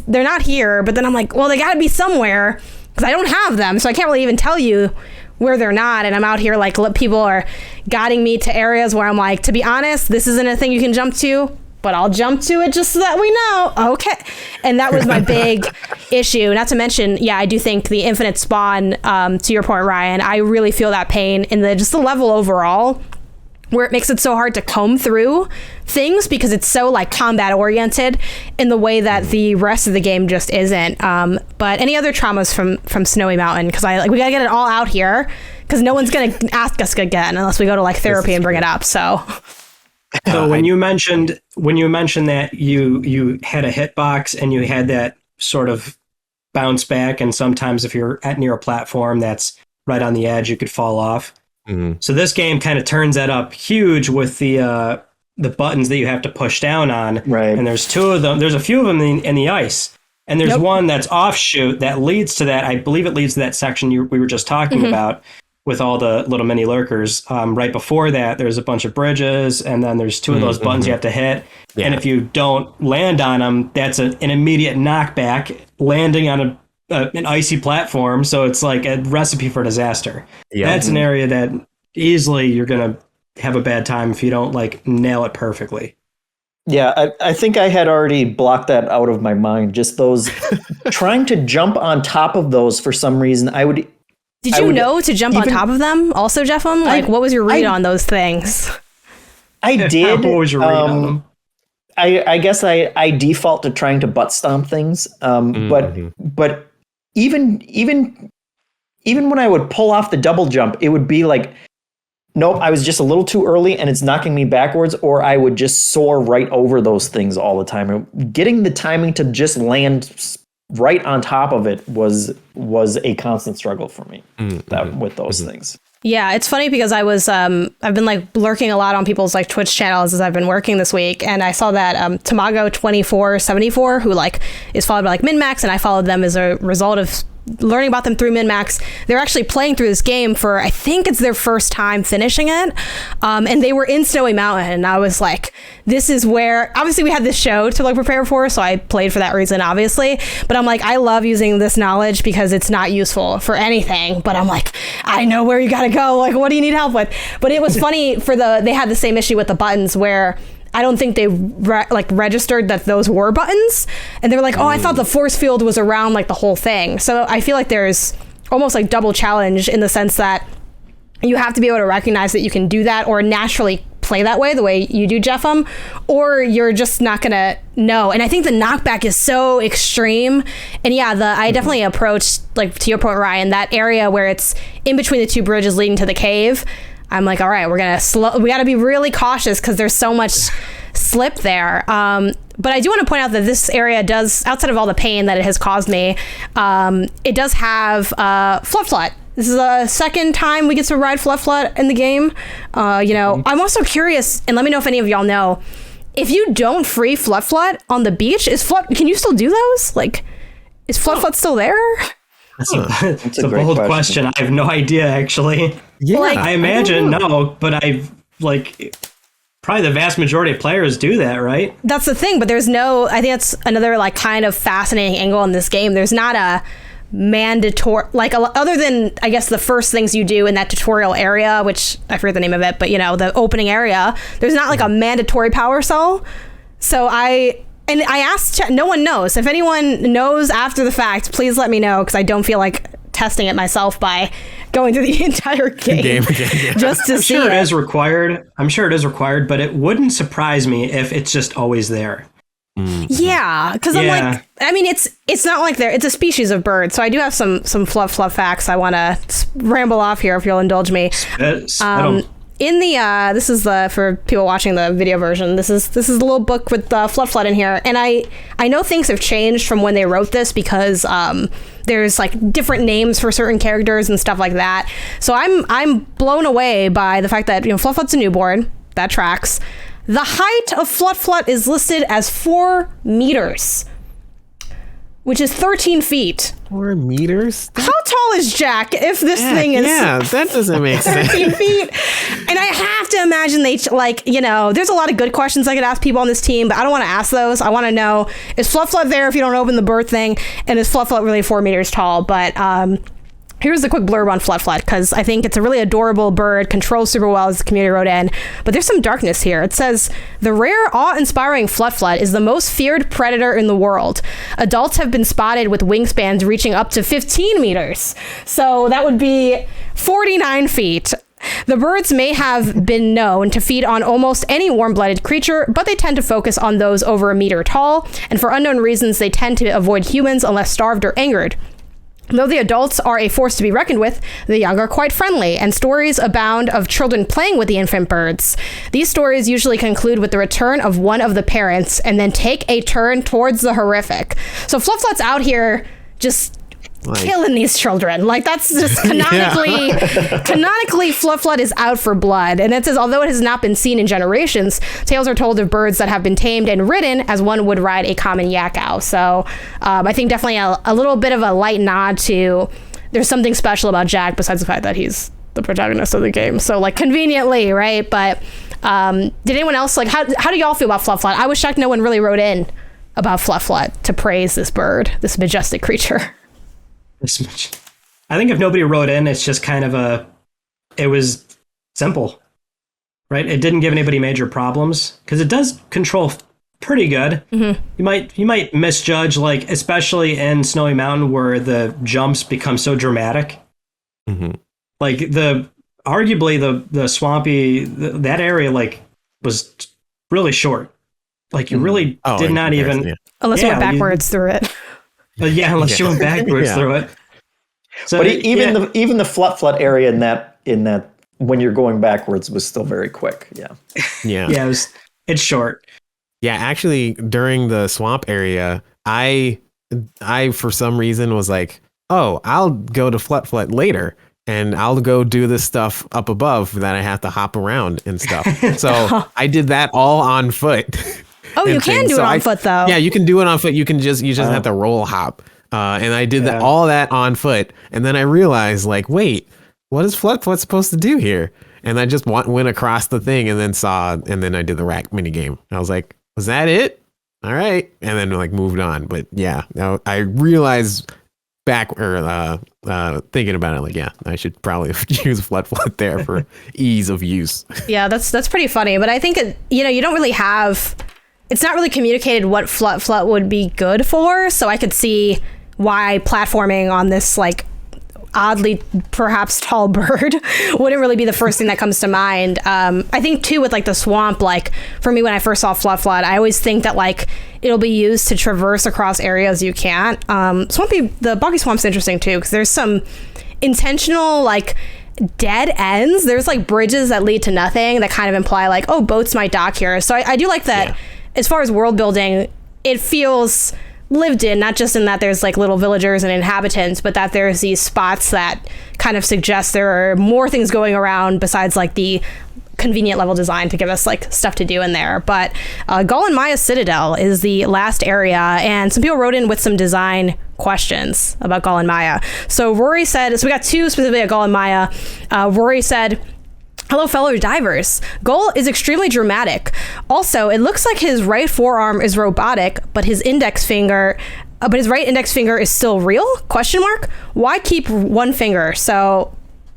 They're not here, but then I'm like, well, they got to be somewhere because I don't have them, so I can't really even tell you where they're not. And I'm out here like people are guiding me to areas where I'm like, to be honest, this isn't a thing you can jump to, but I'll jump to it just so that we know. Okay. And that was my big issue. Not to mention, yeah, I do think the infinite spawn, to your point, Ryan, I really feel that pain in the level overall, where it makes it so hard to comb through things because it's so like combat oriented in the way that the rest of the game just isn't. But any other traumas from Snowy Mountain? Because we gotta get it all out here because no one's gonna ask us again unless we go to like therapy and bring it up. So when you mentioned that you had a hitbox and you had that sort of bounce back, and sometimes if you're near a platform that's right on the edge, you could fall off. Mm-hmm. So this game kind of turns that up huge with the buttons that you have to push down on. Right. And there's 2 of them. There's a few of them in the ice. And there's one that's offshoot that leads to that. I believe it leads to that section we were just talking about with all the little mini lurkers. Right before that, there's a bunch of bridges. And then there's 2 of those buttons you have to hit. Yeah. And if you don't land on them, that's an immediate knockback, landing on an icy platform, so it's like a recipe for disaster. Yep. That's an area that easily you're gonna have a bad time if you don't like nail it perfectly. Yeah, I think I had already blocked that out of my mind. Just those trying to jump on top of those for some reason. Did you know to jump on top of them also, Jeffem? Like, what was your read on those things? I did. What was your read on them? I guess I default to trying to butt stomp things. But even when I would pull off the double jump, it would be like, nope, I was just a little too early and it's knocking me backwards, or I would just soar right over those things all the time. Getting the timing to just land right on top of it was a constant struggle for me with those things. Yeah, it's funny because I've been like lurking a lot on people's like Twitch channels as I've been working this week, and I saw that Tamago2474, who like is followed by like MinnMax, and I followed them as a result of learning about them through MinnMax. They're actually playing through this game for, I think it's their first time finishing it, and they were in Snowy Mountain, and I was like, this is where, obviously we had this show to like prepare for, so I played for that reason, obviously, but I'm like, I love using this knowledge because it's not useful for anything, but I'm like, I know where you gotta go, like, what do you need help with? But it was funny they had the same issue with the buttons where I don't think they registered that those were buttons, and they were like, oh, I thought the force field was around like the whole thing. So I feel like there's almost like double challenge in the sense that you have to be able to recognize that you can do that or naturally play that way, the way you do, Jeffem, or you're just not gonna know. And I think the knockback is so extreme. And yeah, I definitely approached, like to your point, Ryan, that area where it's in between the 2 bridges leading to the cave. I'm like, all right, we got to be really cautious because there's so much slip there. But I do want to point out that this area does, outside of all the pain that it has caused me, it does have Fluff Flut. This is the second time we get to ride Fluff Flut in the game. I'm also curious, and let me know if any of y'all know, if you don't free Fluff Flut on the beach, can you still do those? Like, Is Flufflet still there? That's a bold question. I have no idea, actually. Yeah, Like, I imagine no, but probably the vast majority of players do that, right? That's the thing, but there's no, I think that's another like kind of fascinating angle in this game. There's not a mandatory, like other than I guess the first things you do in that tutorial area, which I forget the name of it, but the opening area, there's not like a mandatory power cell. So I asked, no one knows. If anyone knows after the fact, please let me know, because I don't feel like testing it myself by going through the entire game just to see. I'm sure it is required. I'm sure it is required, but it wouldn't surprise me if it's just always there. Yeah, because I'm like, I mean, it's not like it's a species of bird. So I do have some fluff facts I want to ramble off here if you'll indulge me. In the this is for people watching the video version. This is the little book with the Flufflet in here, and I know things have changed from when they wrote this because there's like different names for certain characters and stuff like that. So I'm blown away by the fact that Flufflet's a newborn. That tracks. The height of Flufflet is listed as 4 meters, which is 13 feet. 4 meters? How tall is Jak if this thing is... Yeah, that doesn't make 13 sense. feet. And I have to imagine there's a lot of good questions I could ask people on this team, but I don't want to ask those. I want to know, is Flufflet there if you don't open the bird thing? And is Flufflet really 4 meters tall? But here's the quick blurb on Flufflet, because I think it's a really adorable bird, controls super well, as the community wrote in. But there's some darkness here. It says, the rare, awe-inspiring Flufflet is the most feared predator in the world. Adults have been spotted with wingspans reaching up to 15 meters. So that would be 49 feet. The birds may have been known to feed on almost any warm-blooded creature, but they tend to focus on those over a meter tall, and for unknown reasons, they tend to avoid humans unless starved or angered. Though the adults are a force to be reckoned with, the young are quite friendly, and stories abound of children playing with the infant birds. These stories usually conclude with the return of one of the parents, and then take a turn towards the horrific. So Flufflet's out here just killing these children. Like, that's just canonically Flufflet is out for blood. And it says, although it has not been seen in generations, tales are told of birds that have been tamed and ridden as one would ride a common yakkow. So I think definitely a little bit of a light nod to there's something special about Jak besides the fact that he's the protagonist of the game. So like conveniently, right? But did anyone else, like, how do y'all feel about Flufflet? I was shocked no one really wrote in about Flufflet to praise this bird, this majestic creature. I think if nobody wrote in, it's just kind of it was simple, right? It didn't give anybody major problems because it does control pretty good. Mm-hmm. You might misjudge, like, especially in Snowy Mountain where the jumps become so dramatic. Mm-hmm. Like arguably the swampy, that area like was really short. Like you really did not even, unless you went backwards through it. Unless you went backwards through it. So, but even the Flufflet area in that when you're going backwards was still very quick. Yeah. It's short. Yeah, actually, during the swamp area, I for some reason was like, oh, I'll go to Flufflet later, and I'll go do this stuff up above that I have to hop around and stuff. So I did that all on foot. Oh, you can do it on foot, though. Yeah, you can do it on foot. You just have to roll hop. And I did all that on foot. And then I realized, like, wait, what is Flufflet supposed to do here? And I just went across the thing and then I did the rack mini game. I was like, was that it? All right. And then like moved on. But yeah, now I realized thinking about it, like, yeah, I should probably use Flufflet there for ease of use. Yeah, that's pretty funny. But I think, you don't really have... It's not really communicated what Flufflet would be good for, so I could see why platforming on this, like, oddly perhaps tall bird wouldn't really be the first thing that comes to mind. I think, too, with, like, the swamp, like, for me, when I first saw Flufflet, I always think that, like, it'll be used to traverse across areas you can't. The Boggy Swamp's interesting, too, because there's some intentional, like, dead ends. There's, like, bridges that lead to nothing that kind of imply, like, oh, boats might dock here. So I do like that. Yeah. As far as world building, it feels lived in, not just in that there's like little villagers and inhabitants, but that there's these spots that kind of suggest there are more things going around besides like the convenient level design to give us like stuff to do in there. But Gull and Maya's Citadel is the last area, and some people wrote in with some design questions about Gull and Maya. So Rory said, so we got two specifically at Gull and Maya. Rory said, "Hello, fellow divers. Gull is extremely dramatic. Also, it looks like his right forearm is robotic, but his right index finger is still real? Question mark. Why keep one finger?" So,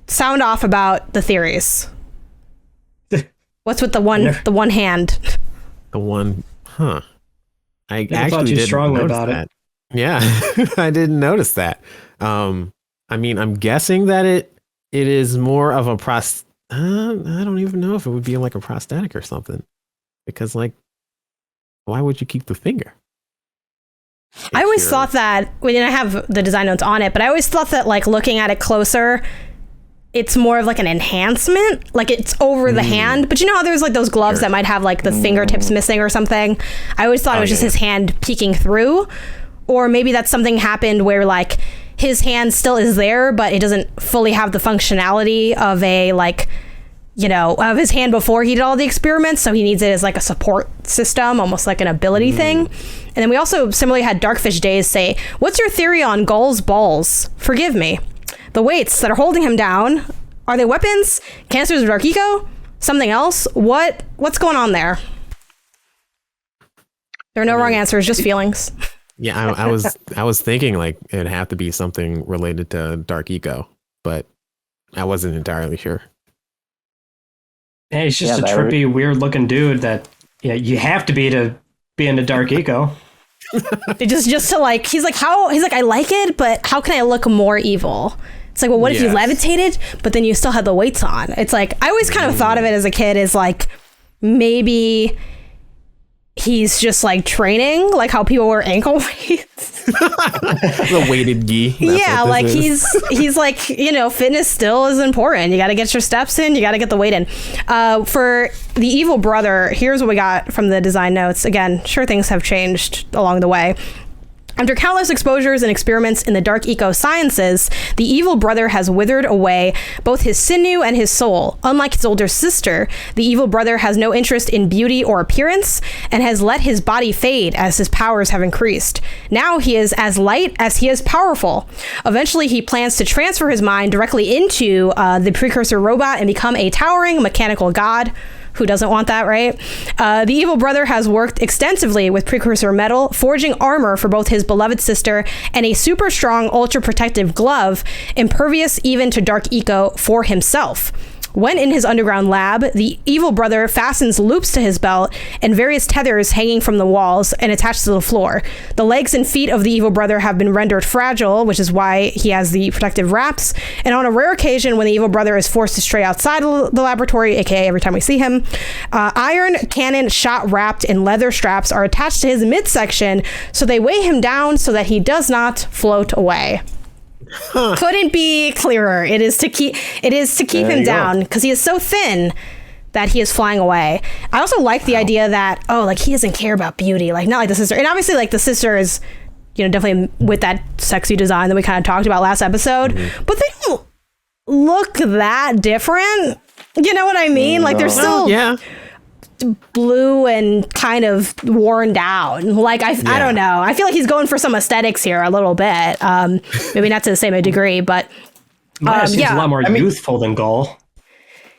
sound off about the theories. What's with the one hand? The one, huh? I Never actually thought too didn't strongly notice about that. Yeah, I didn't notice that. I mean, I'm guessing that it is more of a I don't even know if it would be like a prosthetic or something, because like, why would you keep the finger? I always thought that, when I have the design notes on it, but I always thought that like looking at it closer, it's more of like an enhancement, like it's over the hand. But you know how there's like those gloves that might have like the fingertips missing or something? I always thought it was just his hand peeking through, or maybe that's something happened where like his hand still is there, but it doesn't fully have the functionality of a like, you know, of his hand before he did all the experiments. So he needs it as like a support system, almost like an ability thing. And then we also similarly had Darkfish Days say, "What's your theory on Gull's balls? Forgive me. The weights that are holding him down, are they weapons? Canisters of Dark Eco? Something else? What's going on there?" There are no wrong answers, just feelings. Yeah, I was thinking like it'd have to be something related to Dark Eco, but I wasn't entirely sure. Yeah, he's just a trippy, weird-looking dude that you have to be into Dark Eco. just to like, he's like, I like it, but how can I look more evil? It's like, well, what if you levitated, but then you still had the weights on? It's like, I always kind of thought of it as a kid as like, maybe he's just like training, like how people wear ankle weights. The weighted gi. Yeah, like he's like, you know, fitness still is important. You got to get your steps in. You got to get the weight in. For the evil brother, here's what we got from the design notes. Again, sure, things have changed along the way. After countless exposures and experiments in the dark eco sciences, the evil brother has withered away both his sinew and his soul. Unlike his older sister, the evil brother has no interest in beauty or appearance and has let his body fade as his powers have increased. Now he is as light as he is powerful. Eventually, he plans to transfer his mind directly into the precursor robot and become a towering mechanical god. Who doesn't want that, right? The evil brother has worked extensively with precursor metal, forging armor for both his beloved sister and a super strong, ultra protective glove, impervious even to dark eco, for himself. When in his underground lab, the evil brother fastens loops to his belt and various tethers hanging from the walls and attached to the floor. The legs and feet of the evil brother have been rendered fragile, which is why he has the protective wraps. And on a rare occasion, when the evil brother is forced to stray outside of the laboratory, aka every time we see him, iron cannon shot wrapped in leather straps are attached to his midsection, so they weigh him down so that he does not float away. Couldn't be clearer. It is to keep him down because he is so thin that he is flying away. I also like the idea that like he doesn't care about beauty, like not like the sister. And obviously like the sister is, you know, definitely with that sexy design that we kind of talked about last episode, but they don't look that different. You know what I mean? Like they're still blue and kind of worn down. Like I don't know. I feel like he's going for some aesthetics here a little bit. Maybe not to the same degree, but Maya seems a lot more youthful than Gull.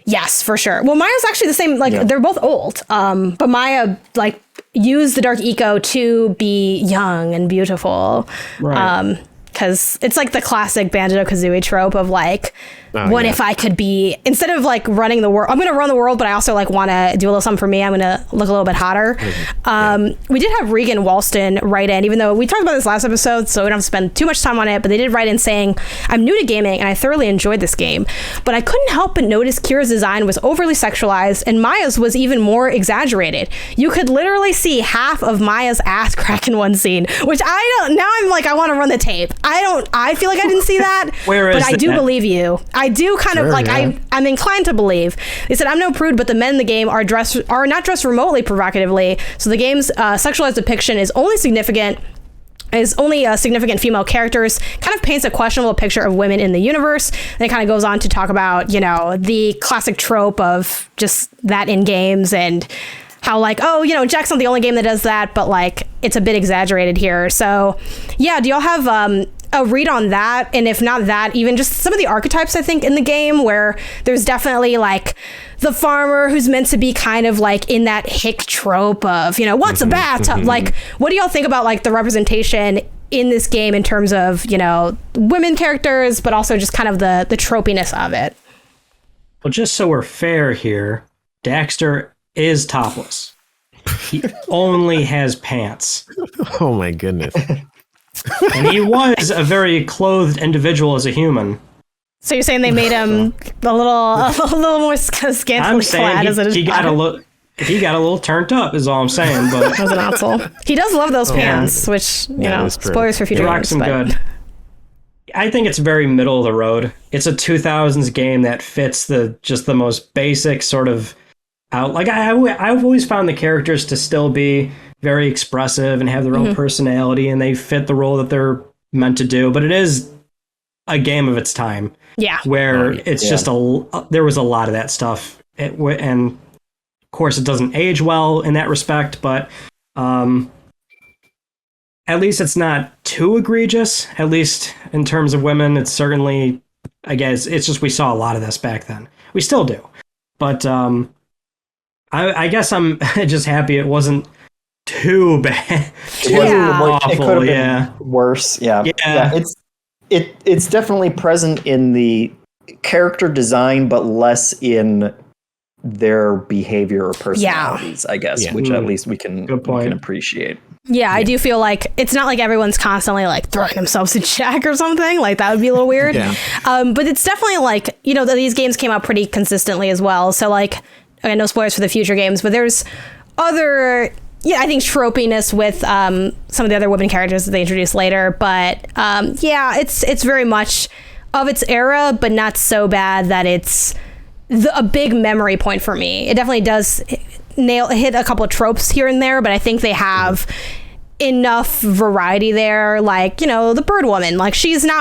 Yes, for sure. Well, Maya's actually the same. Like they're both old, but Maya like used the dark eco to be young and beautiful. Right. Because it's like the classic Banjo-Kazooie trope of like, if I could be, instead of like running the world, I'm going to run the world, but I also like want to do a little something for me. I'm going to look a little bit hotter. We did have Regan Walston write in, even though we talked about this last episode, so we don't have to spend too much time on it, but they did write in saying, "I'm new to gaming and I thoroughly enjoyed this game, but I couldn't help but notice Kira's design was overly sexualized and Maya's was even more exaggerated. You could literally see half of Maya's ass crack in one scene," which now I'm like, I want to run the tape. I feel like I didn't see that, but I do believe you. I do kind of like, I'm inclined to believe. They said, "I'm no prude, but the men in the game are not dressed remotely provocatively, so the game's sexualized depiction is only significant is only significant female characters, kind of paints a questionable picture of women in the universe. And it kind of goes on to talk about, you know, the classic trope of just that in games and how like, oh, you know, Jack's not the only game that does that, but like it's a bit exaggerated here. So yeah, do y'all have a read on that? And if not that, even just some of the archetypes I think in the game, where there's definitely like the farmer who's meant to be kind of like in that hick trope of, you know, what's a bathtub? Like, what do y'all think about like the representation in this game in terms of, you know, women characters, but also just kind of the tropiness of it? Well, just so we're fair here, Daxter is topless. He only has pants. Oh my goodness. And he was a very clothed individual as a human. So you're saying they made him a little more scantily I'm saying clad as it is. he got a little turned up is all I'm saying. But as an asshole, he does love those pants, which, you know, spoilers for future he games. rocks them good. I think it's very middle of the road. It's a 2000s game that fits the most basic sort of out. Like I've always found the characters to still be very expressive and have their own personality, and they fit the role that they're meant to do. But it is a game of its time. Yeah. Where it's just there was a lot of that stuff. And of course it doesn't age well in that respect, but at least it's not too egregious, at least in terms of women. It's certainly, I guess, it's just we saw a lot of this back then. We still do. But I guess I'm just happy it wasn't too bad. It awful, it could have been worse. Yeah. It's definitely present in the character design, but less in their behavior or personalities, I guess, which at least we can appreciate. Yeah, I do feel like it's not like everyone's constantly like throwing themselves in check or something. Like that would be a little weird. But it's definitely like, you know, these games came out pretty consistently as well. So like, okay, no spoilers for the future games, but there's other, I think tropiness with some of the other women characters that they introduced later. But it's very much of its era, but not so bad that it's a big memory point for me. It definitely does hit a couple of tropes here and there, but I think they have enough variety there. Like, you know, the bird woman, like she doesn't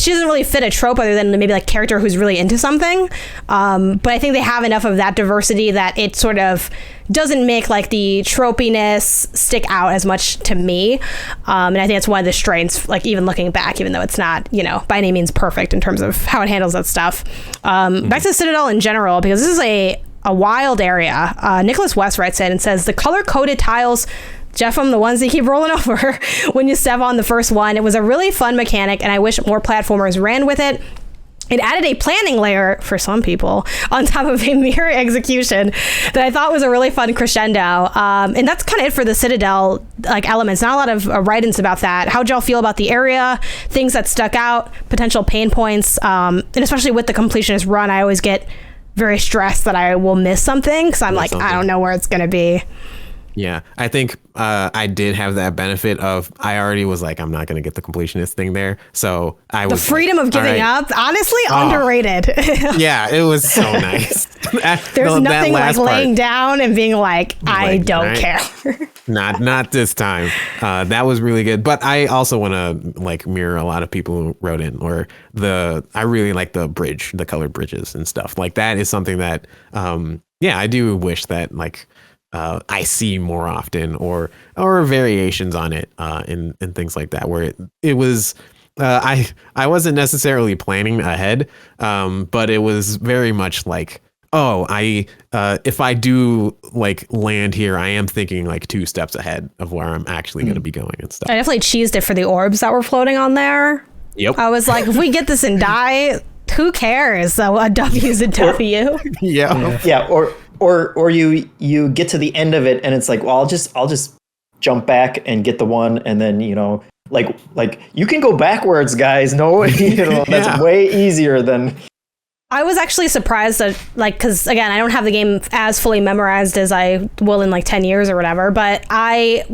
really fit a trope other than maybe like character who's really into something. But I think they have enough of that diversity that it sort of doesn't make like the tropiness stick out as much to me. And I think that's one of the strengths, like even looking back, even though it's not, you know, by any means perfect in terms of how it handles that stuff. Back to Citadel in general, because this is a wild area. Nicholas West writes in and says, the color-coded tiles, Jeff, the ones that keep rolling over when you step on the first one. It was a really fun mechanic, and I wish more platformers ran with it. It added a planning layer for some people on top of a mirror execution that I thought was a really fun crescendo. And that's kind of it for the Citadel like elements. Not a lot of write-ins about that. How'd y'all feel about the area? Things that stuck out, potential pain points, and especially with the completionist run, I always get very stressed that I will miss something because I'm like, I don't know where it's going to be. Yeah, I think I did have that benefit of I already was like, I'm not going to get the completionist thing there. So I was the freedom of giving up, honestly, underrated. Yeah, it was so nice. There's nothing like laying down and being like, I don't care. Not this time. That was really good. But I also want to like mirror a lot of people who wrote in, or I really like the colored bridges and stuff. Like that is something that, I do wish that like, I see more often, or variations on it, and things like that, where it was, I wasn't necessarily planning ahead, but it was very much like, if I do like land here, I am thinking like 2 steps ahead of where I'm actually going to be going and stuff. I definitely cheesed it for the orbs that were floating on there. Yep. I was like, if we get this and die, who cares? So a W is a W. Yeah. Or you get to the end of it and it's like, well, I'll just jump back and get the one, and then, you know, like you can go backwards, guys. No, you know, that's way easier than. I was actually surprised that, like, because again, I don't have the game as fully memorized as I will in like 10 years or whatever, but I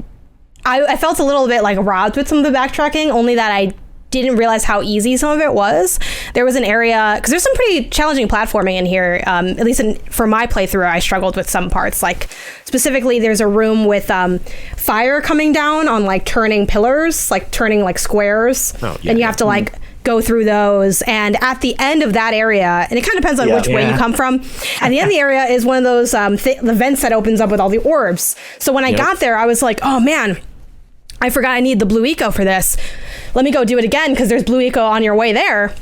felt a little bit like robbed with some of the backtracking, only that I didn't realize how easy some of it was. There was an area, because there's some pretty challenging platforming in here, at least for my playthrough, I struggled with some parts. Like specifically, there's a room with fire coming down on like turning pillars, like turning like squares, and you have to like go through those. And at the end of that area, and it kind of depends on which way you come from, at the end of the area is one of those the vents that opens up with all the orbs. So when I got there, I was like, oh man, I forgot I need the blue eco for this. Let me go do it again, because there's blue eco on your way there.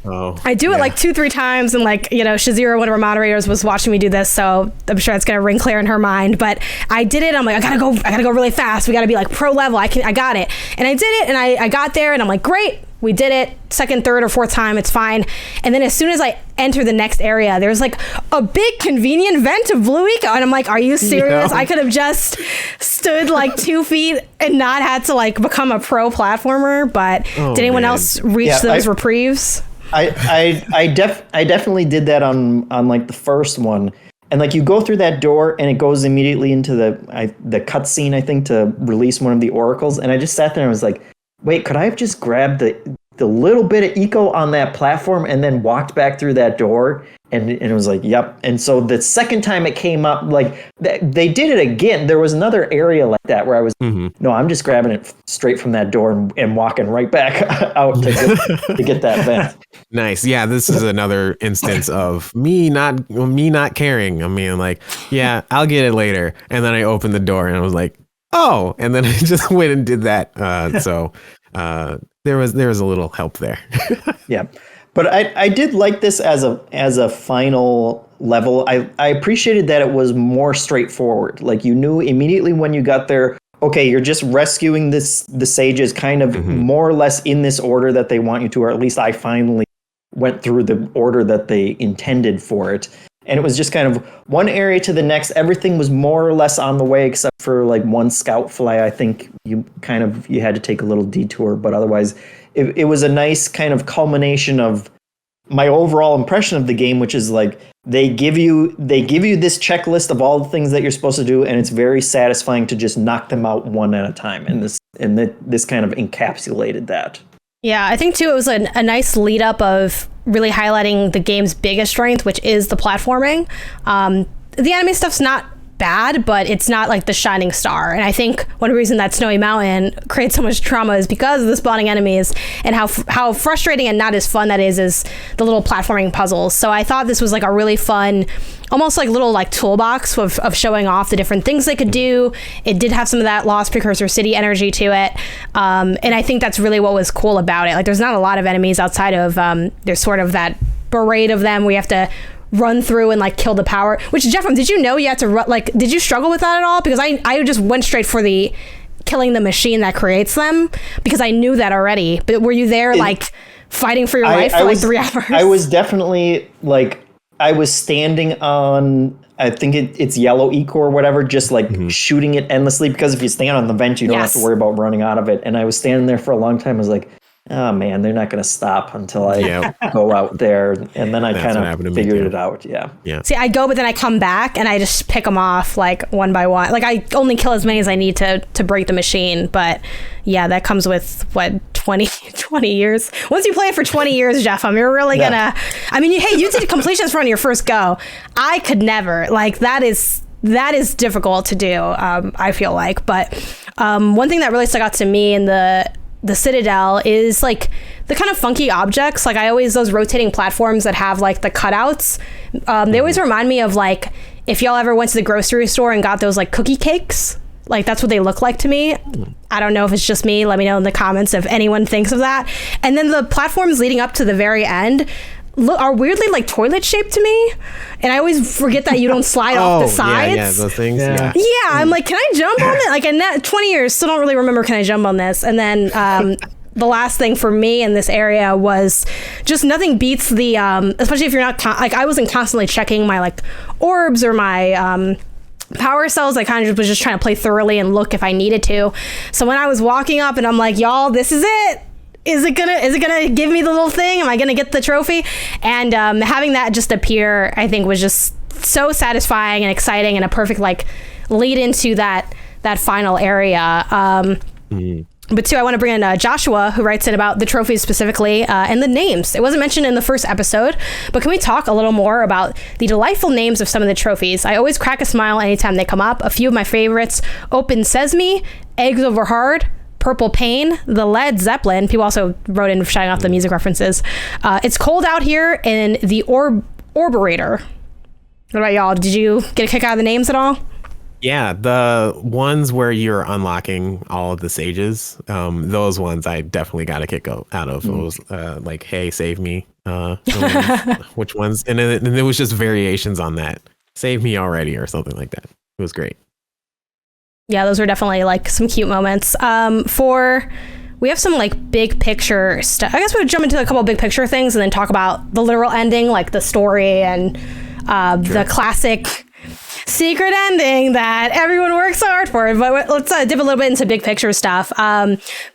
I do it like 2-3 times, and like, you know, Shazira, one of our moderators, was watching me do this, so I'm sure it's gonna ring clear in her mind. But I did it. I'm like, I gotta go really fast. We gotta be like pro level. I got it. And I did it, and I got there, and I'm like, great, we did it. Second, third, or fourth time, it's fine. And then as soon as I enter the next area, there's like a big convenient vent of blue eco, and I'm like, are you serious? I could have just stood like 2 feet and not had to like become a pro platformer. But did anyone else reach those reprieves? I definitely did that on like the first one, and like you go through that door and it goes immediately into the cutscene, I think, to release one of the oracles. And I just sat there and I was like, wait, could I have just grabbed the little bit of eco on that platform and then walked back through that door? And it was like, yep. And so the second time it came up, like they did it again. There was another area like that where I was, no, I'm just grabbing it straight from that door and walking right back out to get that vent. Nice. Yeah, this is another instance of me not caring. I mean, like, yeah, I'll get it later. And then I opened the door and I was like, oh, and then I just went and did that. So there was a little help there. Yeah. But I did like this as a final level. I appreciated that it was more straightforward. Like you knew immediately when you got there, okay, you're just rescuing the sages kind of more or less in this order that they want you to, or at least I finally went through the order that they intended for it. And it was just kind of one area to the next. Everything was more or less on the way, except for like one scout fly. I think you had to take a little detour, but otherwise it was a nice kind of culmination of my overall impression of the game, which is like they give you this checklist of all the things that you're supposed to do, and it's very satisfying to just knock them out one at a time. And this kind of encapsulated that. Yeah, I think too it was a nice lead up of really highlighting the game's biggest strength, which is the platforming. The enemy stuff's not bad, but it's not like the shining star. And I think one reason that Snowy Mountain creates so much trauma is because of the spawning enemies and how frustrating and not as fun that is the little platforming puzzles. So I thought this was like a really fun, almost like little like toolbox of showing off the different things they could do. It did have some of that Lost Precursor City energy to it. And I think that's really what was cool about it. Like there's not a lot of enemies outside of, there's sort of that parade of them. We have to run through and like kill the power, which Jeff, did you know you had to like, did you struggle with that at all? Because I just went straight for the killing the machine that creates them because I knew that already. But were you there like fighting for your life for like 3 hours? I was definitely like, I was standing on, I think it's yellow eco or whatever, just like shooting it endlessly, because if you stand on the vent, you don't have to worry about running out of it. And I was standing there for a long time. I was like, oh man, they're not going to stop until I go out there. And then I kind of figured it out. Yeah. See, I go, but then I come back and I just pick them off like one by one. Like I only kill as many as I need to break the machine. But yeah, that comes with what, 20 years. Once you play it for 20 years, Jeff, you're really gonna, I mean, hey, you did completions for on your first go. I could never. Like that is difficult to do. I feel like, but one thing that really stuck out to me in the Citadel is like the kind of funky objects. Like those rotating platforms that have like the cutouts, they always remind me of like if y'all ever went to the grocery store and got those like cookie cakes. Like that's what they look like to me. I don't know if it's just me. Let me know in the comments if anyone thinks of that. And then the platforms leading up to the very end are weirdly like toilet shaped to me, and I always forget that you don't slide off the sides. Yeah, those things. Yeah, I'm like, can I jump on it? Like in that 20 years, still don't really remember. Can I jump on this? And then the last thing for me in this area was just nothing beats the especially if you're not like I wasn't constantly checking my like orbs or my power cells. I kind of was just trying to play thoroughly and look if I needed to. So when I was walking up and I'm like, y'all, this is it. Is it gonna give me the little thing? Am I gonna get the trophy? And having that just appear, I think, was just so satisfying and exciting and a perfect like lead into that final area. But two, I want to bring in Joshua, who writes in about the trophies specifically and the names. It wasn't mentioned in the first episode, but can we talk a little more about the delightful names of some of the trophies? I always crack a smile anytime they come up. A few of my favorites: Open Sesame, Eggs Over Hard, Purple Pain, the Led Zeppelin. People also wrote in shouting off the music references. It's Cold Out Here, and the Orberator. What about y'all? Did you get a kick out of the names at all? Yeah, the ones where you're unlocking all of the sages, those ones I definitely got a kick out of. It was like, hey, save me. Which ones? And it was just variations on that. Save me already or something like that. It was great. Yeah, those were definitely like some cute moments. We have some like big picture stuff. I guess we'll jump into a couple big picture things and then talk about the literal ending, like the story and the classic secret ending that everyone works so hard for. But let's dip a little bit into big picture stuff.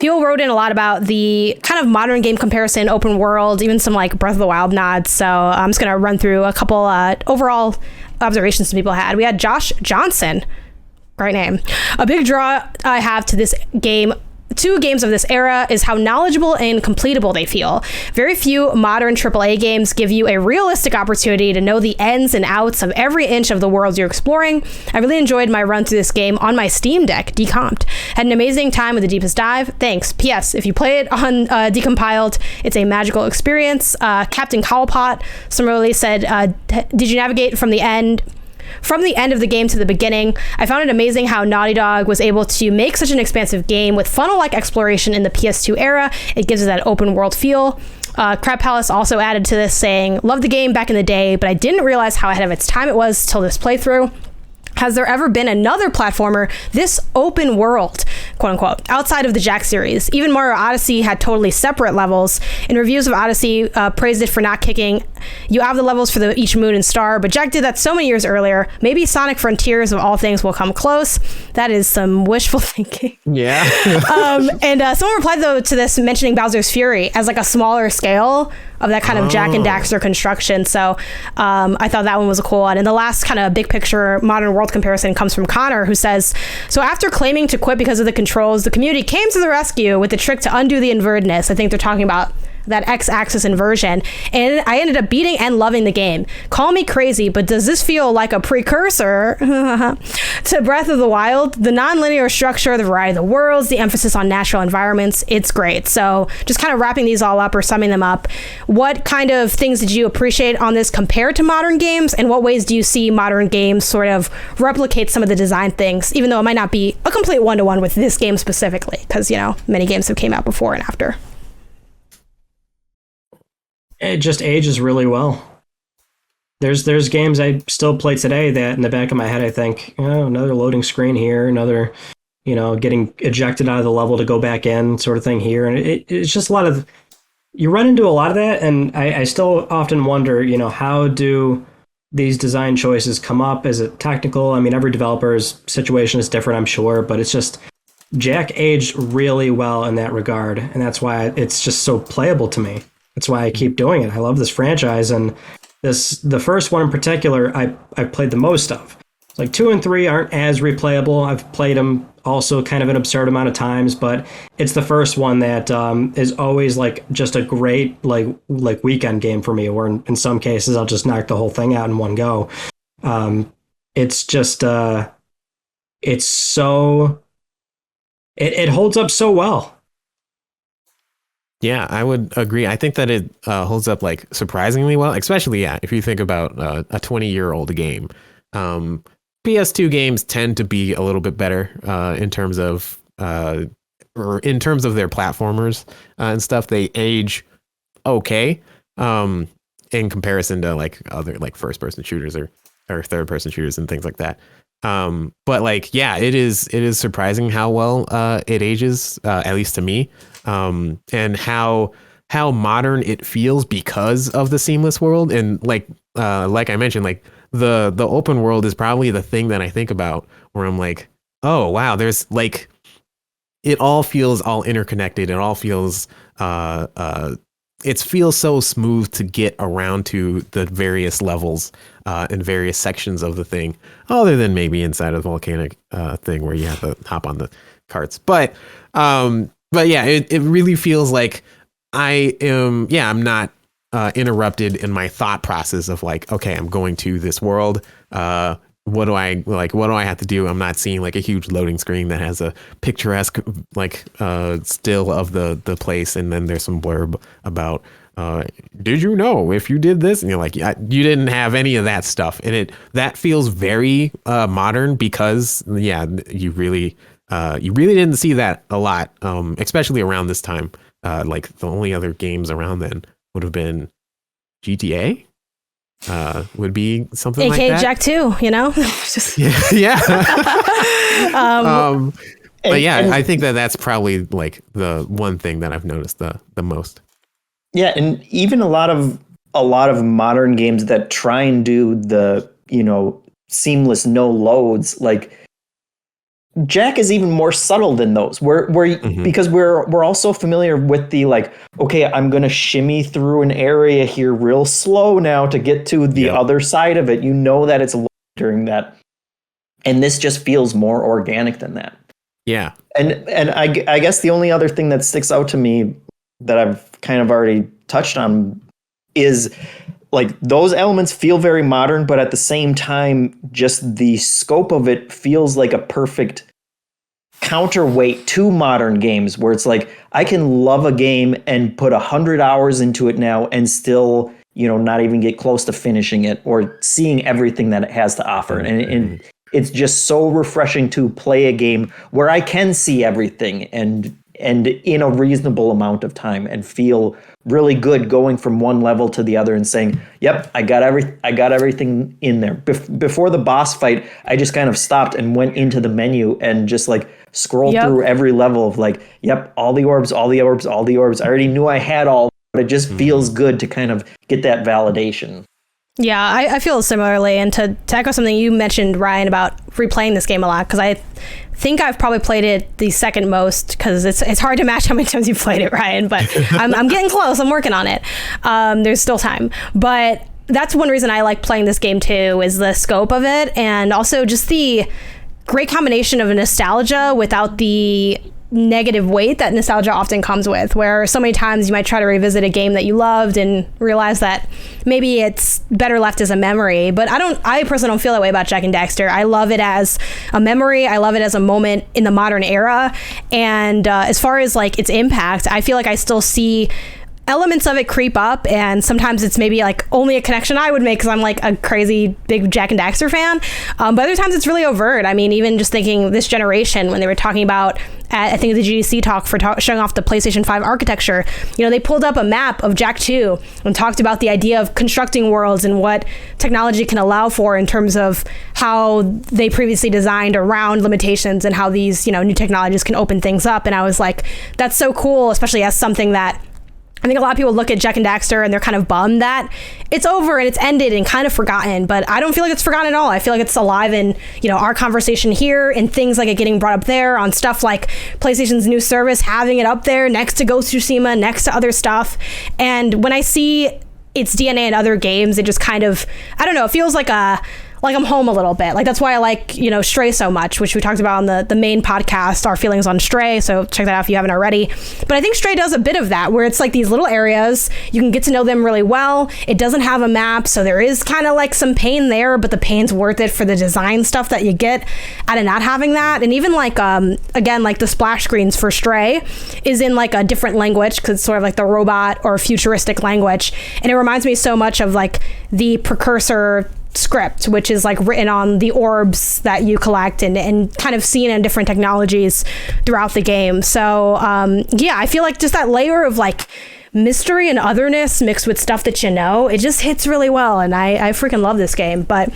People wrote in a lot about the kind of modern game comparison, open world, even some like Breath of the Wild nods. So I'm just going to run through a couple overall observations some people had. We had Josh Johnson. Great name. A big draw I have to this game, two games of this era, is how knowledgeable and completable they feel. Very few modern AAA games give you a realistic opportunity to know the ins and outs of every inch of the world you're exploring. I really enjoyed my run through this game on my Steam Deck, decomped. Had an amazing time with the deepest dive. Thanks. P.S. If you play it on decompiled, it's a magical experience. Captain Cowlpot similarly said, did you navigate from the end of the game to the beginning? I found it amazing how Naughty Dog was able to make such an expansive game with funnel-like exploration in the PS2 era. It gives it that open world feel. Crab Palace also added to this, saying, loved the game back in the day, but I didn't realize how ahead of its time it was till this playthrough. Has there ever been another platformer this open world, quote unquote, outside of the Jak series? Even Mario Odyssey had totally separate levels. In reviews of Odyssey, praised it for not kicking you have the levels for each moon and star, but Jak did that so many years earlier. Maybe Sonic Frontiers of all things will come close. That is some wishful thinking. Yeah. And someone replied though to this mentioning Bowser's Fury as like a smaller scale of that kind of Jak and Daxter construction. So I thought that one was a cool one. And the last kind of big picture modern world comparison comes from Connor, who says, so after claiming to quit because of the controls, the community came to the rescue with the trick to undo the invertedness. I think they're talking about that X-axis inversion, and I ended up beating and loving the game. Call me crazy, but does this feel like a precursor to Breath of the Wild? The non-linear structure, the variety of the worlds, the emphasis on natural environments, it's great. So just kind of wrapping these all up or summing them up, what kind of things did you appreciate on this compared to modern games, and what ways do you see modern games sort of replicate some of the design things, even though it might not be a complete one-to-one with this game specifically, because, you know, many games have came out before and after. It just ages really well. There's games I still play today that in the back of my head I think, oh, another loading screen here, another, getting ejected out of the level to go back in sort of thing here. And it's just a lot of, you run into a lot of that. And I still often wonder, how do these design choices come up? Is it technical? I mean, every developer's situation is different, I'm sure, but it's just, Jak aged really well in that regard. And that's why it's just so playable to me. That's why I keep doing it. I love this franchise, and the first one in particular, I've played the most of. It's like 2 and 3 aren't as replayable. I've played them also kind of an absurd amount of times, but it's the first one that is always like just a great like weekend game for me. Or in some cases, I'll just knock the whole thing out in one go. It's just it's so it holds up so well. Yeah, I would agree. I think that it holds up like surprisingly well, especially if you think about a 20-year-old game. PS2 games tend to be a little bit better in terms of their platformers and stuff. They age okay in comparison to like other like first-person shooters or third-person shooters and things like that. But like, yeah, it is surprising how well it ages, at least to me. And how modern it feels because of the seamless world. And like I mentioned, like the open world is probably the thing that I think about where I'm like, oh wow, there's like, it all feels all interconnected. It all feels, it feels so smooth to get around to the various levels and various sections of the thing, other than maybe inside of the volcanic thing where you have to hop on the carts. But But yeah, it really feels like I'm not interrupted in my thought process of like, okay, I'm going to this world. What do I have to do? I'm not seeing like a huge loading screen that has a picturesque like still of the place, and then there's some blurb about did you know if you did this, and you're like, yeah, you didn't have any of that stuff, and that feels very modern because you really didn't see that a lot, especially around this time. Like the only other games around then would have been GTA. Would be something like that. AKA Jak 2, you know? Just... yeah. But yeah, I think that's probably like the one thing that I've noticed the most. Yeah, and even a lot of modern games that try and do the, seamless no loads, like Jak is even more subtle than those. Because we're also familiar with the like, okay, I'm gonna shimmy through an area here real slow now to get to the other side of it. You know that it's during that, and this just feels more organic than that. Yeah, and I guess the only other thing that sticks out to me that I've kind of already touched on is like those elements feel very modern, but at the same time, just the scope of it feels like a perfect counterweight to modern games, where it's like I can love a game and put 100 hours into it now and still, not even get close to finishing it or seeing everything that it has to offer. And it's just so refreshing to play a game where I can see everything and in a reasonable amount of time and feel really good going from one level to the other and saying, yep, I got everything in there. Before the boss fight, I just kind of stopped and went into the menu and just like scrolled through every level of like, yep, all the orbs. I already knew I had all, but it just feels good to kind of get that validation. Yeah, I feel similarly. And to echo something you mentioned, Ryan, about replaying this game a lot, because I think I've probably played it the second most, because it's hard to match how many times you've played it, Ryan, but I'm getting close. I'm working on it. There's still time. But that's one reason I like playing this game too, is the scope of it, and also just the great combination of nostalgia without the negative weight that nostalgia often comes with, where so many times you might try to revisit a game that you loved and realize that maybe it's better left as a memory. But I personally don't feel that way about Jak and Daxter. I love it as a memory. I love it as a moment in the modern era. And as far as like its impact, I feel like I still see elements of it creep up, and sometimes it's maybe like only a connection I would make because I'm like a crazy big Jak and Daxter fan, but other times it's really overt. I mean, even just thinking this generation, when they were talking about at, I think the GDC talk for showing off the PlayStation 5 architecture, they pulled up a map of Jak 2 and talked about the idea of constructing worlds and what technology can allow for in terms of how they previously designed around limitations and how these new technologies can open things up. And I was like, that's so cool, especially as something that I think a lot of people look at Jak and Daxter and they're kind of bummed that it's over and it's ended and kind of forgotten, but I don't feel like it's forgotten at all. I feel like it's alive in, our conversation here, and things like it getting brought up there on stuff like PlayStation's new service, having it up there next to Ghost of Tsushima, next to other stuff. And when I see its DNA in other games, it just kind of, I don't know, it feels like I'm home a little bit. Like that's why I like, Stray so much, which we talked about on the main podcast, our feelings on Stray. So check that out if you haven't already. But I think Stray does a bit of that, where it's like these little areas, you can get to know them really well. It doesn't have a map, so there is kind of like some pain there, but the pain's worth it for the design stuff that you get out of not having that. And even like, again, like the splash screens for Stray is in like a different language, because it's sort of like the robot or futuristic language. And it reminds me so much of like the precursor script, which is like written on the orbs that you collect and kind of seen in different technologies throughout the game. So I feel like just that layer of like mystery and otherness mixed with stuff that it just hits really well, and I freaking love this game. But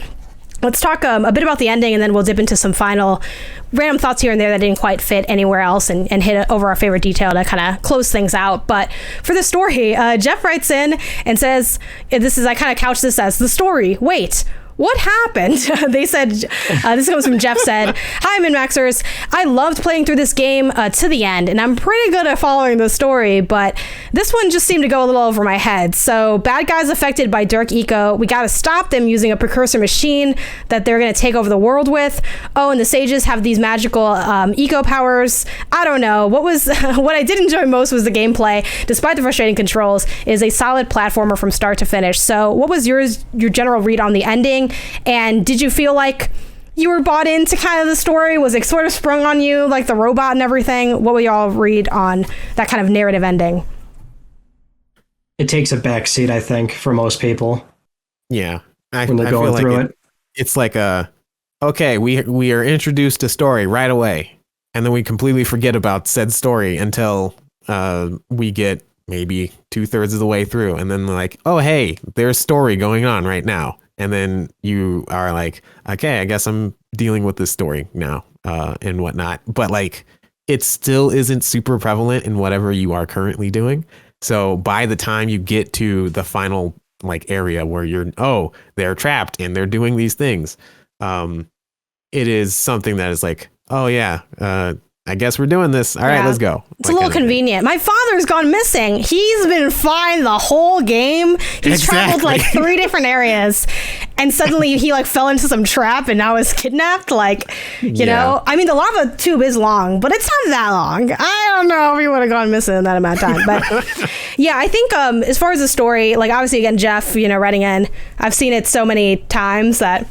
let's talk a bit about the ending, and then we'll dip into some final random thoughts here and there that didn't quite fit anywhere else, and hit over our favorite detail to kind of close things out. But for the story, Jeff writes in and says, I kind of couch this as the story. Wait, what happened? They said, this comes from Jeff said, "Hi, MinnMaxers. I loved playing through this game to the end, and I'm pretty good at following the story, but this one just seemed to go a little over my head. So bad guys affected by dark eco, we got to stop them using a precursor machine that they're going to take over the world with. Oh, and the sages have these magical eco powers. I don't know. What I did enjoy most was the gameplay, despite the frustrating controls, is a solid platformer from start to finish. So what was your general read on the ending? And did you feel like you were bought into kind of the story? Was it sort of sprung on you, like the robot and everything? What would y'all read on that kind of narrative ending?" It takes a backseat, I think, for most people. Yeah. When they're going through it. It's like okay, we are introduced to story right away, and then we completely forget about said story until we get maybe 2/3 of the way through, and then like, oh hey, there's story going on right now, and then you are like, okay, I guess I'm dealing with this story now and whatnot. But like, it still isn't super prevalent in whatever you are currently doing. So by the time you get to the final like area where they're trapped and they're doing these things, it is something that is like, oh yeah, I guess we're doing this. All right, let's go. It's a little convenient. My father's gone missing. He's been fine the whole game. He's traveled like 3 different areas, and suddenly he like fell into some trap and now is kidnapped. Like, you know, I mean, the lava tube is long, but it's not that long. I don't know if he would have gone missing in that amount of time. But yeah, I think as far as the story, like obviously again, Jeff, writing in, I've seen it so many times that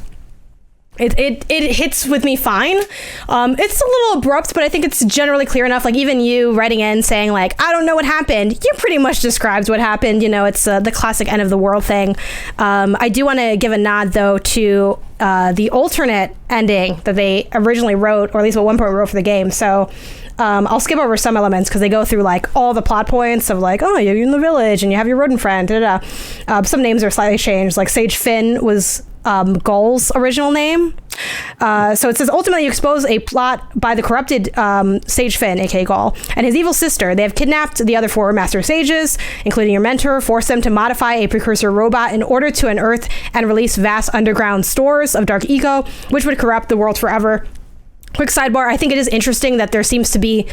it hits with me fine. It's a little abrupt, but I think it's generally clear enough. Like even you writing in saying like, I don't know what happened. You pretty much described what happened. It's the classic end of the world thing. I do want to give a nod though to the alternate ending that they originally wrote, or at least at one point wrote for the game. So I'll skip over some elements because they go through like all the plot points of like, oh, you're in the village and you have your rodent friend. Some names are slightly changed. Like Sage Finn was Gull's original name. So it says, ultimately you expose a plot by the corrupted Sage Finn, aka Gull, and his evil sister. They have kidnapped the other 4 master sages, including your mentor, forced them to modify a precursor robot in order to unearth and release vast underground stores of dark eco, which would corrupt the world forever. Quick sidebar, I think it is interesting that there seems to be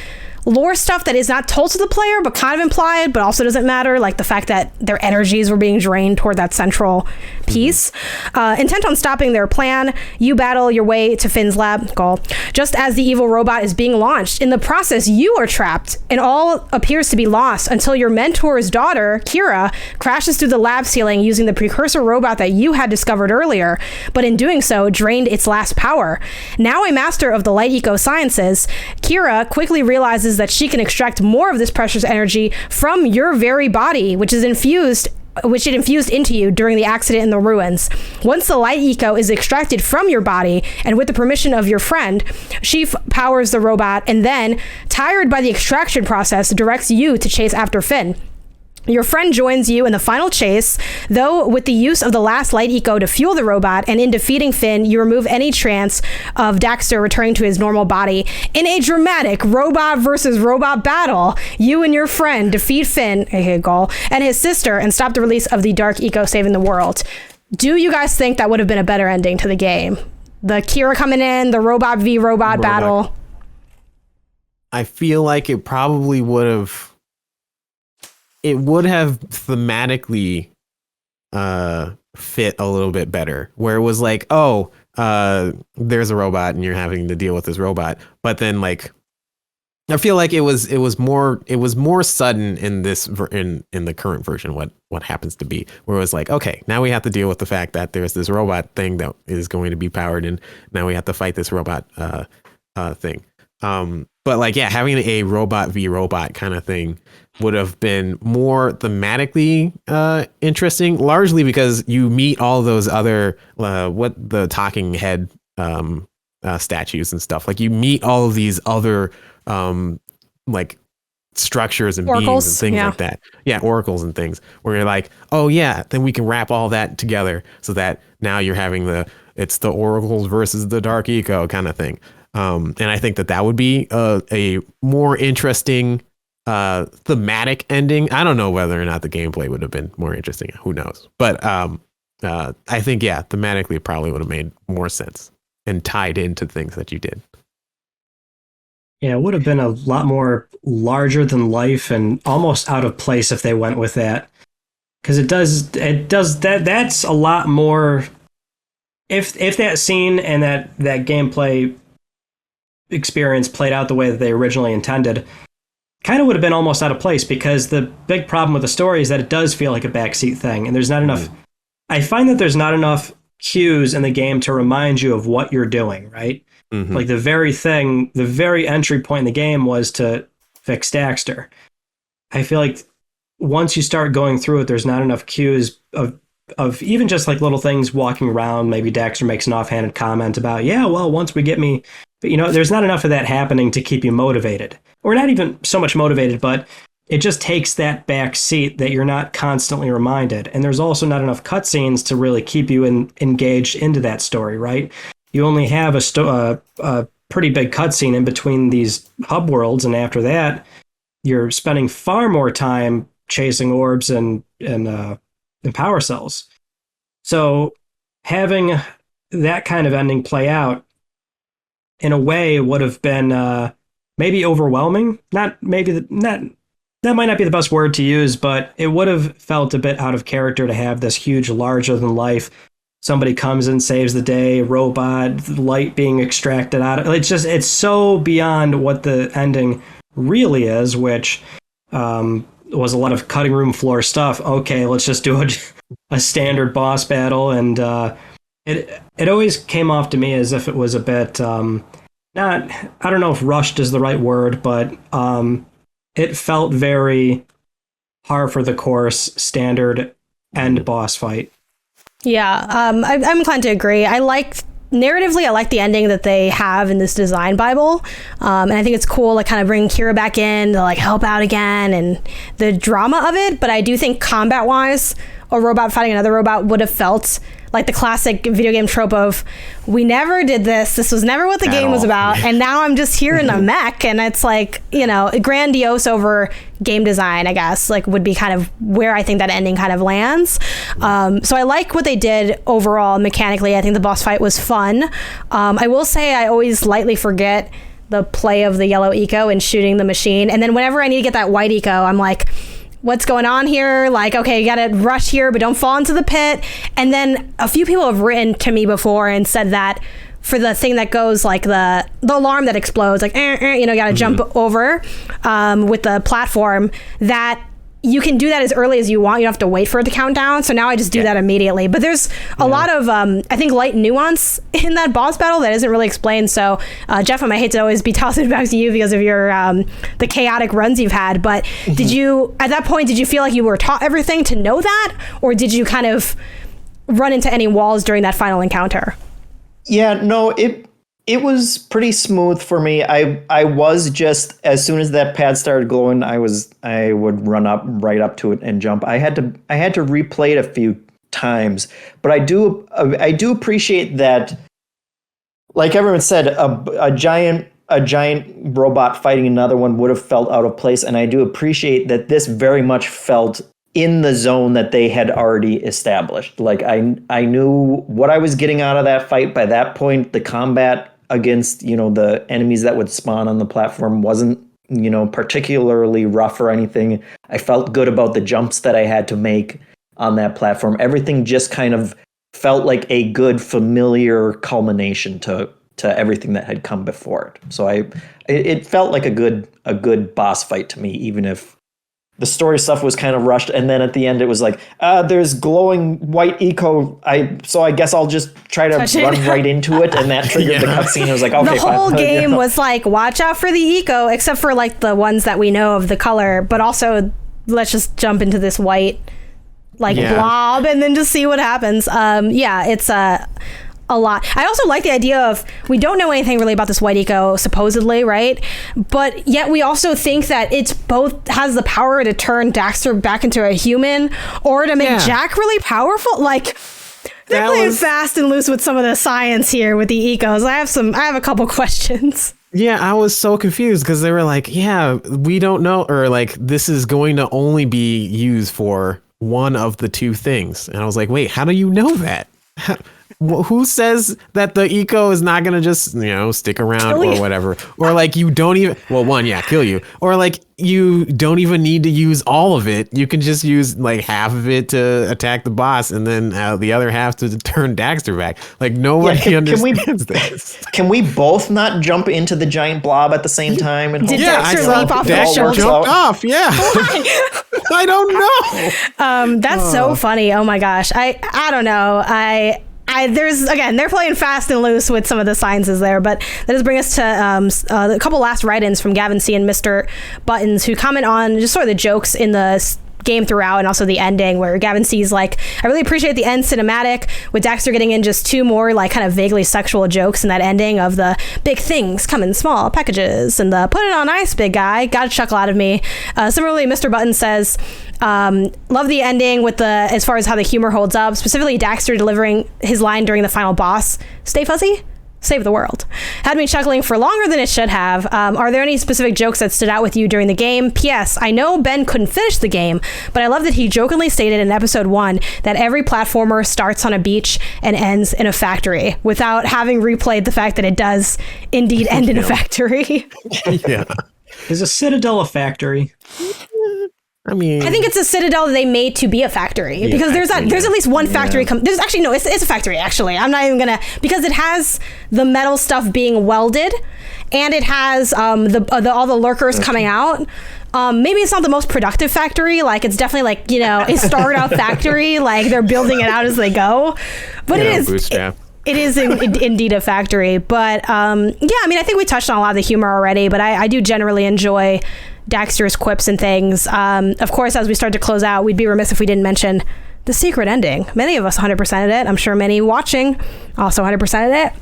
lore stuff that is not told to the player, but kind of implied, but also doesn't matter. Like the fact that their energies were being drained toward that central piece. Intent on stopping their plan, you battle your way to Finn's lab, Gull. Just as the evil robot is being launched, in the process, you are trapped, and all appears to be lost until your mentor's daughter, Kira, crashes through the lab ceiling using the precursor robot that you had discovered earlier, but in doing so, drained its last power. Now a master of the light eco sciences, Kira quickly realizes that she can extract more of this precious energy from your very body, which it infused into you during the accident in the ruins. Once the light eco is extracted from your body, and with the permission of your friend, she powers the robot, and then, tired by the extraction process, directs you to chase after Finn. Your friend joins you in the final chase, though with the use of the last light eco to fuel the robot, and in defeating Finn, you remove any chance of Daxter returning to his normal body. In a dramatic robot versus robot battle, you and your friend defeat Finn, aka Gull, and his sister, and stop the release of the dark eco, saving the world. Do you guys think that would have been a better ending to the game? The Kira coming in, the robot v robot battle? I feel like it probably would have... It would have thematically fit a little bit better, where it was like, oh, there's a robot and you're having to deal with this robot. But then like, I feel like it was more sudden in this in the current version, what happens to be, where it was like, okay, now we have to deal with the fact that there's this robot thing that is going to be powered, and now we have to fight this robot thing. But like, yeah, having a robot v robot kind of thing would have been more thematically interesting, largely because you meet all those other the talking head statues and stuff. Like you meet all of these other like structures and beings and things like that. Yeah, oracles and things where you're like, oh yeah, then we can wrap all that together so that now you're having it's the oracles versus the dark eco kind of thing. And I think that would be a more interesting thematic ending. I don't know whether or not the gameplay would have been more interesting. Who knows? But I think, thematically it probably would have made more sense and tied into things that you did. Yeah, it would have been a lot more larger than life and almost out of place if they went with that. Because it does that's a lot more. If that scene and that gameplay experience played out the way that they originally intended, kind of would have been almost out of place, because the big problem with the story is that it does feel like a backseat thing, and there's not enough. I find that there's not enough cues in the game to remind you of what you're doing, right? Mm-hmm. Like the very entry point in the game was to fix Daxter. I feel like once you start going through it, there's not enough cues of even just like little things walking around. Maybe Daxter makes an offhanded comment about, once we get me, but there's not enough of that happening to keep you motivated, or not even so much motivated, but it just takes that back seat that you're not constantly reminded. And there's also not enough cutscenes to really keep you engaged into that story, right? You only have a pretty big cutscene in between these hub worlds, and after that, you're spending far more time chasing orbs and power cells. So having that kind of ending play out in a way would have been maybe overwhelming. That might not be the best word to use, but it would have felt a bit out of character to have this huge, larger than life. Somebody comes and saves the day, robot, light being extracted out of it. It's so beyond what the ending really is, which was a lot of cutting room floor stuff. Okay, let's just do a standard boss battle. And it always came off to me as if it was a bit, I don't know if rushed is the right word, but it felt very par for the course, standard end boss fight. Yeah, I'm inclined to agree. Narratively, I like the ending that they have in this design Bible. And I think it's cool, like kind of bring Kira back in to like help out again and the drama of it. But I do think combat wise, a robot fighting another robot would have felt like the classic video game trope of, we never did this. This was never what the game was about. And now I'm just here in a mech. And it's like, grandiose over game design, I guess, like would be kind of where I think that ending kind of lands. So I like what they did overall mechanically. I think the boss fight was fun. I will say I always lightly forget the play of the yellow eco and shooting the machine. And then whenever I need to get that white eco, I'm like, what's going on here? Like, okay, you gotta rush here, but don't fall into the pit. And then a few people have written to me before and said that for the thing that goes like the alarm that explodes, like, you gotta jump over with the platform, that you can do that as early as you want. You don't have to wait for it to count down. So now I just do that immediately. But there's a lot of, I think, light nuance in that boss battle that isn't really explained. So, Jeff, I might hate to always be tossing it back to you because of your the chaotic runs you've had. But did you, at that point, did you feel like you were taught everything to know that? Or did you kind of run into any walls during that final encounter? Yeah, no, it was pretty smooth for me. I was just, as soon as that pad started glowing, I would run right up to it and jump. I had to replay it a few times, but I do appreciate that. Like everyone said, a giant robot fighting another one would have felt out of place, and I do appreciate that this very much felt in the zone that they had already established. Like I knew what I was getting out of that fight. By that point, the combat against, the enemies that would spawn on the platform wasn't, particularly rough or anything. I felt good about the jumps that I had to make on that platform. Everything just kind of felt like a good, familiar culmination to everything that had come before it. So it felt like a good boss fight to me, even if the story stuff was kind of rushed, and then at the end it was like, there's glowing white eco. So I guess I'll just try to run right into it, and that triggered the cutscene. I was like, okay, the whole game was like, watch out for the eco, except for like the ones that we know of the color, but also let's just jump into this white blob and then just see what happens. It's a lot. I also like the idea of, we don't know anything really about this white eco, supposedly, right? But yet we also think that it's both has the power to turn Daxter back into a human or to make Jak really powerful. Like, they're playing fast and loose with some of the science here with the ecos. I have a couple questions. Yeah, I was so confused because they were like, we don't know, or like, this is going to only be used for one of the two things. And I was like, wait, how do you know that? Who says that the eco is not going to just, stick around or whatever? Or like you don't even, kill you. Or like you don't even need to use all of it. You can just use like half of it to attack the boss and then the other half to turn Daxter back. Like nobody understands this. Can we both not jump into the giant blob at the same time? And Did Daxter leap off the shoulder? Jumped off, yeah. I don't know. That's so funny. Oh my gosh. I don't know. They're playing fast and loose with some of the sciences there, but that does bring us to a couple last write-ins from Gavin C and Mr. Buttons, who comment on just sort of the jokes in the game throughout and also the ending, where Gavin C's like, I really appreciate the end cinematic with Daxter getting in just two more like kind of vaguely sexual jokes in that ending of the big things come in small packages and the put it on ice big guy. Got a chuckle out of me. Similarly, Mr. Button says, love the ending with as far as how the humor holds up, specifically Daxter delivering his line during the final boss, stay fuzzy, save the world. Had me chuckling for longer than it should have. Are there any specific jokes that stood out with you during the game? P.S. I know Ben couldn't finish the game, but I love that he jokingly stated in episode 1 that every platformer starts on a beach and ends in a factory, without having replayed the fact that it does indeed end in a factory. Yeah. Is a Citadel a factory? I think it's a Citadel that they made to be a factory, because there's at least one factory. There's actually no, it's a factory actually. I'm not even gonna, because it has the metal stuff being welded, and it has all the lurkers coming out. Maybe it's not the most productive factory. Like it's definitely like a startup factory. Like they're building it out as they go, but it is bootstrap. It is indeed a factory. But I think we touched on a lot of the humor already. But I do generally enjoy Daxter's quips and things. Of course, as we start to close out, we'd be remiss if we didn't mention the secret ending. Many of us 100%ed it. I'm sure many watching also 100%ed it.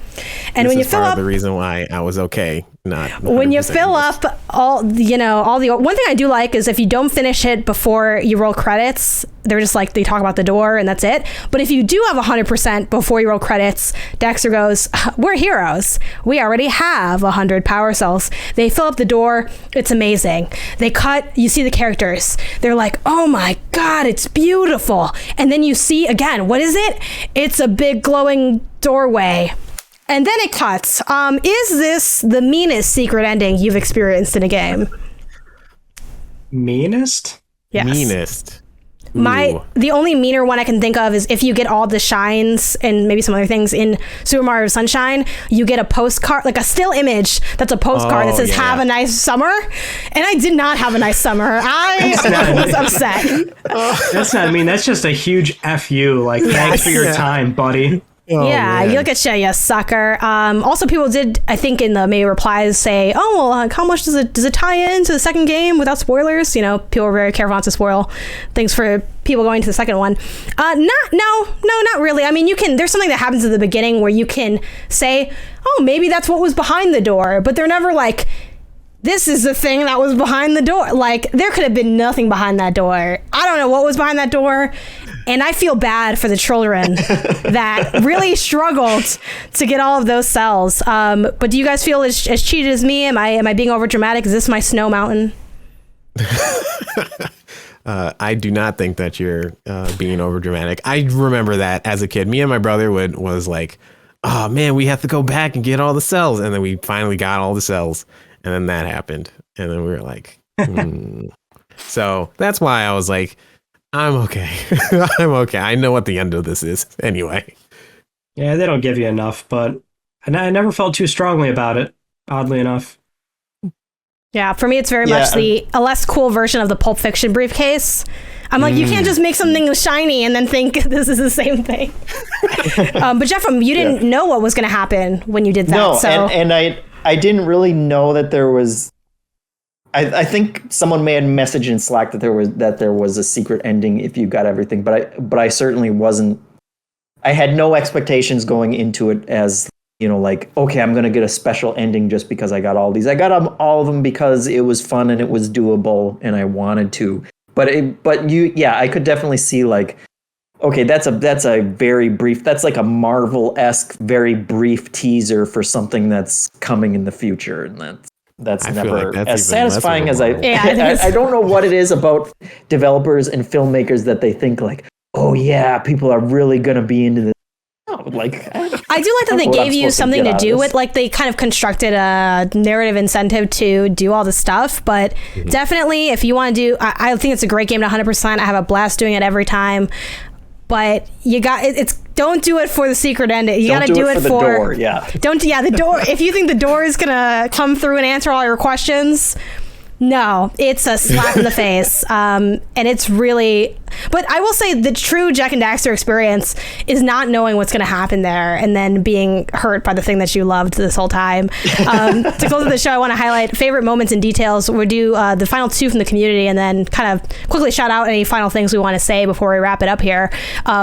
And when you fill up, the reason why I was okay, not when you fill up all the one thing I do like is if you don't finish it before you roll credits, they're just like, they talk about the door and that's it. But if you do have 100% before you roll credits, Daxter goes, we're heroes. We already have 100 power cells. They fill up the door. It's amazing. They cut, you see the characters. They're like, oh my God, it's beautiful. And then you see again, what is it? It's a big glowing doorway. And then it cuts. Is this the meanest secret ending you've experienced in a game? Meanest? Yes. Meanest. The only meaner one I can think of is if you get all the shines and maybe some other things in Super Mario Sunshine, you get a postcard, like a still image that's a postcard that says have a nice summer. And I did not have a nice summer. I was upset. That's not mean. That's just a huge FU. Like, thanks for your time, buddy. Oh, yeah, you look at you sucker. Also, people did, I think, in the maybe replies say, "Oh, well, how much does it tie into the second game without spoilers?" People were very careful not to spoil things for people going to the second one. Not really. I mean, there's something that happens at the beginning where you can say, "Oh, maybe that's what was behind the door," but they're never like, this is the thing that was behind the door. Like, there could have been nothing behind that door. I don't know what was behind that door. And I feel bad for the children that really struggled to get all of those cells. But do you guys feel as cheated as me? Am I being over dramatic? Is this my snow mountain? I do not think that you're being over dramatic. I remember that as a kid, me and my brother was like, oh man, we have to go back and get all the cells. And then we finally got all the cells. And then that happened. And then we were like, So that's why I was like, I'm okay. I'm okay. I know what the end of this is anyway. Yeah, they don't give you enough, but I never felt too strongly about it, oddly enough. Yeah, for me, it's very much a less cool version of the Pulp Fiction briefcase. I'm like, you can't just make something shiny and then think this is the same thing. But Jeff, you didn't know what was going to happen when you did that. No, so. and I didn't really know that there was... I think someone may have messaged in Slack that there was a secret ending if you got everything, but I certainly wasn't. I had no expectations going into it as, like, okay, I'm going to get a special ending just because I got all these. I got all of them because it was fun and it was doable and I wanted to. I could definitely see like, okay, that's a very brief, that's like a Marvel-esque, very brief teaser for something that's coming in the future, and that's. that's I feel never like that's as even less satisfying as rewarding. I don't know what it is about developers and filmmakers that they think like, oh yeah, people are really gonna be into this. No, like I do like that they gave you something to do with, like they kind of constructed a narrative incentive to do all the stuff, but definitely if you want to do, I think it's a great game to 100%. I have a blast doing it every time, but you got it's don't do it for the secret ending. You got to do it for the door. Yeah. The door. If you think the door is gonna come through and answer all your questions, no, it's a slap in the face. And it's really, but I will say the true Jak and Daxter experience is not knowing what's going to happen there and then being hurt by the thing that you loved this whole time. To close the show, I want to highlight favorite moments and details. We'll do the final two from the community and then kind of quickly shout out any final things we want to say before we wrap it up here.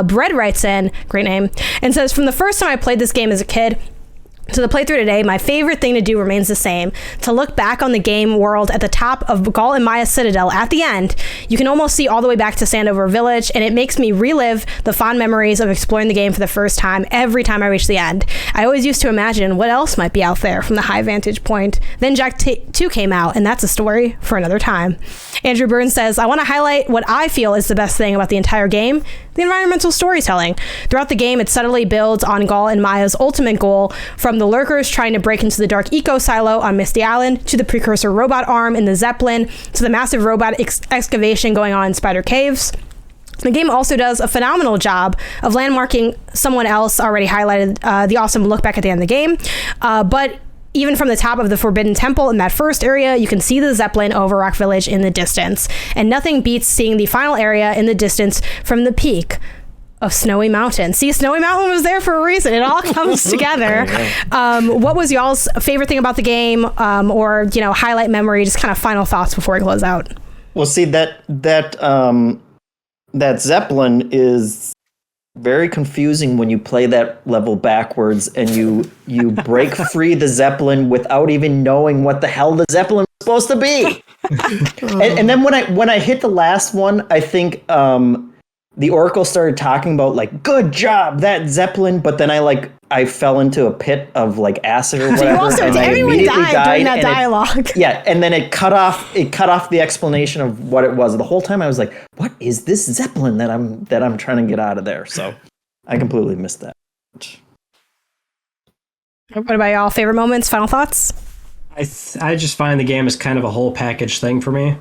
Bread writes in, great name, and says, from the first time I played this game as a kid to the playthrough today, my favorite thing to do remains the same. To look back on the game world at the top of Buel and Maya's Citadel at the end, you can almost see all the way back to Sandover Village, and it makes me relive the fond memories of exploring the game for the first time every time I reach the end. I always used to imagine what else might be out there from the high vantage point. Then Jak 2 came out, and that's a story for another time. Andrew Burns says, I want to highlight what I feel is the best thing about the entire game, the environmental storytelling. Throughout the game, it subtly builds on Buel and Maya's ultimate goal, from the lurkers trying to break into the dark eco silo on Misty Island, to the precursor robot arm in the Zeppelin, to the massive robot excavation going on in Spider Caves. The game also does a phenomenal job of landmarking someone else already highlighted, the awesome look back at the end of the game. But even from the top of the Forbidden Temple in that first area, you can see the Zeppelin over Rock Village in the distance. And nothing beats seeing the final area in the distance from the peak of Snowy Mountain. See, Snowy Mountain was there for a reason. It all comes together. What was y'all's favorite thing about the game, or highlight memory? Just kind of final thoughts before we close out. Well, see that Zeppelin is very confusing when you play that level backwards and you break free the Zeppelin without even knowing what the hell the Zeppelin was supposed to be. And then when I hit the last one, I think the Oracle started talking about like, good job, that Zeppelin, but then I fell into a pit of like acid or whatever. Everyone died during that dialogue. And then it cut off the explanation of what it was. The whole time I was like, what is this Zeppelin that I'm trying to get out of there? So I completely missed that. What about y'all? Favorite moments, final thoughts? I just find the game is kind of a whole package thing for me.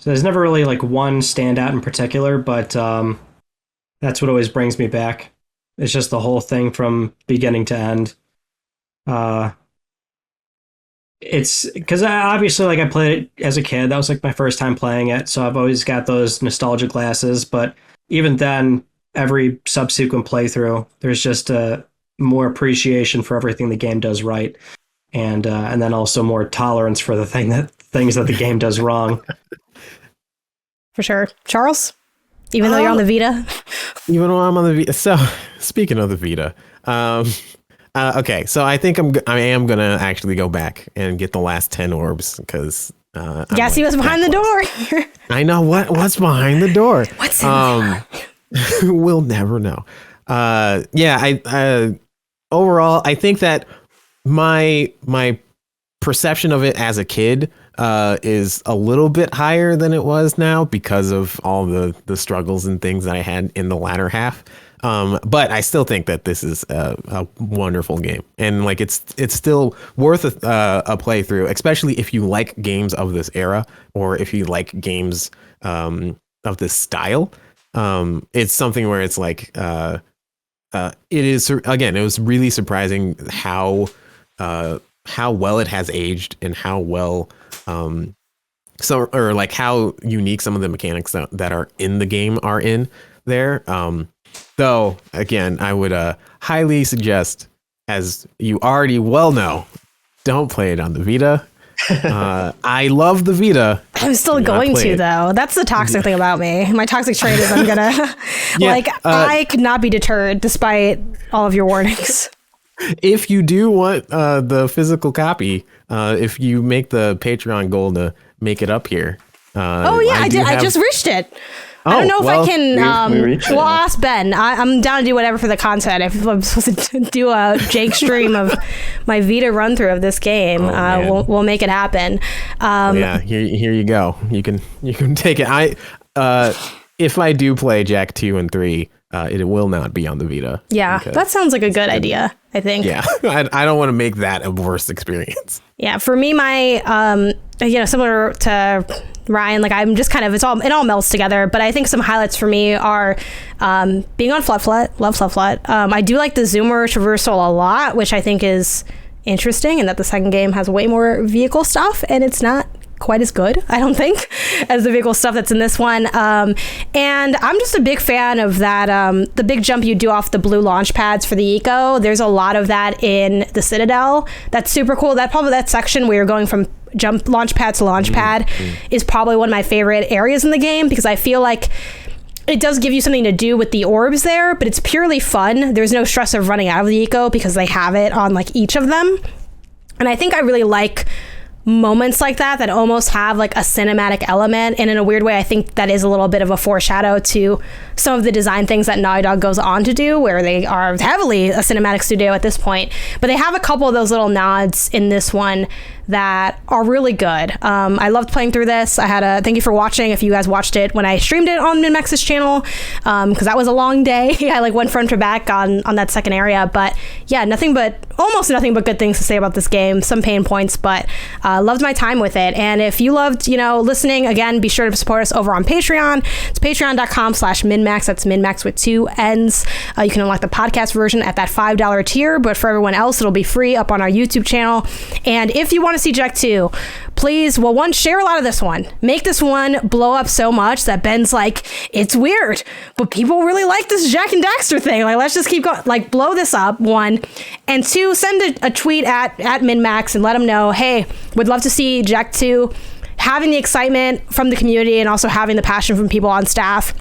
So there's never really like one standout in particular, but that's what always brings me back. It's just the whole thing from beginning to end. It's because obviously like I played it as a kid. That was like my first time playing it. So I've always got those nostalgia glasses. But even then, every subsequent playthrough, there's just more appreciation for everything the game does right. And then also more tolerance for the things that the game does wrong. For sure. Charles? Even though you're on the Vita? Even though I'm on the Vita. So, speaking of the Vita, okay, so I think I am going to actually go back and get the last 10 orbs, because... Guess he was behind the door. I know what's behind the door. What's in there? We'll never know. I overall, I think that my perception of it as a kid is a little bit higher than it was now because of all the struggles and things that I had in the latter half. But I still think that this is a wonderful game, and like it's still worth a playthrough, especially if you like games of this era or if you like games of this style. It's something where it's like it is, again, it was really surprising how well it has aged and how well how unique some of the mechanics that are in the game are in there. Though, again, I would highly suggest, as you already well know, don't play it on the Vita. I love the Vita. I'm still going to, though. That's the toxic thing about me. My toxic trait is I'm gonna I could not be deterred despite all of your warnings. If you do want the physical copy, if you make the Patreon goal to make it up here. I did. I just reached it. I don't know if I can. we reached it. We'll ask Ben. I'm down to do whatever for the content. If I'm supposed to do a Jake stream of my Vita run through of this game, we'll make it happen. Yeah, here you go. You can take it. If I do play Jak 2 and 3, it will not be on the Vita. Yeah, that sounds like a good idea, I think. Yeah, I don't want to make that a worse experience. Yeah, for me, my similar to Ryan, like I'm just kind of it all melts together. But I think some highlights for me are being on Flut. Love Flut. I do like the zoomer traversal a lot, which I think is interesting, and that the second game has way more vehicle stuff, and it's not quite as good, I don't think, as the vehicle stuff that's in this one. And I'm just a big fan of that, the big jump you do off the blue launch pads for the Eco. There's a lot of that in the Citadel. That's super cool. That section where you're going from launch pad to launch pad is probably one of my favorite areas in the game, because I feel like it does give you something to do with the orbs there, but it's purely fun. There's no stress of running out of the Eco because they have it on like each of them. And I think I really like moments like that almost have like a cinematic element, and in a weird way I think that is a little bit of a foreshadow to some of the design things that Naughty Dog goes on to do, where they are heavily a cinematic studio at this point, but they have a couple of those little nods in this one that are really good. I loved playing through this. Thank you for watching if you guys watched it when I streamed it on MinnMax's channel, because that was a long day. I like went front to back on that second area, but yeah, almost nothing but good things to say about this game. Some pain points, but loved my time with it. And if you loved listening, again, be sure to support us over on Patreon. It's patreon.com/MinnMax. That's MinnMax with 2 N's. You can unlock the podcast version at that $5 tier, but for everyone else it'll be free up on our YouTube channel. And if you want to see Jak 2, please, one, share a lot of this one. Make this one blow up so much that Ben's like, it's weird, but people really like this Jak and Daxter thing. Like, let's just keep going. Like, blow this up, 1. And 2, send a tweet at MinnMax and let them know, hey, would love to see Jak 2. Having the excitement from the community and also having the passion from people on staff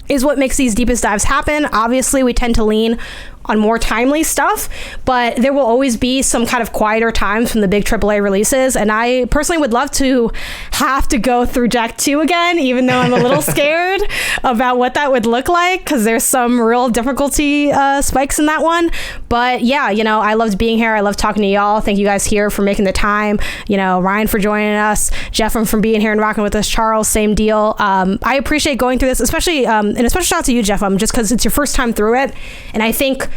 is what makes these deepest dives happen. Obviously, we tend to lean on more timely stuff, but there will always be some kind of quieter times from the big AAA releases, and I personally would love to have to go through Jak 2 again, even though I'm a little scared about what that would look like, because there's some real difficulty spikes in that one. But yeah, I loved being here. I love talking to y'all. Thank you guys here for making the time. Ryan for joining us, Jeff from being here and rocking with us, Charles, same deal. I appreciate going through this, especially and a special shout out to you, Jeff, just because it's your first time through it, and I think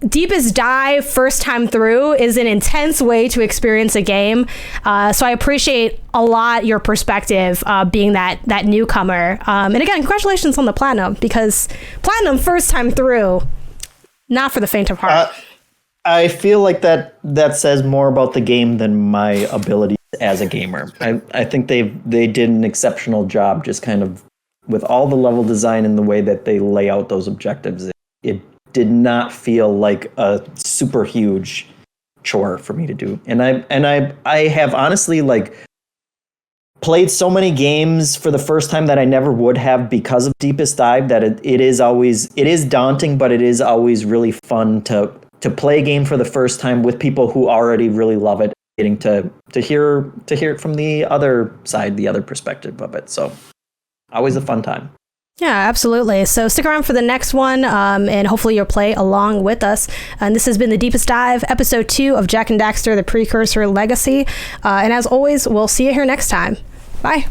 deepest dive first time through is an intense way to experience a game, so I appreciate a lot your perspective, being that newcomer, and again, congratulations on the platinum, because platinum first time through, not for the faint of heart. I feel like that says more about the game than my ability as a gamer. I think they did an exceptional job, just kind of with all the level design and the way that they lay out those objectives. It did not feel like a super huge chore for me to do. And I have honestly like played so many games for the first time that I never would have because of Deepest Dive, that it is daunting, but it is always really fun to play a game for the first time with people who already really love it, getting to hear it from the other side, the other perspective of it. So always a fun time. Yeah, absolutely. So stick around for the next one, and hopefully you'll play along with us. And this has been The Deepest Dive, episode 2 of Jak and Daxter, the Precursor Legacy. And as always, we'll see you here next time. Bye.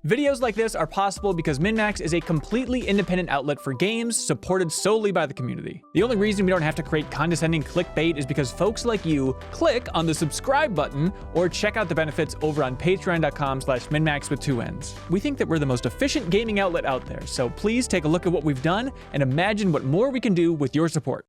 Videos like this are possible because MinnMax is a completely independent outlet for games supported solely by the community. The only reason we don't have to create condescending clickbait is because folks like you click on the subscribe button or check out the benefits over on patreon.com/MinnMax with 2 N's. We think that we're the most efficient gaming outlet out there, so please take a look at what we've done and imagine what more we can do with your support.